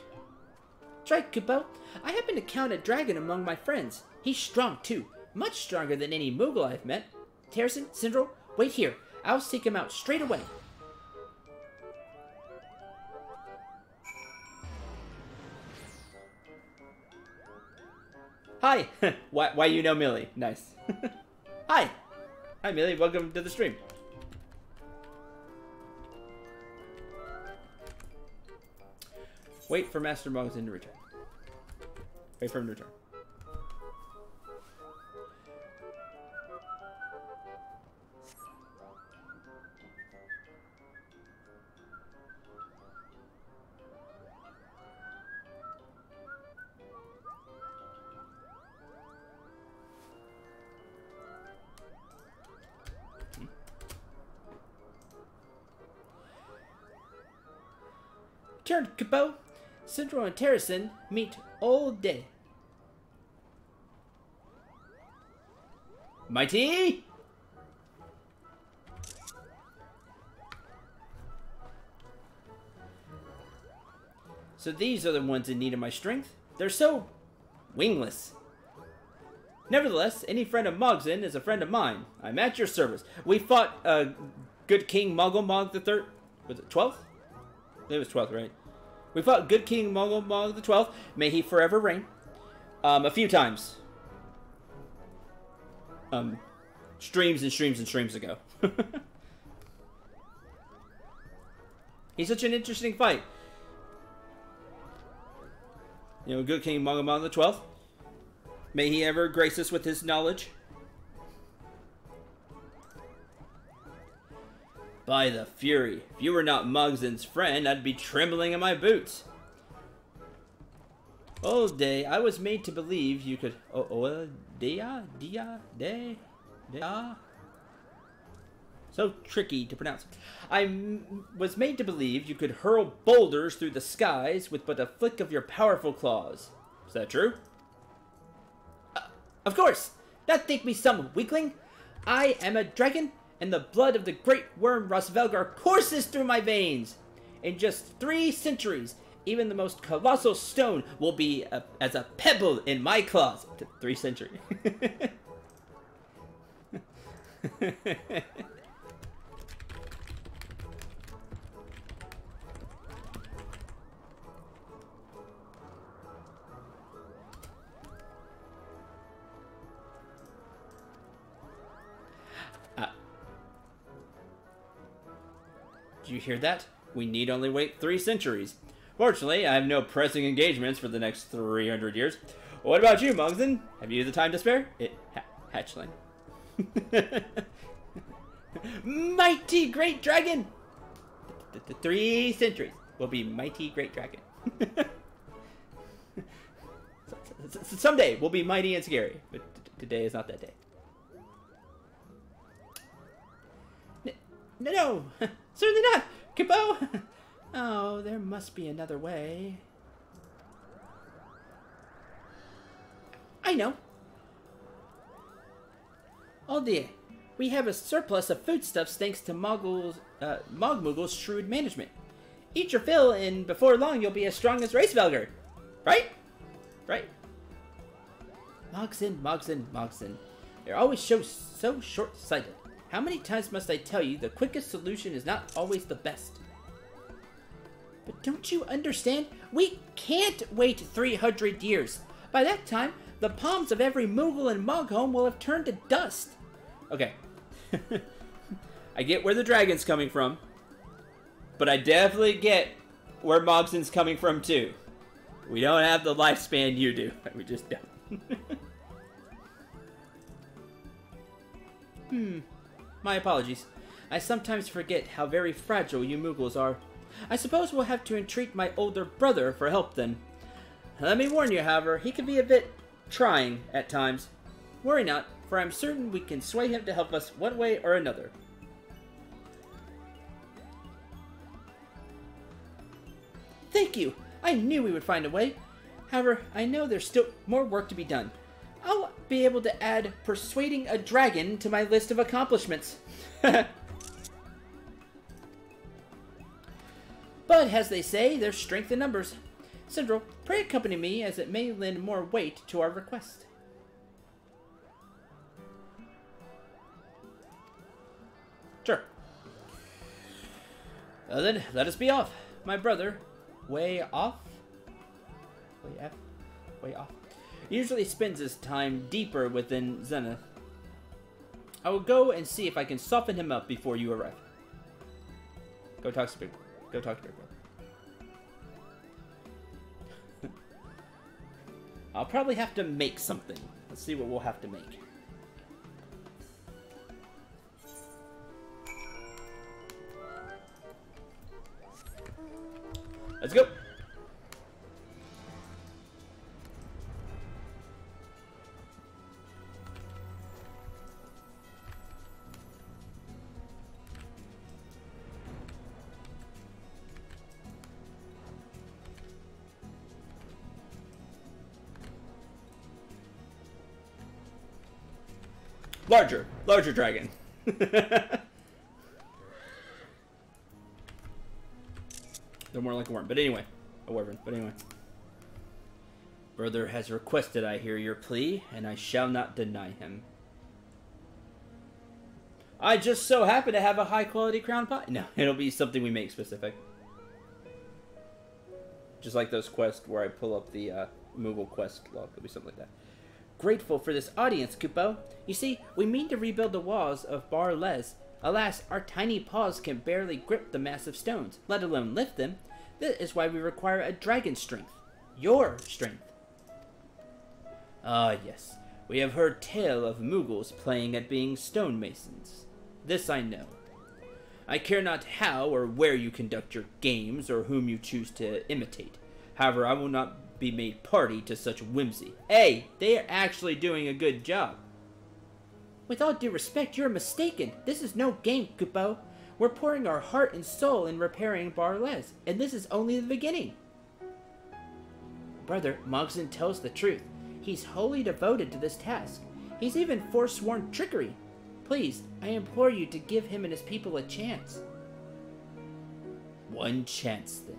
Right, Kupo. I happen to count a dragon among my friends. He's strong, too. Much stronger than any Moogle I've met. Terracin, Syndrome, wait here. I'll seek him out straight away. Hi! Why you know Millie? Nice. Hi! Hi, Millie. Welcome to the stream. Wait for Master Mogson to return. Wait for him to return. Turn, Kupo. Syndrome and Terracin meet all day. Mighty! So these are the ones in need of my strength. They're so wingless. Nevertheless, any friend of Mogson is a friend of mine. I'm at your service. We fought good King Moggle the Third. Was it 12th? It was 12th, right? We fought good King Moggle the 12th. May he forever reign. A few times. Streams and streams and streams ago. He's such an interesting fight. You know, good King Moggle the 12th. May he ever grace us with his knowledge. By the Fury, if you were not Muggsin's friend, I'd be trembling in my boots. Old day, I was made to believe you could... So tricky to pronounce. Was made to believe you could hurl boulders through the skies with but a flick of your powerful claws. Is that true? Of course! Not think me some weakling. I am a dragon, and the blood of the great worm Rosvelgar courses through my veins. In just 3 centuries, even the most colossal stone will be as a pebble in my claws. 3 centuries. Did you hear that? We need only wait 3 centuries. Fortunately, I have no pressing engagements for the next 300 years. What about you, Muggsin? Have you the time to spare? Hatchling. Mighty great dragon! 3 centuries will be mighty great dragon. Someday we'll be mighty and scary, but today is not that day. No, certainly not, Kupo. Oh, there must be another way. I know. Oh dear, we have a surplus of foodstuffs thanks to Mogmoogle's shrewd management. Eat your fill, and before long you'll be as strong as Racevelgar. Right? Right? Muggsin. You're always so short-sighted. How many times must I tell you the quickest solution is not always the best? But don't you understand? We can't wait 300 years. By that time, the palms of every Moogle and Moghome will have turned to dust. Okay. I get where the dragon's coming from. But I definitely get where Moggsin's coming from too. We don't have the lifespan you do. We just don't. My apologies. I sometimes forget how very fragile you Moogles are. I suppose we'll have to entreat my older brother for help then. Let me warn you, however, he can be a bit trying at times. Worry not, for I'm certain we can sway him to help us one way or another. Thank you! I knew we would find a way. However, I know there's still more work to be done. I'll be able to add persuading a dragon to my list of accomplishments. But, as they say, there's strength in numbers. Sindral, pray accompany me, as it may lend more weight to our request. Sure. Then, let us be off. My brother, way off, usually spends his time deeper within Zenith. I will go and see if I can soften him up before you arrive. Go talk to Big Brother. I'll probably have to make something. Let's see what we'll have to make. Let's go. Larger dragon. They're more like a worm, but anyway, a wyvern. But anyway, brother has requested I hear your plea, and I shall not deny him. I just so happen to have a high-quality crown pie. No, it'll be something we make specific. Just like those quests where I pull up the Moogle quest log. It'll be something like that. Grateful for this audience, Kupo. You see, we mean to rebuild the walls of Bar Les. Alas, our tiny paws can barely grip the massive stones, let alone lift them. That is why we require a dragon's strength. Your strength. Ah, yes. We have heard tale of Mughals playing at being stonemasons. This I know. I care not how or where you conduct your games, or whom you choose to imitate. However, I will not be made party to such whimsy. Hey, they are actually doing a good job. With all due respect, you're mistaken. This is no game, Kupo. We're pouring our heart and soul in repairing Barles, and this is only the beginning. Brother, Mogson tells the truth. He's wholly devoted to this task. He's even forsworn trickery. Please, I implore you to give him and his people a chance. One chance, then.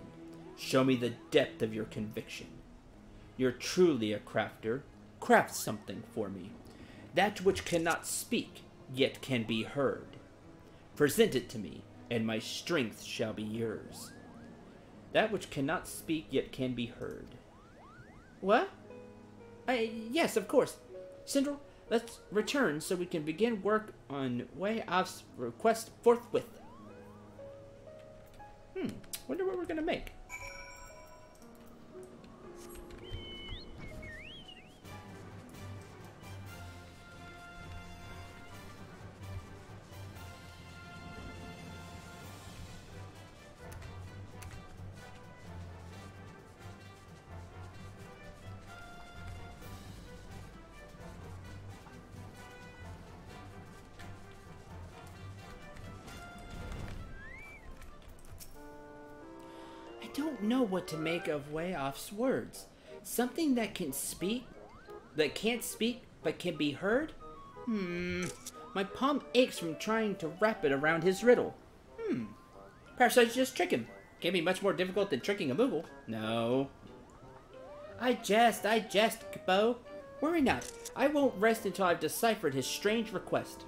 Show me the depth of your conviction. You're truly a crafter. Craft something for me. That which cannot speak, yet can be heard. Present it to me, and my strength shall be yours. That which cannot speak, yet can be heard. What? Yes, of course. Sindel, let's return so we can begin work on Wei Off's request forthwith. Wonder what we're gonna make. I don't know what to make of Wei Off's words. Something that can't speak but can be heard? My palm aches from trying to wrap it around his riddle. Perhaps I should just trick him. Can't be much more difficult than tricking a Moogle. No. I jest, Kupo. Worry not. I won't rest until I've deciphered his strange request.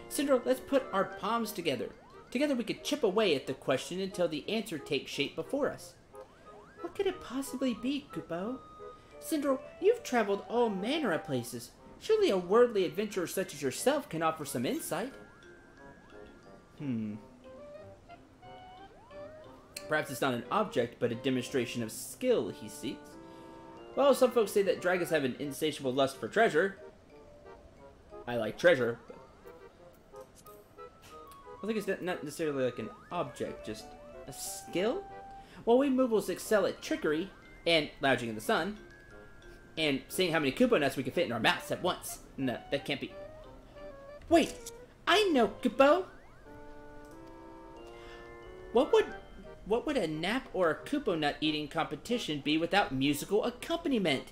Cinder, let's put our palms together. Together we could chip away at the question until the answer takes shape before us. What could it possibly be, Kupo? Cinder, you've traveled all manner of places. Surely a worldly adventurer such as yourself can offer some insight. Perhaps it's not an object, but a demonstration of skill he seeks. Well, some folks say that dragons have an insatiable lust for treasure. I like treasure, but I think it's not necessarily like an object, just a skill. While we Moogles excel at trickery and lounging in the sun, and seeing how many Koopa nuts we can fit in our mouths at once. No, that can't be. Wait, I know, Kupo. What would a nap or a Koopa nut eating competition be without musical accompaniment?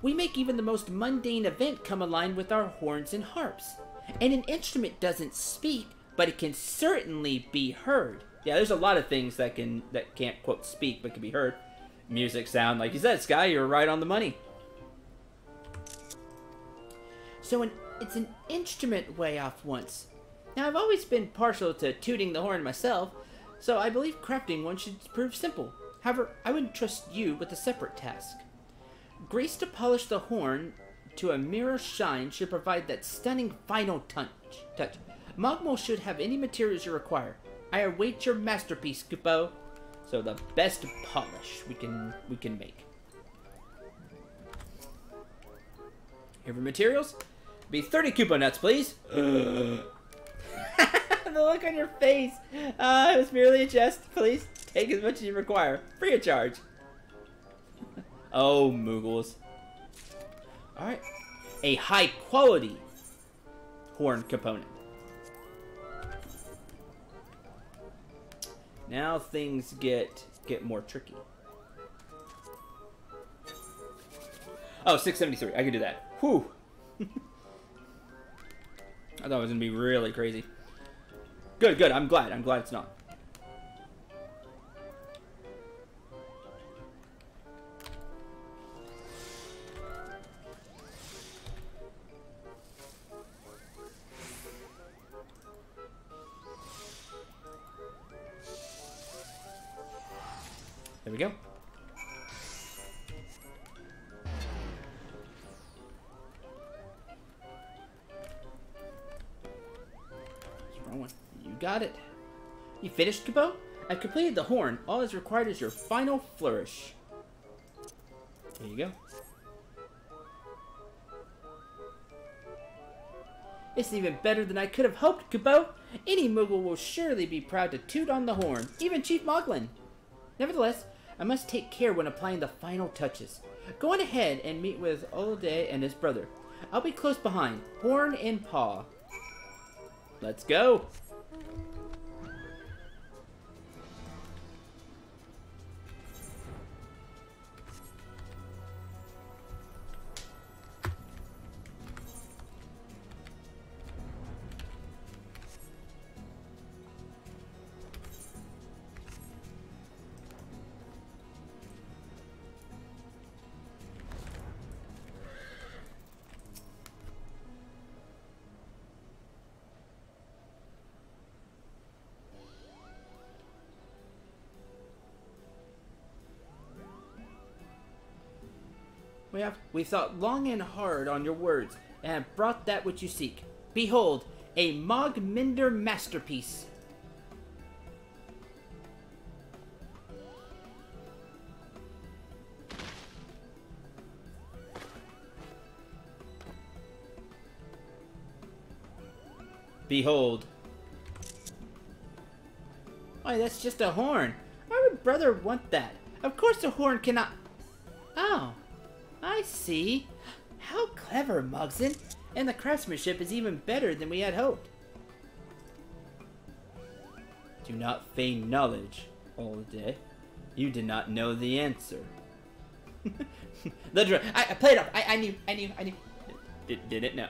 We make even the most mundane event come aligned with our horns and harps. And an instrument doesn't speak, but it can certainly be heard. Yeah, there's a lot of things that can't quote speak but can be heard. Music, sound, like you said, Sky, you're right on the money. So it's an instrument Way Off once. Now I've always been partial to tooting the horn myself, so I believe crafting one should prove simple. However, I wouldn't trust you with a separate task. Grease to polish the horn to a mirror shine should provide that stunning final touch. Mogmol should have any materials you require. I await your masterpiece, Kupo. So the best polish we can make. Here for materials. Be 30 Koopa nuts, please. The look on your face. It was merely a jest. Please take as much as you require, free of charge. Oh, Moogles. Alright. A high quality horn component. Now things get more tricky. Oh, 673. I can do that. Whew. I thought it was going to be really crazy. Good, good. I'm glad it's not. There we go. Wrong one. You got it. You finished, Kupo? I've completed the horn. All is required is your final flourish. There you go. It's even better than I could have hoped, Kupo. Any Moogle will surely be proud to toot on the horn, even Chief Moglin. Nevertheless, I must take care when applying the final touches. Go on ahead and meet with Olde and his brother. I'll be close behind, horn in paw. Let's go. We thought long and hard on your words, and have brought that which you seek. Behold, a Mogminder masterpiece. Behold. Why, that's just a horn. Why would brother want that? Of course a horn cannot... Oh. I see. How clever, Mogson. And the craftsmanship is even better than we had hoped. Do not feign knowledge, Olde. You did not know the answer. I played off. I knew. Didn't know.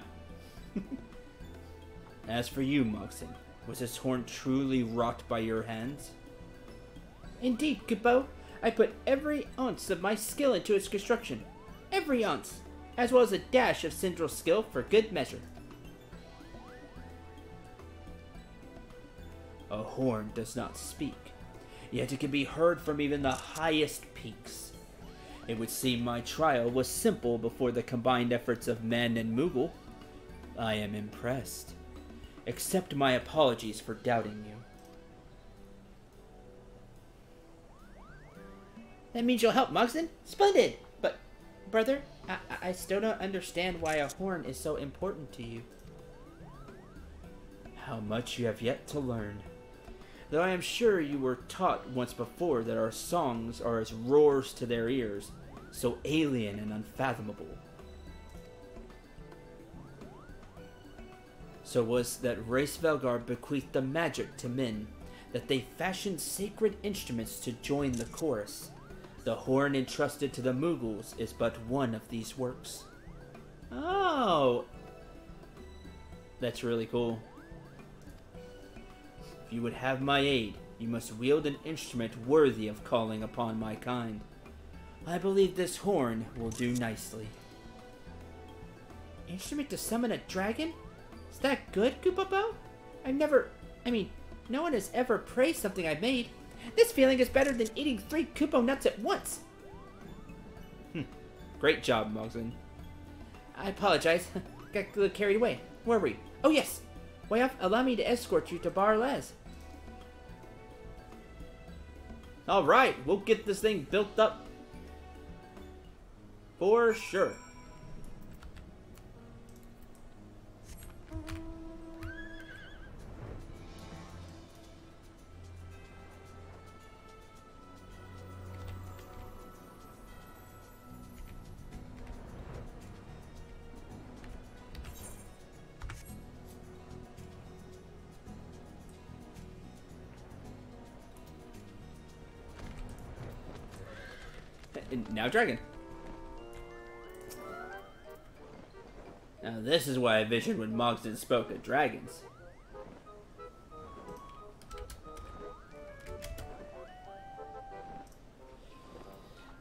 As for you, Mogson, was this horn truly wrought by your hands? Indeed, Kupo. I put every ounce of my skill into its construction. Every ounce, as well as a dash of Syndril skill for good measure. A horn does not speak, yet it can be heard from even the highest peaks. It would seem my trial was simple before the combined efforts of men and Moogle. I am impressed. Accept my apologies for doubting you. That means you'll help, Mogson? Splendid! But, brother, I still don't understand why a horn is so important to you. How much you have yet to learn. Though I am sure you were taught once before that our songs are as roars to their ears, so alien and unfathomable. So was that Race Velgar bequeathed the magic to men, that they fashioned sacred instruments to join the chorus. The horn entrusted to the Moogles is but one of these works. Oh! That's really cool. If you would have my aid, you must wield an instrument worthy of calling upon my kind. I believe this horn will do nicely. Instrument to summon a dragon? Is that good, Kupopo? No one has ever praised something I've made. This feeling is better than eating 3 Kupo nuts at once. Great job, Mogson. I apologize. Got a little carried away. Where were we? Oh, yes. Way off, allow me to escort you to Bar Les. Alright, we'll get this thing built up. For sure. Now dragon. Now this is why I visioned when Mogson spoke of dragons.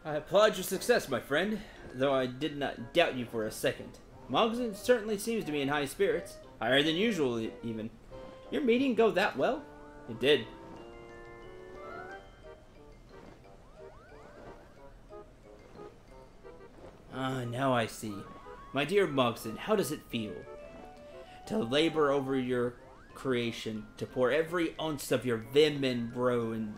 I applaud your success, my friend, though I did not doubt you for a second. Mogson certainly seems to be in high spirits, higher than usual even. Your meeting go that well? It did. Ah, now I see. My dear Mogson, how does it feel? To labor over your creation, to pour every ounce of your vim and brio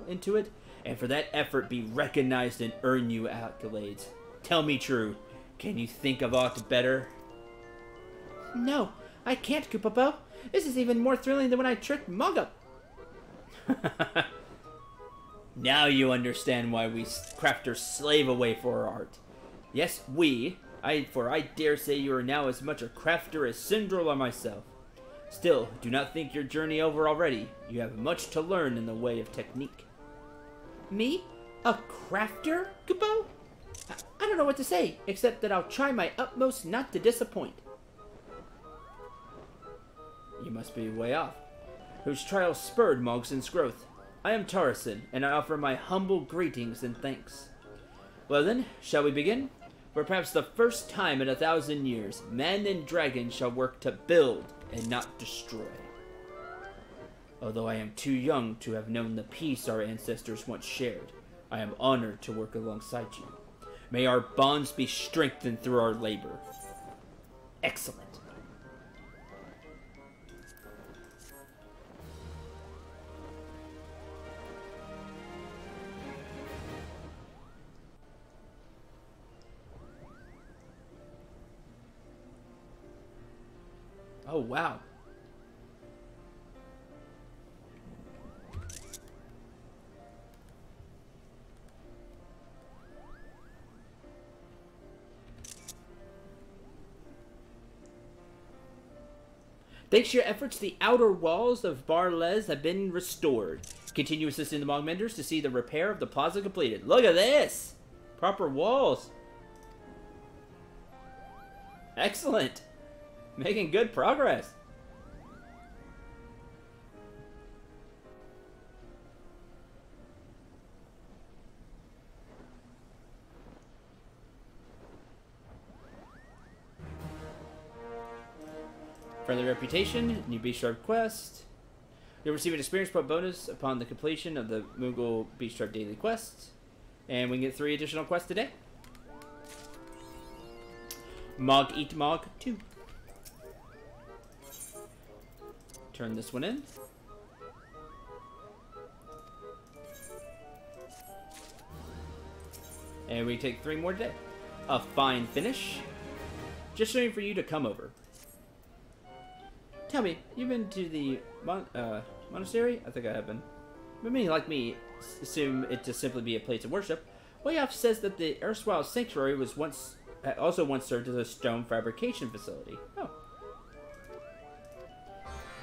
into it, and for that effort be recognized and earn you accolades. Tell me true, can you think of aught better? No, I can't, Koopapo. This is even more thrilling than when I tricked Mugga. Now you understand why we crafters slave away for our art. Yes, for I dare say you are now as much a crafter as Syndrome or myself. Still, do not think your journey over already. You have much to learn in the way of technique. Me? A crafter, Kupo? I don't know what to say, except that I'll try my utmost not to disappoint. You must be way off. Whose trials spurred Mogson's growth. I am Tarison, and I offer my humble greetings and thanks. Well then, shall we begin? For perhaps the first time in 1,000 years, man and dragon shall work to build and not destroy. Although I am too young to have known the peace our ancestors once shared, I am honored to work alongside you. May our bonds be strengthened through our labor. Excellent. Oh, wow. Thanks to your efforts, the outer walls of Bar Les have been restored. Continue assisting the Mogmenders to see the repair of the plaza completed. Look at this! Proper walls. Excellent. Making good progress. Friendly reputation, new Beast Tribe quest. You'll receive an experience point bonus upon the completion of the Moogle Beast Tribe daily quest. And we can get 3 additional quests today. Mog Eat Mog 2. Turn this one in. And we take 3 more today. A fine finish. Just waiting for you to come over. Tell me, you've been to the monastery? I think I have been. But many like me assume it to simply be a place of worship. Wayoff says that the erstwhile sanctuary was also once served as a stone fabrication facility. Oh.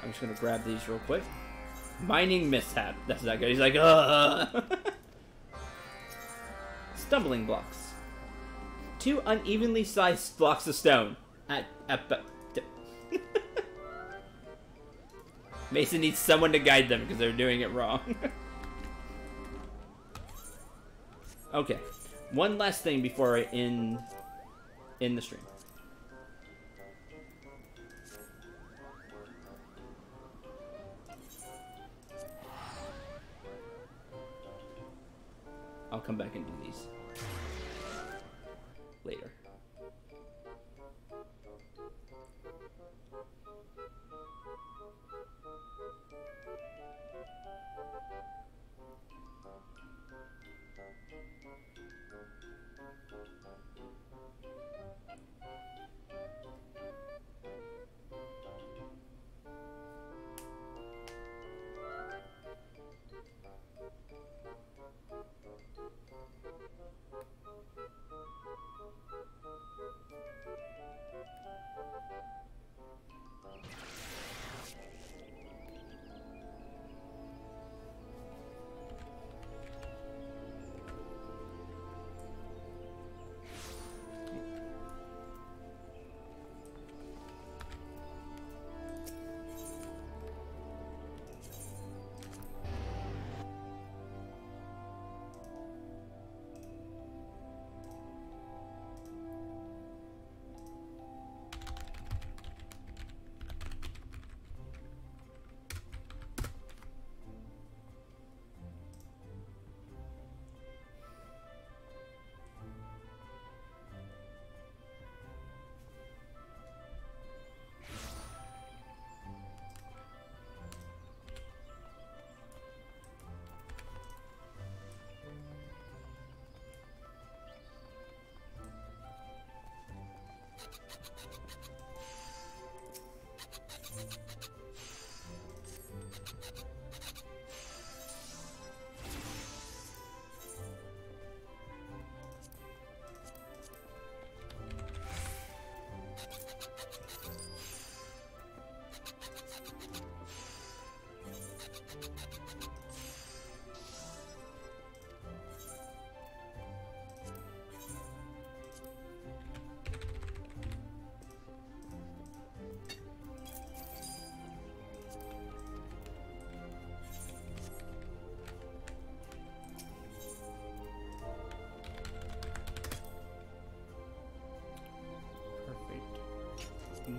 I'm just gonna grab these real quick. Mining mishap. That's not good. He's like, ugh. Stumbling blocks. 2 unevenly sized blocks of stone. Mason needs someone to guide them because they're doing it wrong. Okay. One last thing before I end the stream. I'll come back and do these later.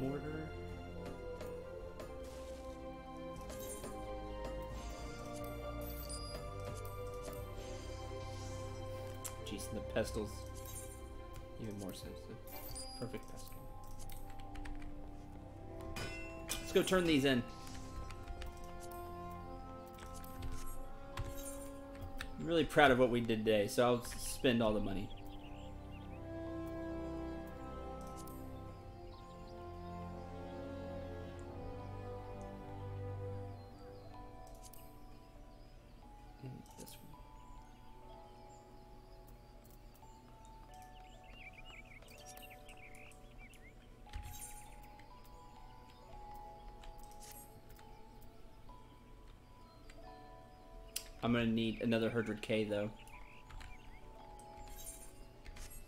Mortar. Jeez, and the pestil's even more sensitive. Perfect pestle. Let's go turn these in. I'm really proud of what we did today, so I'll spend all the money. I'm gonna need another 100k though.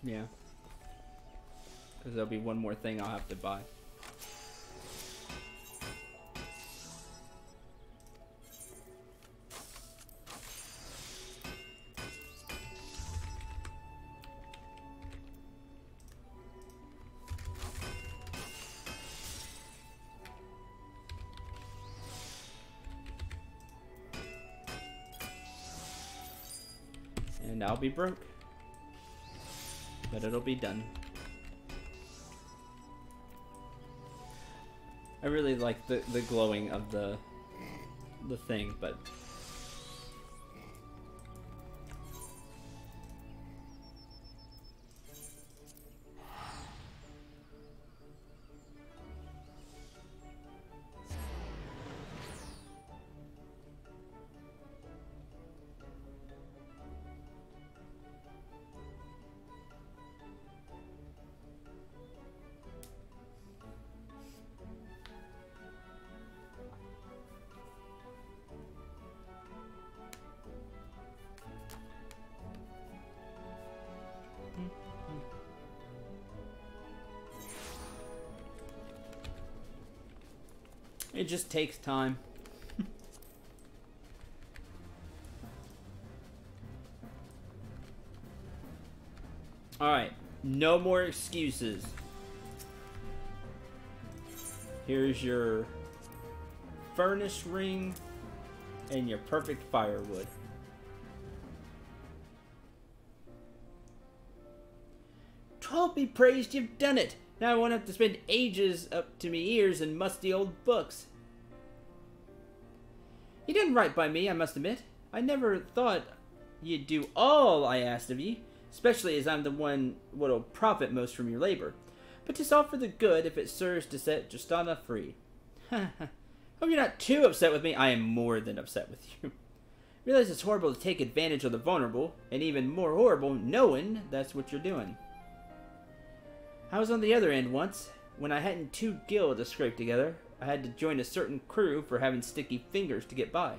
Yeah. Because there'll be one more thing I'll have to buy. And I'll be broke. But it'll be done. I really like the glowing of the thing, but it just takes time. Alright, no more excuses. Here's your furnace ring and your perfect firewood. God be praised, you've done it! Now I won't have to spend ages up to me ears in musty old books. You didn't write by me, I must admit. I never thought you'd do all I asked of you, especially as I'm the one what'll profit most from your labor. But 'tis all for the good if it serves to set Justana free. Hope you're not too upset with me. I am more than upset with you. Realize it's horrible to take advantage of the vulnerable, and even more horrible knowing that's what you're doing. I was on the other end once, when I hadn't 2 gil to scrape together. I had to join a certain crew for having sticky fingers to get by.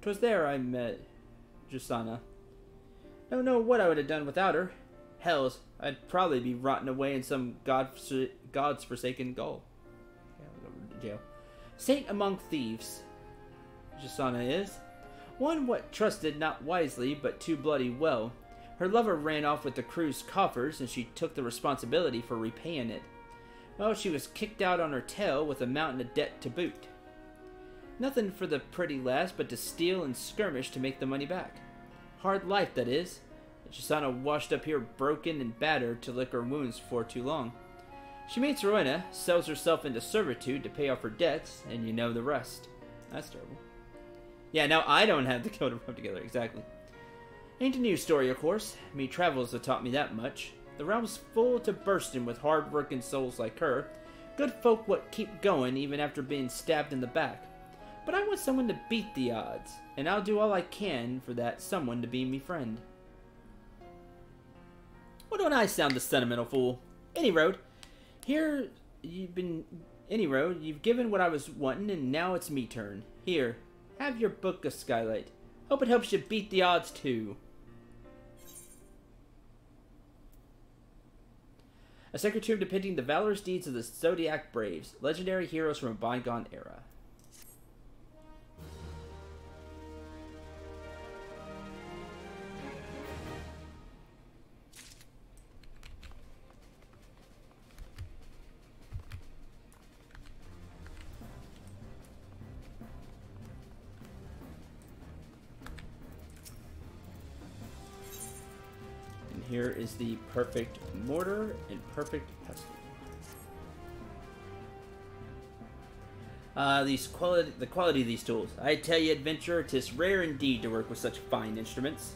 'Twas there I met Justana. Don't know what I would have done without her. Hells, I'd probably be rotting away in some God's forsaken gaol. Yeah, I'll go to jail. Saint among thieves, Justana is. One what trusted not wisely, but too bloody well. Her lover ran off with the crew's coffers, and she took the responsibility for repaying it. Well, she was kicked out on her tail with a mountain of debt to boot. Nothing for the pretty lass but to steal and skirmish to make the money back. Hard life, that is. Justana washed up here broken and battered to lick her wounds for too long. She meets Rowena, sells herself into servitude to pay off her debts, and you know the rest. That's terrible. Yeah, now I don't have the code to rub together, exactly. Ain't a new story, of course. Me travels have taught me that much. The realm's full to bursting with hard-working souls like her, Good folk what keep going even after being stabbed in the back. But I want someone to beat the odds, and I'll do all I can for that someone to be me friend. Why don't I sound the sentimental fool? Any road. Here, you've given what I was wanting, and now it's me turn. Here, have your book of Skylight. Hope it helps you beat the odds, too. A sacred tomb depicting the valorous deeds of the Zodiac Braves, legendary heroes from a bygone era. Here is the perfect mortar and perfect pestle. The quality of these tools. I tell you, adventurer, 'tis rare indeed to work with such fine instruments.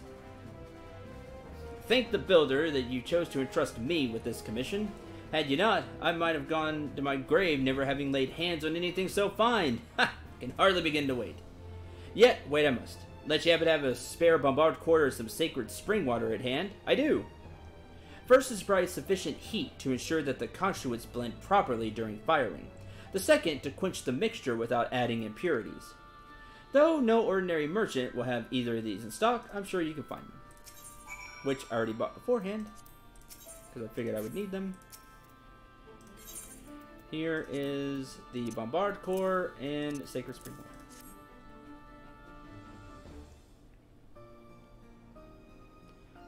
Thank the builder that you chose to entrust me with this commission. Had you not, I might have gone to my grave never having laid hands on anything so fine. Ha! Can hardly begin to wait. Yet, wait I must. Let you happen to have a spare bombard cord or some sacred spring water at hand. I do. First is to provide sufficient heat to ensure that the constituents blend properly during firing. The second, to quench the mixture without adding impurities. Though no ordinary merchant will have either of these in stock, I'm sure you can find them. Which I already bought beforehand, because I figured I would need them. Here is the bombard core and sacred spring water.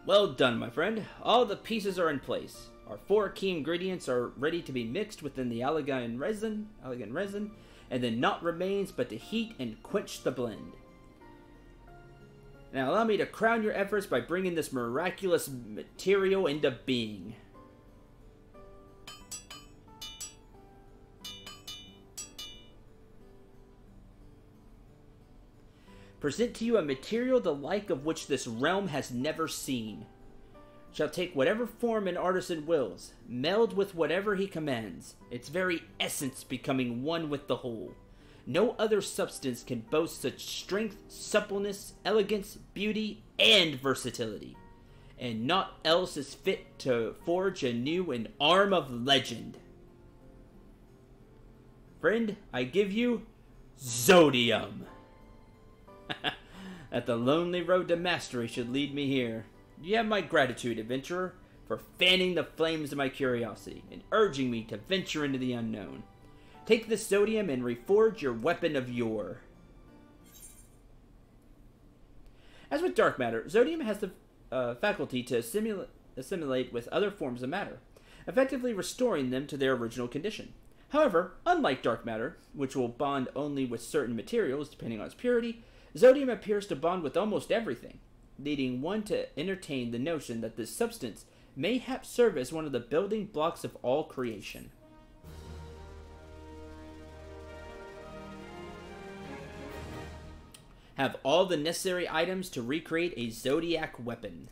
Well done, my friend. All the pieces are in place. Our 4 key ingredients are ready to be mixed within the elegant resin, and then naught remains but to heat and quench the blend. Now allow me to crown your efforts by bringing this miraculous material into being. Present to you a material the like of which this realm has never seen. Shall take whatever form an artisan wills, meld with whatever he commands, its very essence becoming one with the whole. No other substance can boast such strength, suppleness, elegance, beauty, and versatility. And naught else is fit to forge anew an arm of legend. Friend, I give you Zodium. That the lonely road to mastery should lead me here. You have my gratitude, adventurer, for fanning the flames of my curiosity and urging me to venture into the unknown. Take this Zodium and reforge your weapon of yore. As with dark matter, Zodium has the faculty to assimilate with other forms of matter, effectively restoring them to their original condition. However, unlike dark matter, which will bond only with certain materials depending on its purity, Zodium appears to bond with almost everything, leading one to entertain the notion that this substance mayhap serve as one of the building blocks of all creation. Have all the necessary items to recreate a Zodiac weapon.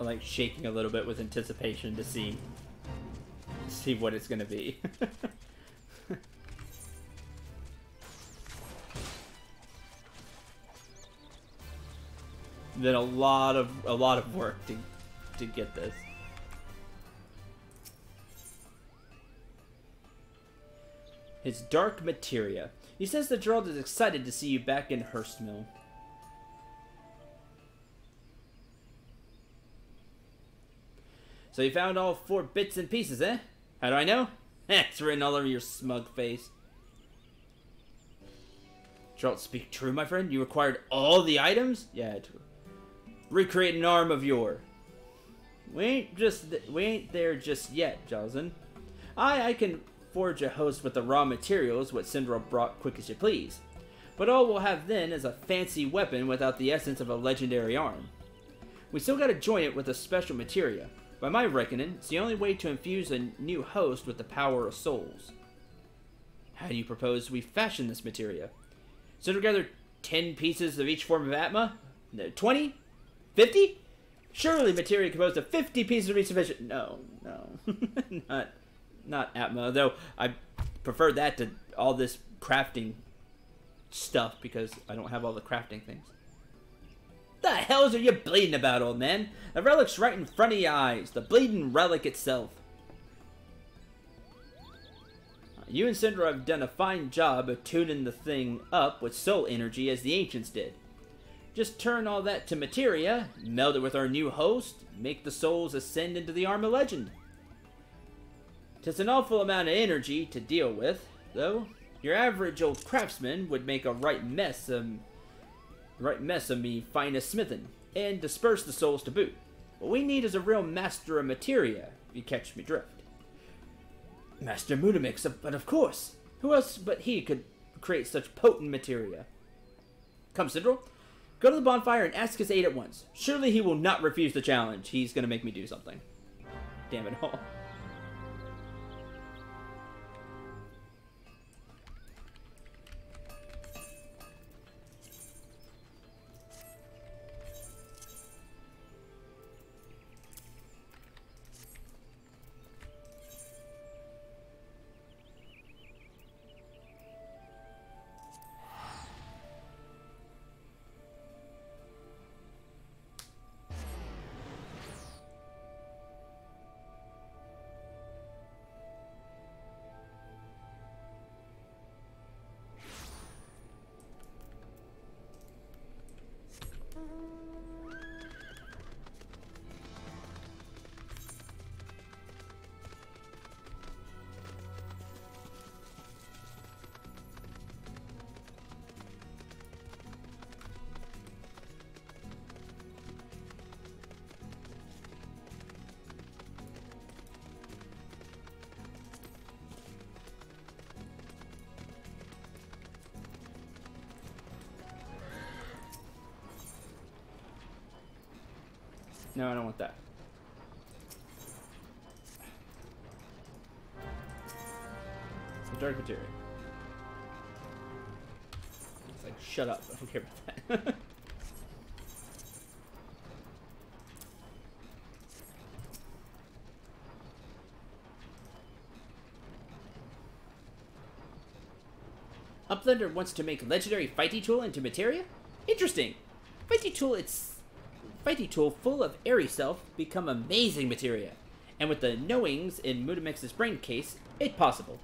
like shaking a little bit with anticipation to see what it's gonna be. Then a lot of work to get this. His dark materia. He says that Gerald is excited to see you back in Hurstmill. So you found all 4 bits and pieces, eh? How do I know? It's written all over your smug face. Gerald, speak true, my friend? You acquired all the items? Yeah, true. Recreate an arm of yore. We ain't there just yet, Jocelyn. I can forge a host with the raw materials what Syndra brought quick as you please. But all we'll have then is a fancy weapon without the essence of a legendary arm. We still gotta join it with a special materia. By my reckoning, it's the only way to infuse a new host with the power of souls. How do you propose we fashion this materia? So together 10 pieces of each form of Atma? 20? 50? Surely materia composed of 50 pieces would be sufficient. No. not Atma, though I prefer that to all this crafting stuff because I don't have all the crafting things. The hells are you bleeding about, old man? The relic's right in front of your eyes. The bleeding relic itself. You and Syndra have done a fine job of tuning the thing up with soul energy as the ancients did. Just turn all that to materia, meld it with our new host, make the souls ascend into the arm of legend. 'Tis an awful amount of energy to deal with, though. Your average old craftsman would make a right mess of me finest smithing, and disperse the souls to boot. What we need is a real master of materia, if you catch me drift. Master Mudamix, but of course! Who else but he could create such potent materia? Come, Syndra, go to the bonfire and ask his aid at once. Surely he will not refuse the challenge. He's gonna make me do something. Damn it all. No, I don't want that. The dark material. It's like, shut up. I don't care about that. Uplander wants to make legendary fighty tool into materia? Interesting. Fighty tool full of airy self become amazing materia, and with the knowings in Mudamix's brain case, it's possible.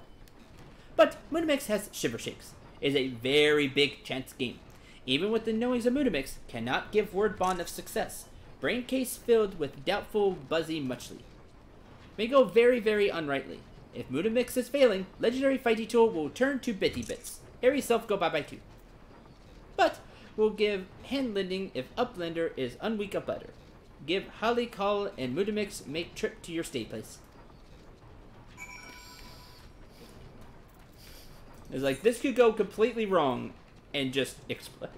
But Mudamix has shiver shakes. It is a very big chance game. Even with the knowings of Mudamix, cannot give word bond of success. Brain case filled with doubtful, buzzy muchly. May go very, very unrightly. If Mudamix is failing, legendary fighty tool will turn to bitty bits. Airy self go bye-bye too. But we'll give hand lending if Uplander is unweak of butter. Give Holly call and Mudamix make trip to your stay place. It's like, this could go completely wrong and just explode.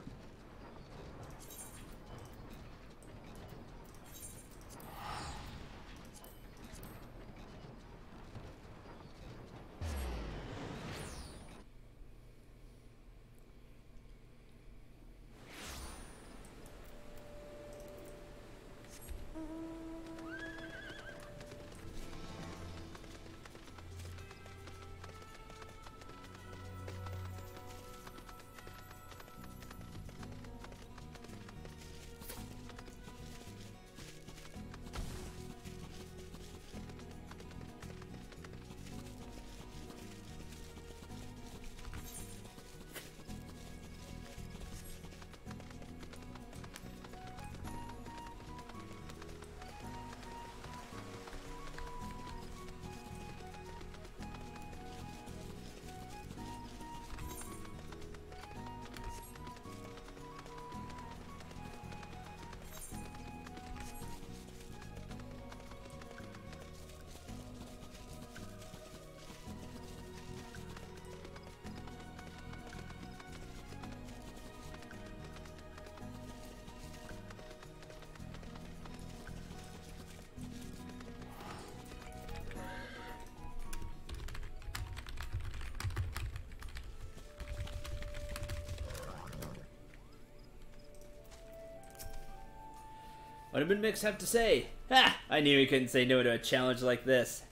What did Mix have to say? Ha! I knew he couldn't say no to a challenge like this.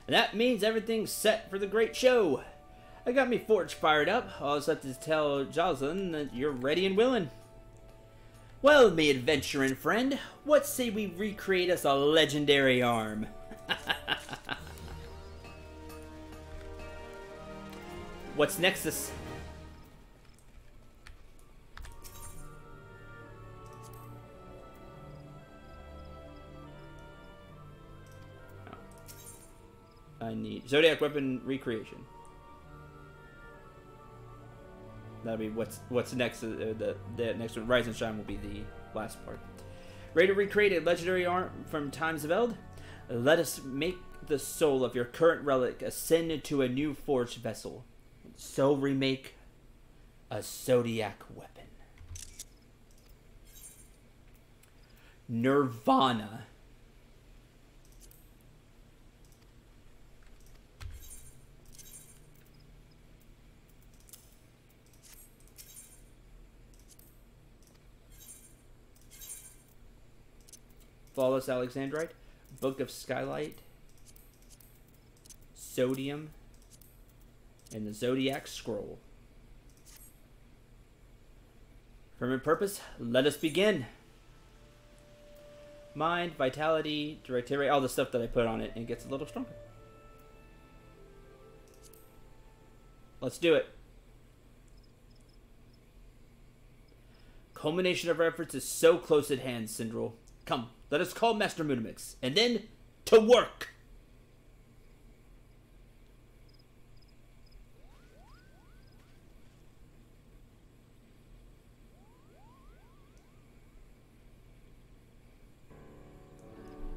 And that means everything's set for the great show. I got me forge fired up. All I have to tell Jocelyn that you're ready and willing. Well, me adventuring friend, what say we recreate us a legendary arm? What's Nexus? I need Zodiac weapon recreation. That'll be what's next. The next one, Rise and Shine, will be the last part. Ready to recreate a legendary arm from times of Eld? Let us make the soul of your current relic ascend into a new forged vessel. So remake a Zodiac weapon. Nirvana. Flawless Alexandrite, Book of Skylight, Sodium, and the Zodiac Scroll. Firm purpose, let us begin. Mind, Vitality, Directory, all the stuff that I put on it, and it gets a little stronger. Let's do it. Culmination of our efforts is so close at hand, Syndril. Come, let us call Master Munimix, and then to work!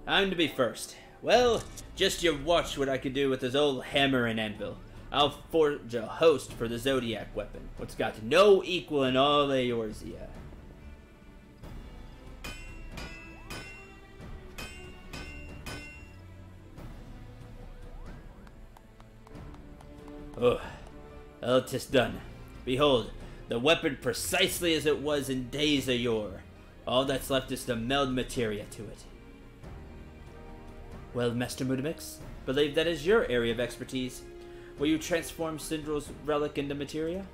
I'm to be first. Well, just you watch what I can do with this old hammer and anvil. I'll forge a host for the Zodiac weapon, what's got no equal in all Eorzea. Oh, well, 'tis done. Behold, the weapon precisely as it was in days of yore. All that's left is to meld materia to it. Well, Master Munimix, believe that is your area of expertise. Will you transform Syndril's relic into materia?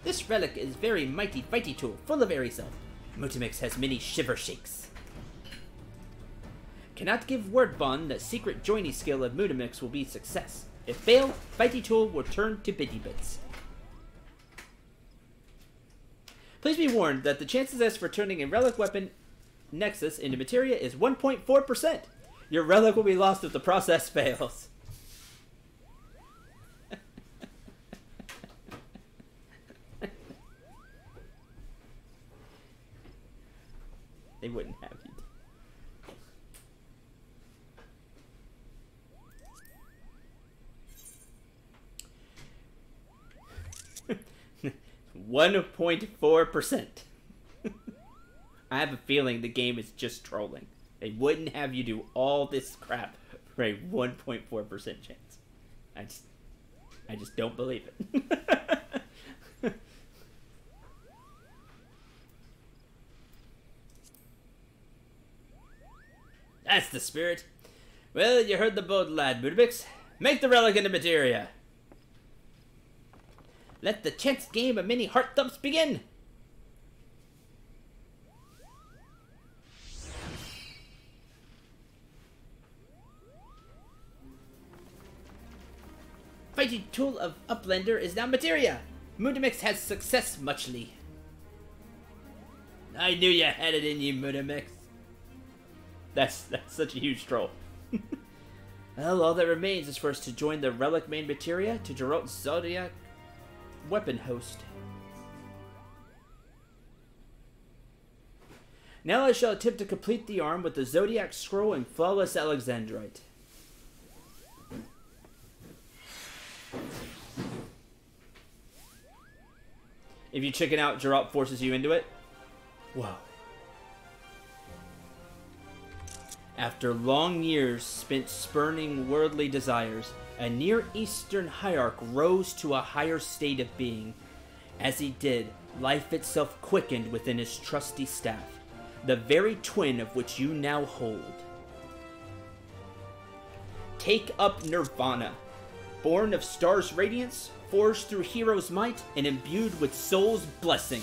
This relic is very mighty fighty tool, full of airy self. Munimix has many shiver shakes. Cannot give word bond that secret joiny skill of Munimix will be success. If fail, fighty tool will turn to bitty bits. Please be warned that the chances as for turning a relic weapon Nexus into materia is 1.4%. Your relic will be lost if the process fails. They wouldn't have you. 1.4%. I have a feeling the game is just trolling. They wouldn't have you do all this crap for a 1.4% chance. I just don't believe it. That's the spirit. Well, you heard the bold lad, Munimix. Make the relic into materia. Let the chance game of many heart thumps begin. Fighting tool of Uplander is now materia. Munimix has success muchly. I knew you had it in you, Munimix. That's such a huge troll. Well, all that remains is for us to join the relic main materia to Geralt's Zodiac weapon host. Now I shall attempt to complete the arm with the Zodiac Scroll and Flawless Alexandrite. If you chicken out, Geralt forces you into it. Whoa. After long years spent spurning worldly desires, a Near Eastern hierarch rose to a higher state of being. As he did, Life itself quickened within his trusty staff, the very twin of which you now hold. Take up Nirvana, born of Star's radiance, forged through hero's might, and imbued with soul's blessing.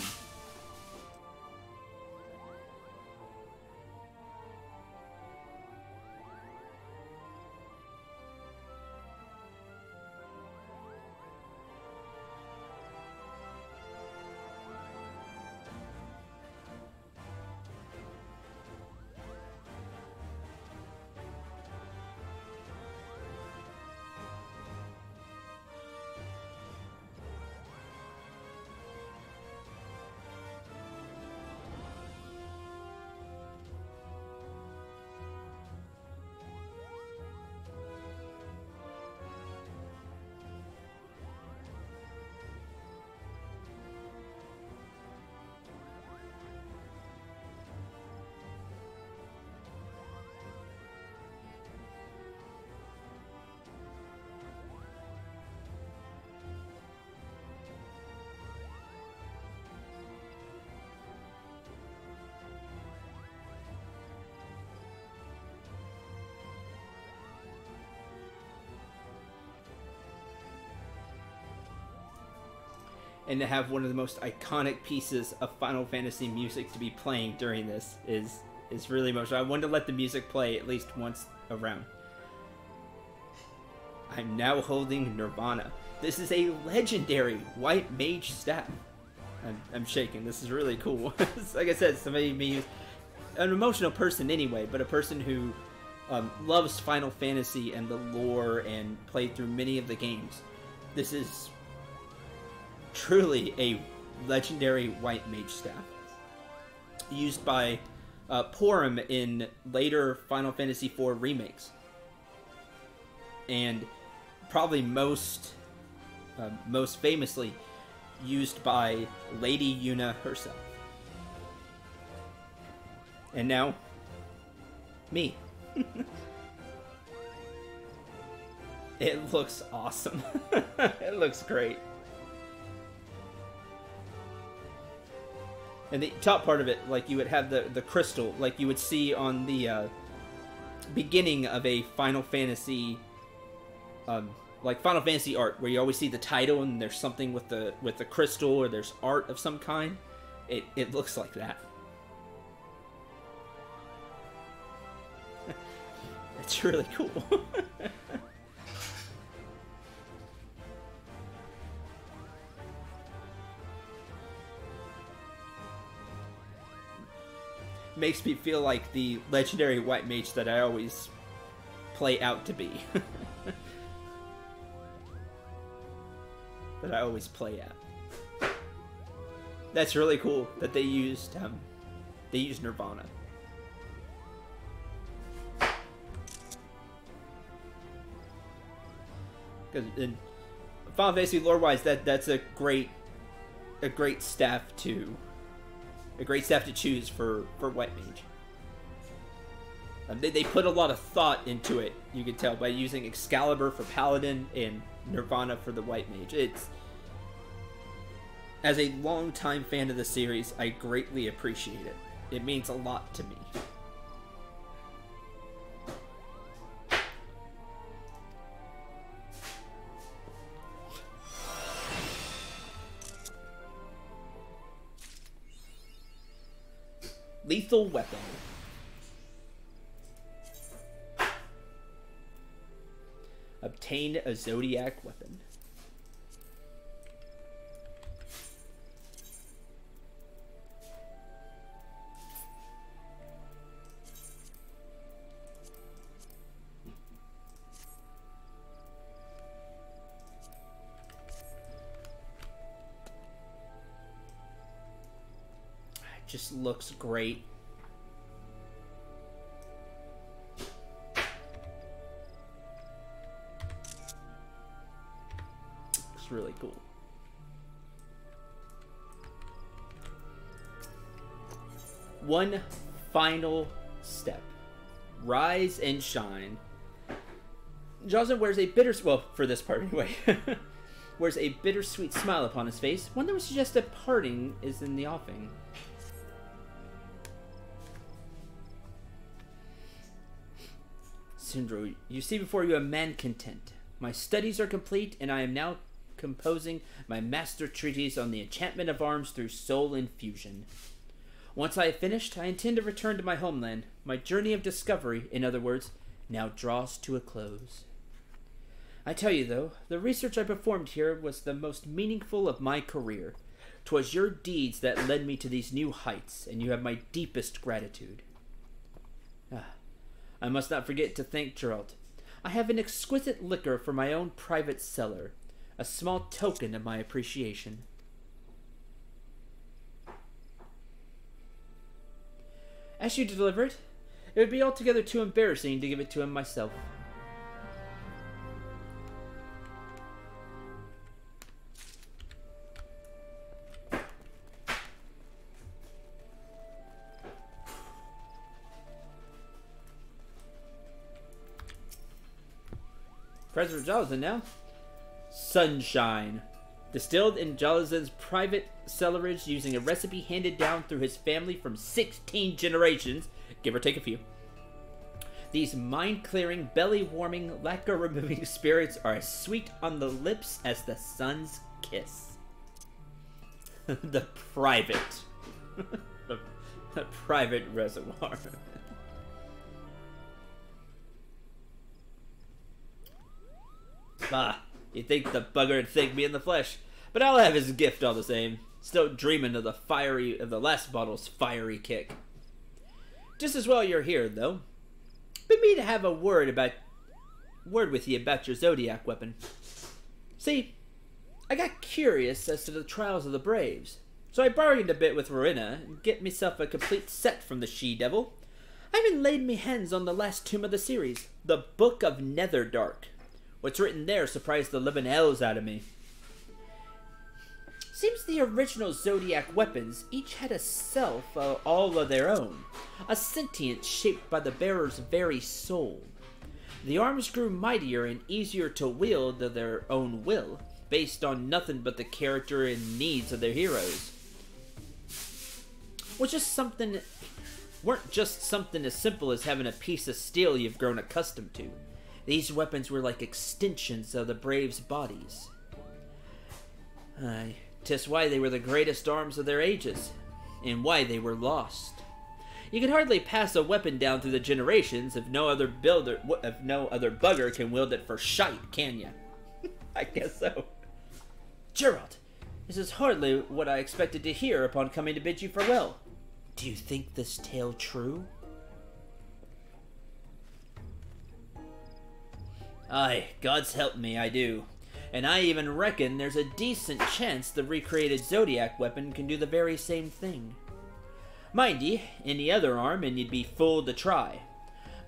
And to have one of the most iconic pieces of Final Fantasy music to be playing during this is really emotional. I wanted to let the music play at least once around. I'm now holding Nirvana. This is a legendary white mage staff. I'm shaking. This is really cool. Like I said, somebody who's an emotional person anyway, but a person who loves Final Fantasy and the lore and played through many of the games. This is truly a legendary white mage staff used by Porum in later Final Fantasy IV remakes, and probably most famously used by Lady Yuna herself, and now me. It looks awesome. It looks great. And the top part of it, like, you would have the crystal, like you would see on the beginning of a Final Fantasy, like Final Fantasy art, where you always see the title and there's something with the crystal, or there's art of some kind. It looks like that. It's really cool. Makes me feel like the legendary white mage that I always play out to be. That I always play at. That's really cool that they used Nirvana. Because in Final Fantasy lore-wise, that's a great staff to choose for white mage. They put a lot of thought into it, you can tell, by using Excalibur for paladin and Nirvana for the white mage. As a longtime fan of the series, I greatly appreciate it. It means a lot to me. Lethal weapon. Obtain a Zodiac weapon. Just looks great. It's really cool. One final step. Rise and shine. Jocelyn wears a well, for this part anyway. wears a bittersweet smile upon his face, one that would suggest a parting is in the offing. Sindro, you see before you a man content. My studies are complete, and I am now composing my master treatise on the enchantment of arms through soul infusion. Once I have finished, I intend to return to my homeland. My journey of discovery, in other words, now draws to a close. I tell you, though, the research I performed here was the most meaningful of my career. 'Twas your deeds that led me to these new heights, and you have my deepest gratitude. I must not forget to thank Geralt. I have an exquisite liquor for my own private cellar, a small token of my appreciation. As you deliver it, it would be altogether too embarrassing to give it to him myself. President Jalazin now. Sunshine. Distilled in Jalazin's private cellarage using a recipe handed down through his family from 16 generations, give or take a few. These mind-clearing, belly-warming, lacquer-removing spirits are as sweet on the lips as the sun's kiss. The private. the private reservoir. Ah, you'd think the bugger would thank me in the flesh, but I'll have his gift all the same. Still dreaming of the last bottle's fiery kick. Just as well you're here, though. Bid me to have a word with you about your Zodiac weapon. See, I got curious as to the trials of the Braves, so I bargained a bit with Rowena and get myself a complete set from the she-devil. I even laid me hands on the last tomb of the series, the Book of Netherdark. What's written there surprised the living hells out of me. Seems the original Zodiac weapons each had a self all of their own, a sentience shaped by the bearer's very soul. The arms grew mightier and easier to wield of their own will, based on nothing but the character and needs of their heroes. Weren't just something as simple as having a piece of steel you've grown accustomed to. These weapons were like extensions of the Braves' bodies. Aye, 'tis why they were the greatest arms of their ages, and why they were lost. You can hardly pass a weapon down through the generations if no other bugger can wield it for shite, can ya? I guess so. Geralt, this is hardly what I expected to hear upon coming to bid you farewell. Do you think this tale true? Aye, God's help me, I do. And I even reckon there's a decent chance the recreated Zodiac weapon can do the very same thing. Mind ye, any other arm and you'd be fooled to try.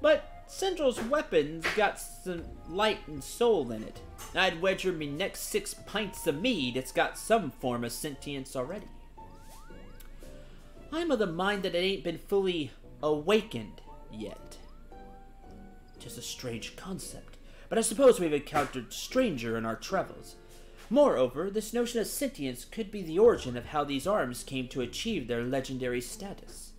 But Central's weapon's got some light and soul in it. I'd wager me next 6 pints of mead it's got some form of sentience already. I'm of the mind that it ain't been fully awakened yet. Just a strange concept. But I suppose we've encountered stranger in our travels. Moreover, this notion of sentience could be the origin of how these arms came to achieve their legendary status.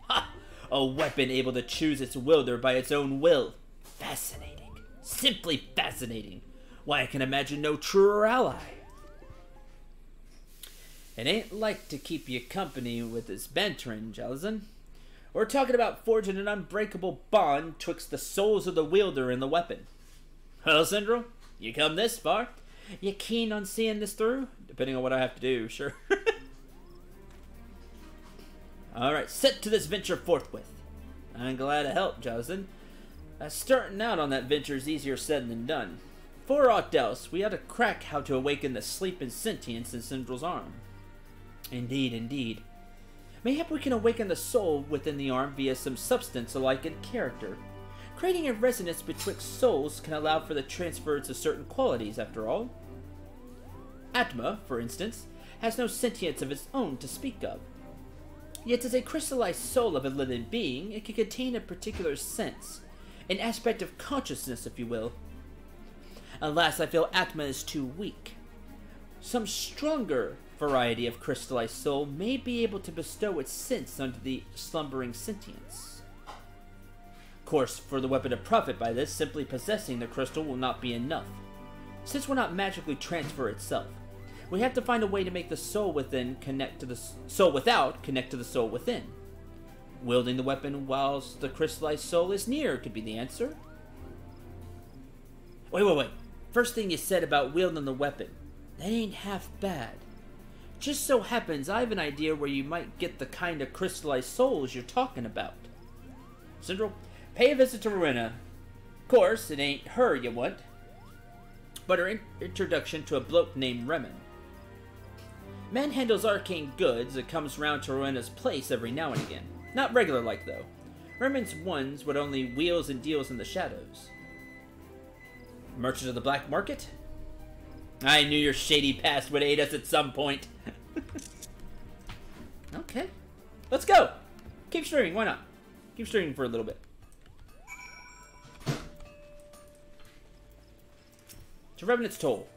Ha! A weapon able to choose its wielder by its own will. Fascinating. Simply fascinating. Why, I can imagine no truer ally. It ain't like to keep you company with this bantering, Jalazin. We're talking about forging an unbreakable bond twixt the souls of the wielder and the weapon. Well, Sindral, you come this far. You keen on seeing this through? Depending on what I have to do, sure. Alright, set to this venture forthwith. I'm glad to help, Jalazin. Starting out on that venture is easier said than done. For aught else, we ought to crack how to awaken the sleeping sentience in Sindral's arm. Indeed, indeed. Mayhap we can awaken the soul within the arm via some substance alike in character. Creating a resonance betwixt souls can allow for the transference of certain qualities, after all. Atma, for instance, has no sentience of its own to speak of. Yet as a crystallized soul of a living being, it can contain a particular sense, an aspect of consciousness, if you will. Alas, I feel Atma is too weak. Some stronger variety of crystallized soul may be able to bestow its sense onto the slumbering sentience. Of course, for the weapon to profit by this, simply possessing the crystal will not be enough, since will not magically transfer itself. We have to find a way to make the soul within connect to the soul without connect to the soul within. Wielding the weapon whilst the crystallized soul is near could be the answer. Wait. First thing you said about wielding the weapon. That ain't half bad. Just so happens I have an idea where you might get the kind of crystallized souls you're talking about. Central, pay a visit to Rowena. Of course, it ain't her you want, but her introduction to a bloke named Remen. Man handles arcane goods and comes round to Rowena's place every now and again. Not regular like, though. Remen's ones would only wheels and deals in the shadows. Merchant of the black market? I knew your shady past would aid us at some point. Okay. Let's go! Keep streaming, why not? Keep streaming for a little bit. To Revenant's Toll.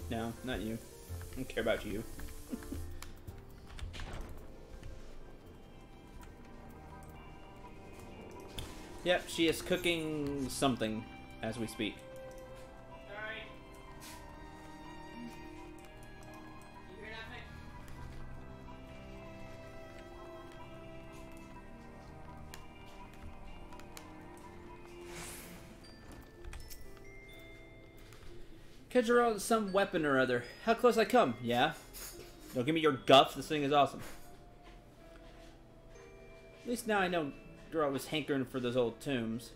No, not you. I don't care about you. Yep, she is cooking something as we speak. Sorry. You hear nothing? Kedgeralt, some weapon or other. How close I come? Yeah. Don't give me your guff. This thing is awesome. At least now I know Geralt was hankering for those old tombs.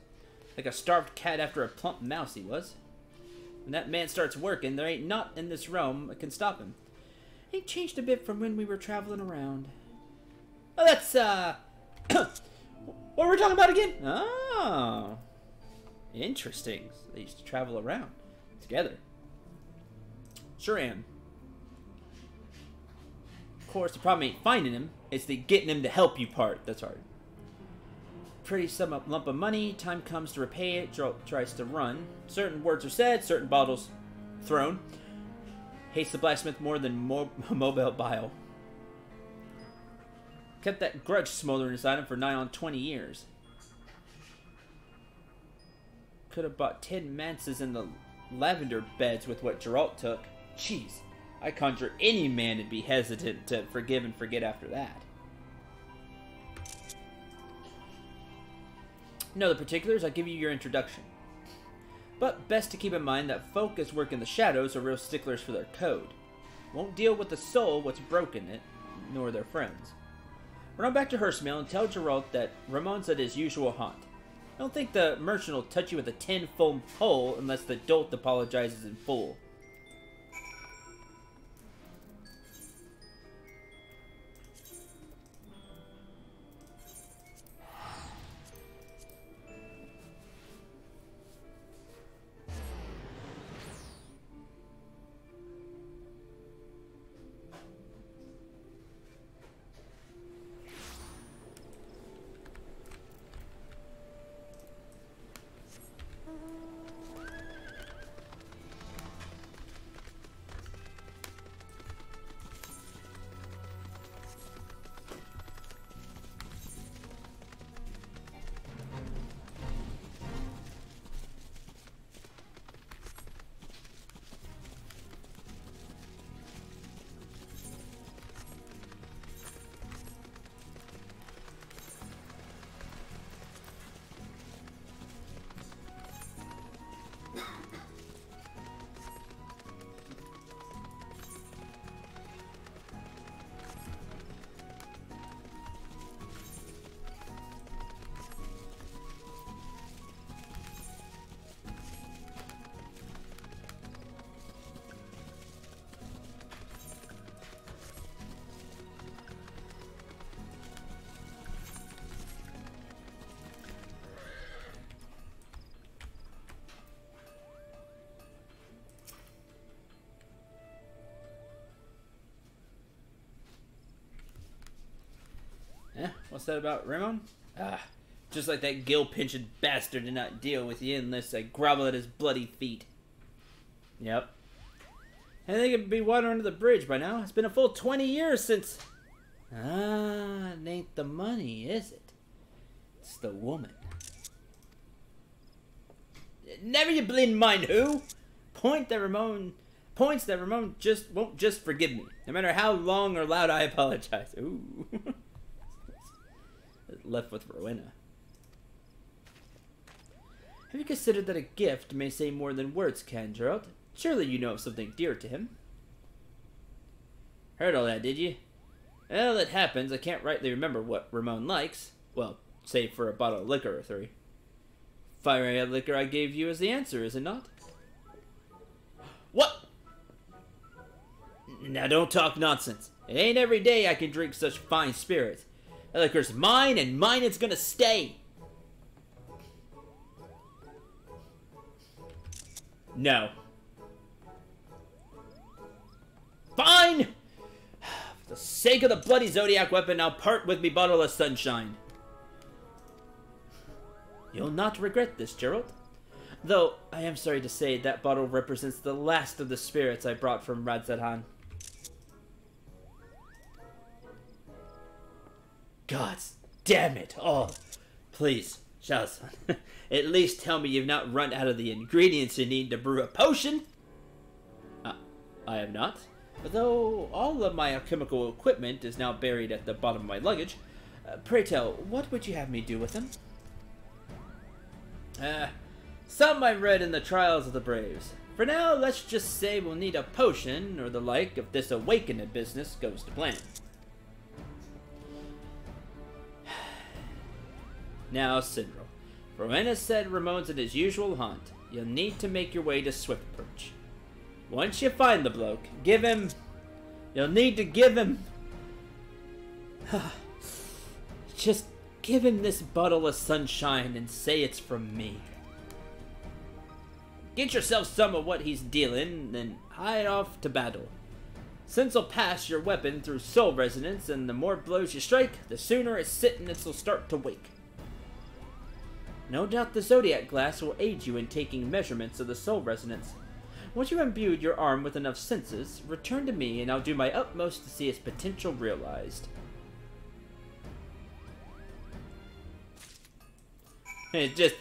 Like a starved cat after a plump mouse he was. When that man starts working, there ain't naught in this realm that can stop him. Ain't changed a bit from when we were traveling around. Oh, that's, what were we talking about again? Oh. Interesting. So they used to travel around together. Sure am. Of course, the problem ain't finding him. It's the getting him to help you part that's hard. Pretty sum up lump of money. Time comes to repay it. Geralt tries to run. Certain words are said. Certain bottles thrown. Hates the blacksmith more than mobile bile. Kept that grudge smoldering inside him for nigh on 20 years. Could have bought 10 manses in the lavender beds with what Geralt took. Jeez, I conjure any man to be hesitant to forgive and forget after that. Know the particulars, I'll give you your introduction. But best to keep in mind that folk as work in the shadows are real sticklers for their code. Won't deal with the soul what's broken it, nor their friends. Run on back to Hearstmill and tell Geralt that Ramon's at his usual haunt. I don't think the merchant will touch you with a 10-fold pole unless the dolt apologizes in full. Eh, what's that about Ramon? Ah, just like that gill-pinching bastard did not deal with you unless I grovel at his bloody feet. Yep. I think it'd be water under the bridge by now. It's been a full 20 years since... Ah, it ain't the money, is it? It's the woman. Never you blind mind who? Points that Ramon just won't just forgive me, no matter how long or loud I apologize. Ooh. Left with Rowena. Have you considered that a gift may say more than words can, Gerald? Surely you know of something dear to him. Heard all that, did you? Well, it happens. I can't rightly remember what Ramon likes. Well, save for a bottle of liquor or three. Fiery liquor I gave you as the answer, is it not? What? Now don't talk nonsense. It ain't every day I can drink such fine spirits. That liquor's mine, and mine it's gonna stay. No. Fine! For the sake of the bloody Zodiac weapon, I'll part with me bottle of sunshine. You'll not regret this, Gerald. Though, I am sorry to say that bottle represents the last of the spirits I brought from Radzadhan. Gods damn it all. Please, Shao-san, at least tell me you've not run out of the ingredients you need to brew a potion. I have not. Though all of my alchemical equipment is now buried at the bottom of my luggage. Pray tell, what would you have me do with them? Some I read in the Trials of the Braves. For now, let's just say we'll need a potion or the like if this awakening business goes to plan. Now, Syndrome. Rowena said Ramon's in his usual haunt. You'll need to make your way to Swiftperch. Once you find the bloke, give him... You'll need to give him... Just give him this bottle of sunshine and say it's from me. Get yourself some of what he's dealing, then hide off to battle. Since he'll pass your weapon through soul resonance, and the more blows you strike, the sooner it's sitting it'll start to wake. No doubt the Zodiac glass will aid you in taking measurements of the soul resonance. Once you've imbued your arm with enough senses, return to me and I'll do my utmost to see its potential realized. It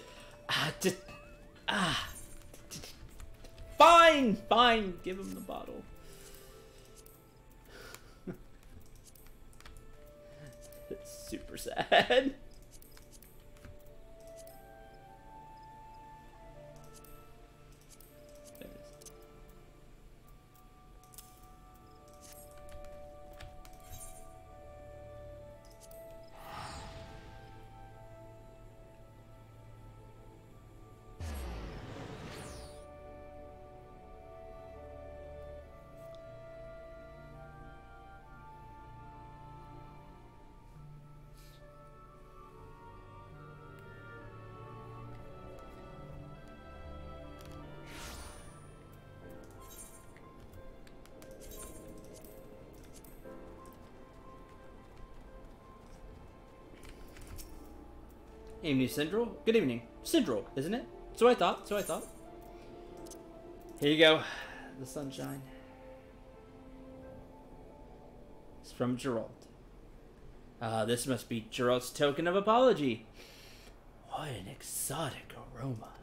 Fine, give him the bottle. It's super sad. Evening, Syndrome. Good evening. Syndrome, isn't it? So I thought. Here you go. The sunshine. It's from Gerald. This must be Gerald's token of apology. What an exotic aroma.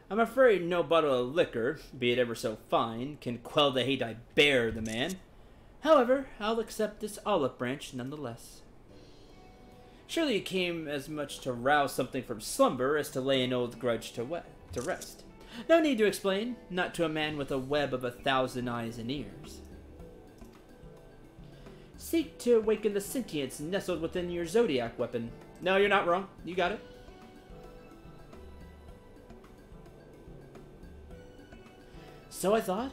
I'm afraid no bottle of liquor, be it ever so fine, can quell the hate I bear the man. However, I'll accept this olive branch nonetheless. Surely you came as much to rouse something from slumber as to lay an old grudge to rest. No need to explain, not to a man with a web of 1,000 eyes and ears. Seek to awaken the sentience nestled within your Zodiac weapon. No, you're not wrong. You got it. So I thought.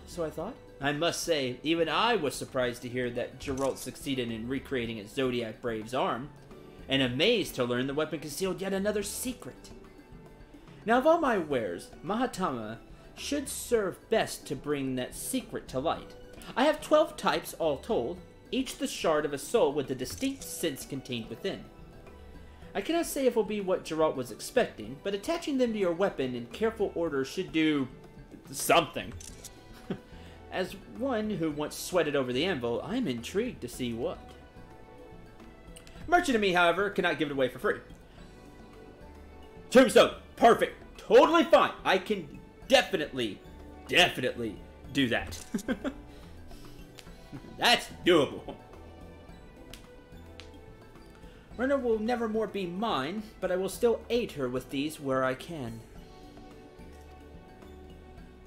I must say, even I was surprised to hear that Geralt succeeded in recreating his Zodiac Brave's arm, and amazed to learn the weapon concealed yet another secret. Now, of all my wares, Mahatama should serve best to bring that secret to light. I have 12 types all told, each the shard of a soul with a distinct sense contained within. I cannot say if it will be what Geralt was expecting, but attaching them to your weapon in careful order should do something. As one who once sweated over the anvil, I'm intrigued to see what. Merchant of me, however, cannot give it away for free. Tombstone, perfect, totally fine. I can definitely do that. That's doable. Renna will never more be mine, but I will still aid her with these where I can.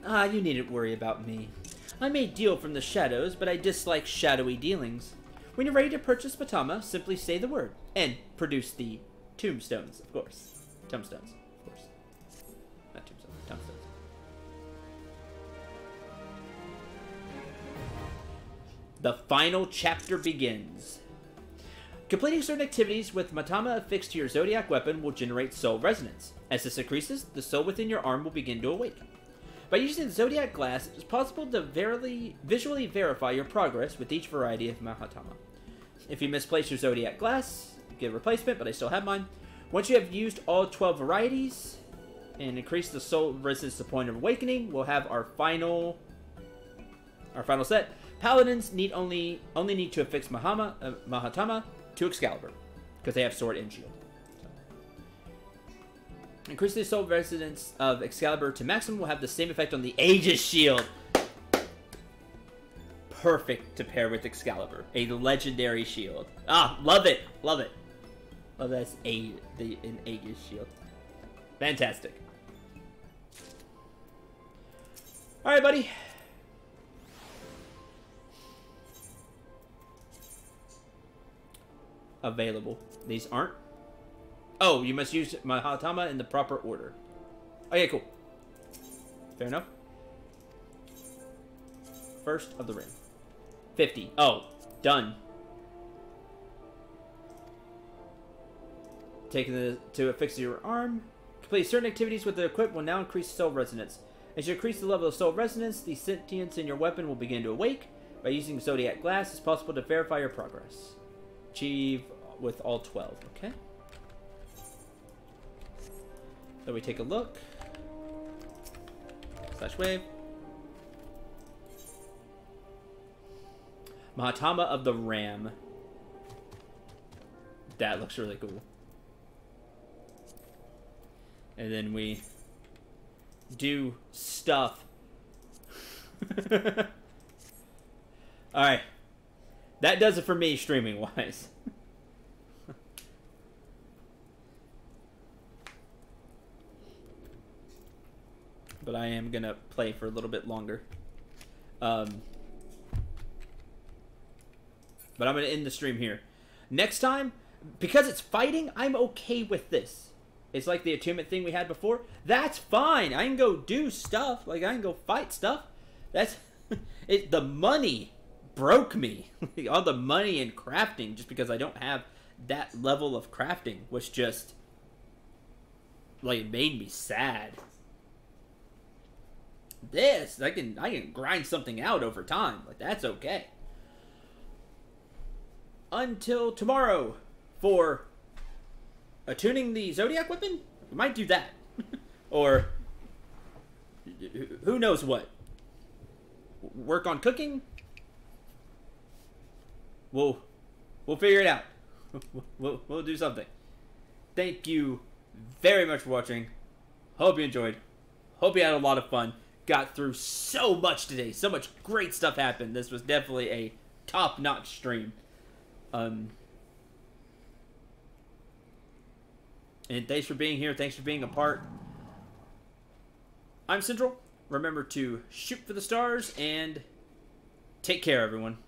Ah, you needn't worry about me. I may deal from the shadows, but I dislike shadowy dealings. When you're ready to purchase Matama, simply say the word, and produce the tombstones, of course. Tombstones, of course. Not tombstones, tombstones. The final chapter begins. Completing certain activities with Matama affixed to your Zodiac weapon will generate soul resonance. As this increases, the soul within your arm will begin to awaken. By using the Zodiac glass, it is possible to visually verify your progress with each variety of Mahatama. If you misplace your Zodiac glass, get a replacement, but I still have mine. Once you have used all 12 varieties and increased the soul resistance to point of awakening, we'll have our final set. Paladins only need to affix Mahatama to Excalibur, because they have sword and shield. Increase the soul resonance of Excalibur to maximum will have the same effect on the Aegis shield. Perfect to pair with Excalibur. A legendary shield. Ah, love it. Love it. Love that's an Aegis shield. Fantastic. Alright, buddy. Available. These aren't. Oh, you must use Mahatama in the proper order. Okay, cool. Fair enough. First of the ring. 50. Oh, done. Taking the to affix to your arm. Complete certain activities with the equip will now increase soul resonance. As you increase the level of soul resonance, the sentience in your weapon will begin to awake. By using Zodiac Glass, it's possible to verify your progress. Achieve with all 12. Okay. So we take a look. Slash wave. Mahatama of the Ram. That looks really cool. And then we do stuff. Alright. That does it for me, streaming-wise. But I am going to play for a little bit longer. But I'm going to end the stream here. Next time, because it's fighting, I'm okay with this. It's like the attunement thing we had before. That's fine. I can go do stuff. Like, I can go fight stuff. That's... the money broke me. All the money in crafting, just because I don't have that level of crafting, was just... like, it made me sad. This, I can grind something out over time. Like, that's okay. Until tomorrow for attuning the Zodiac weapon. We might do that. Or who knows what. Work on cooking. We'll figure it out. We'll do something. Thank you very much for watching. Hope you enjoyed. Hope you had a lot of fun. Got through so much today. So much great stuff happened. This was definitely a top-notch stream. And thanks for being here. Thanks for being a part. I'm Central. Remember to shoot for the stars and take care, everyone.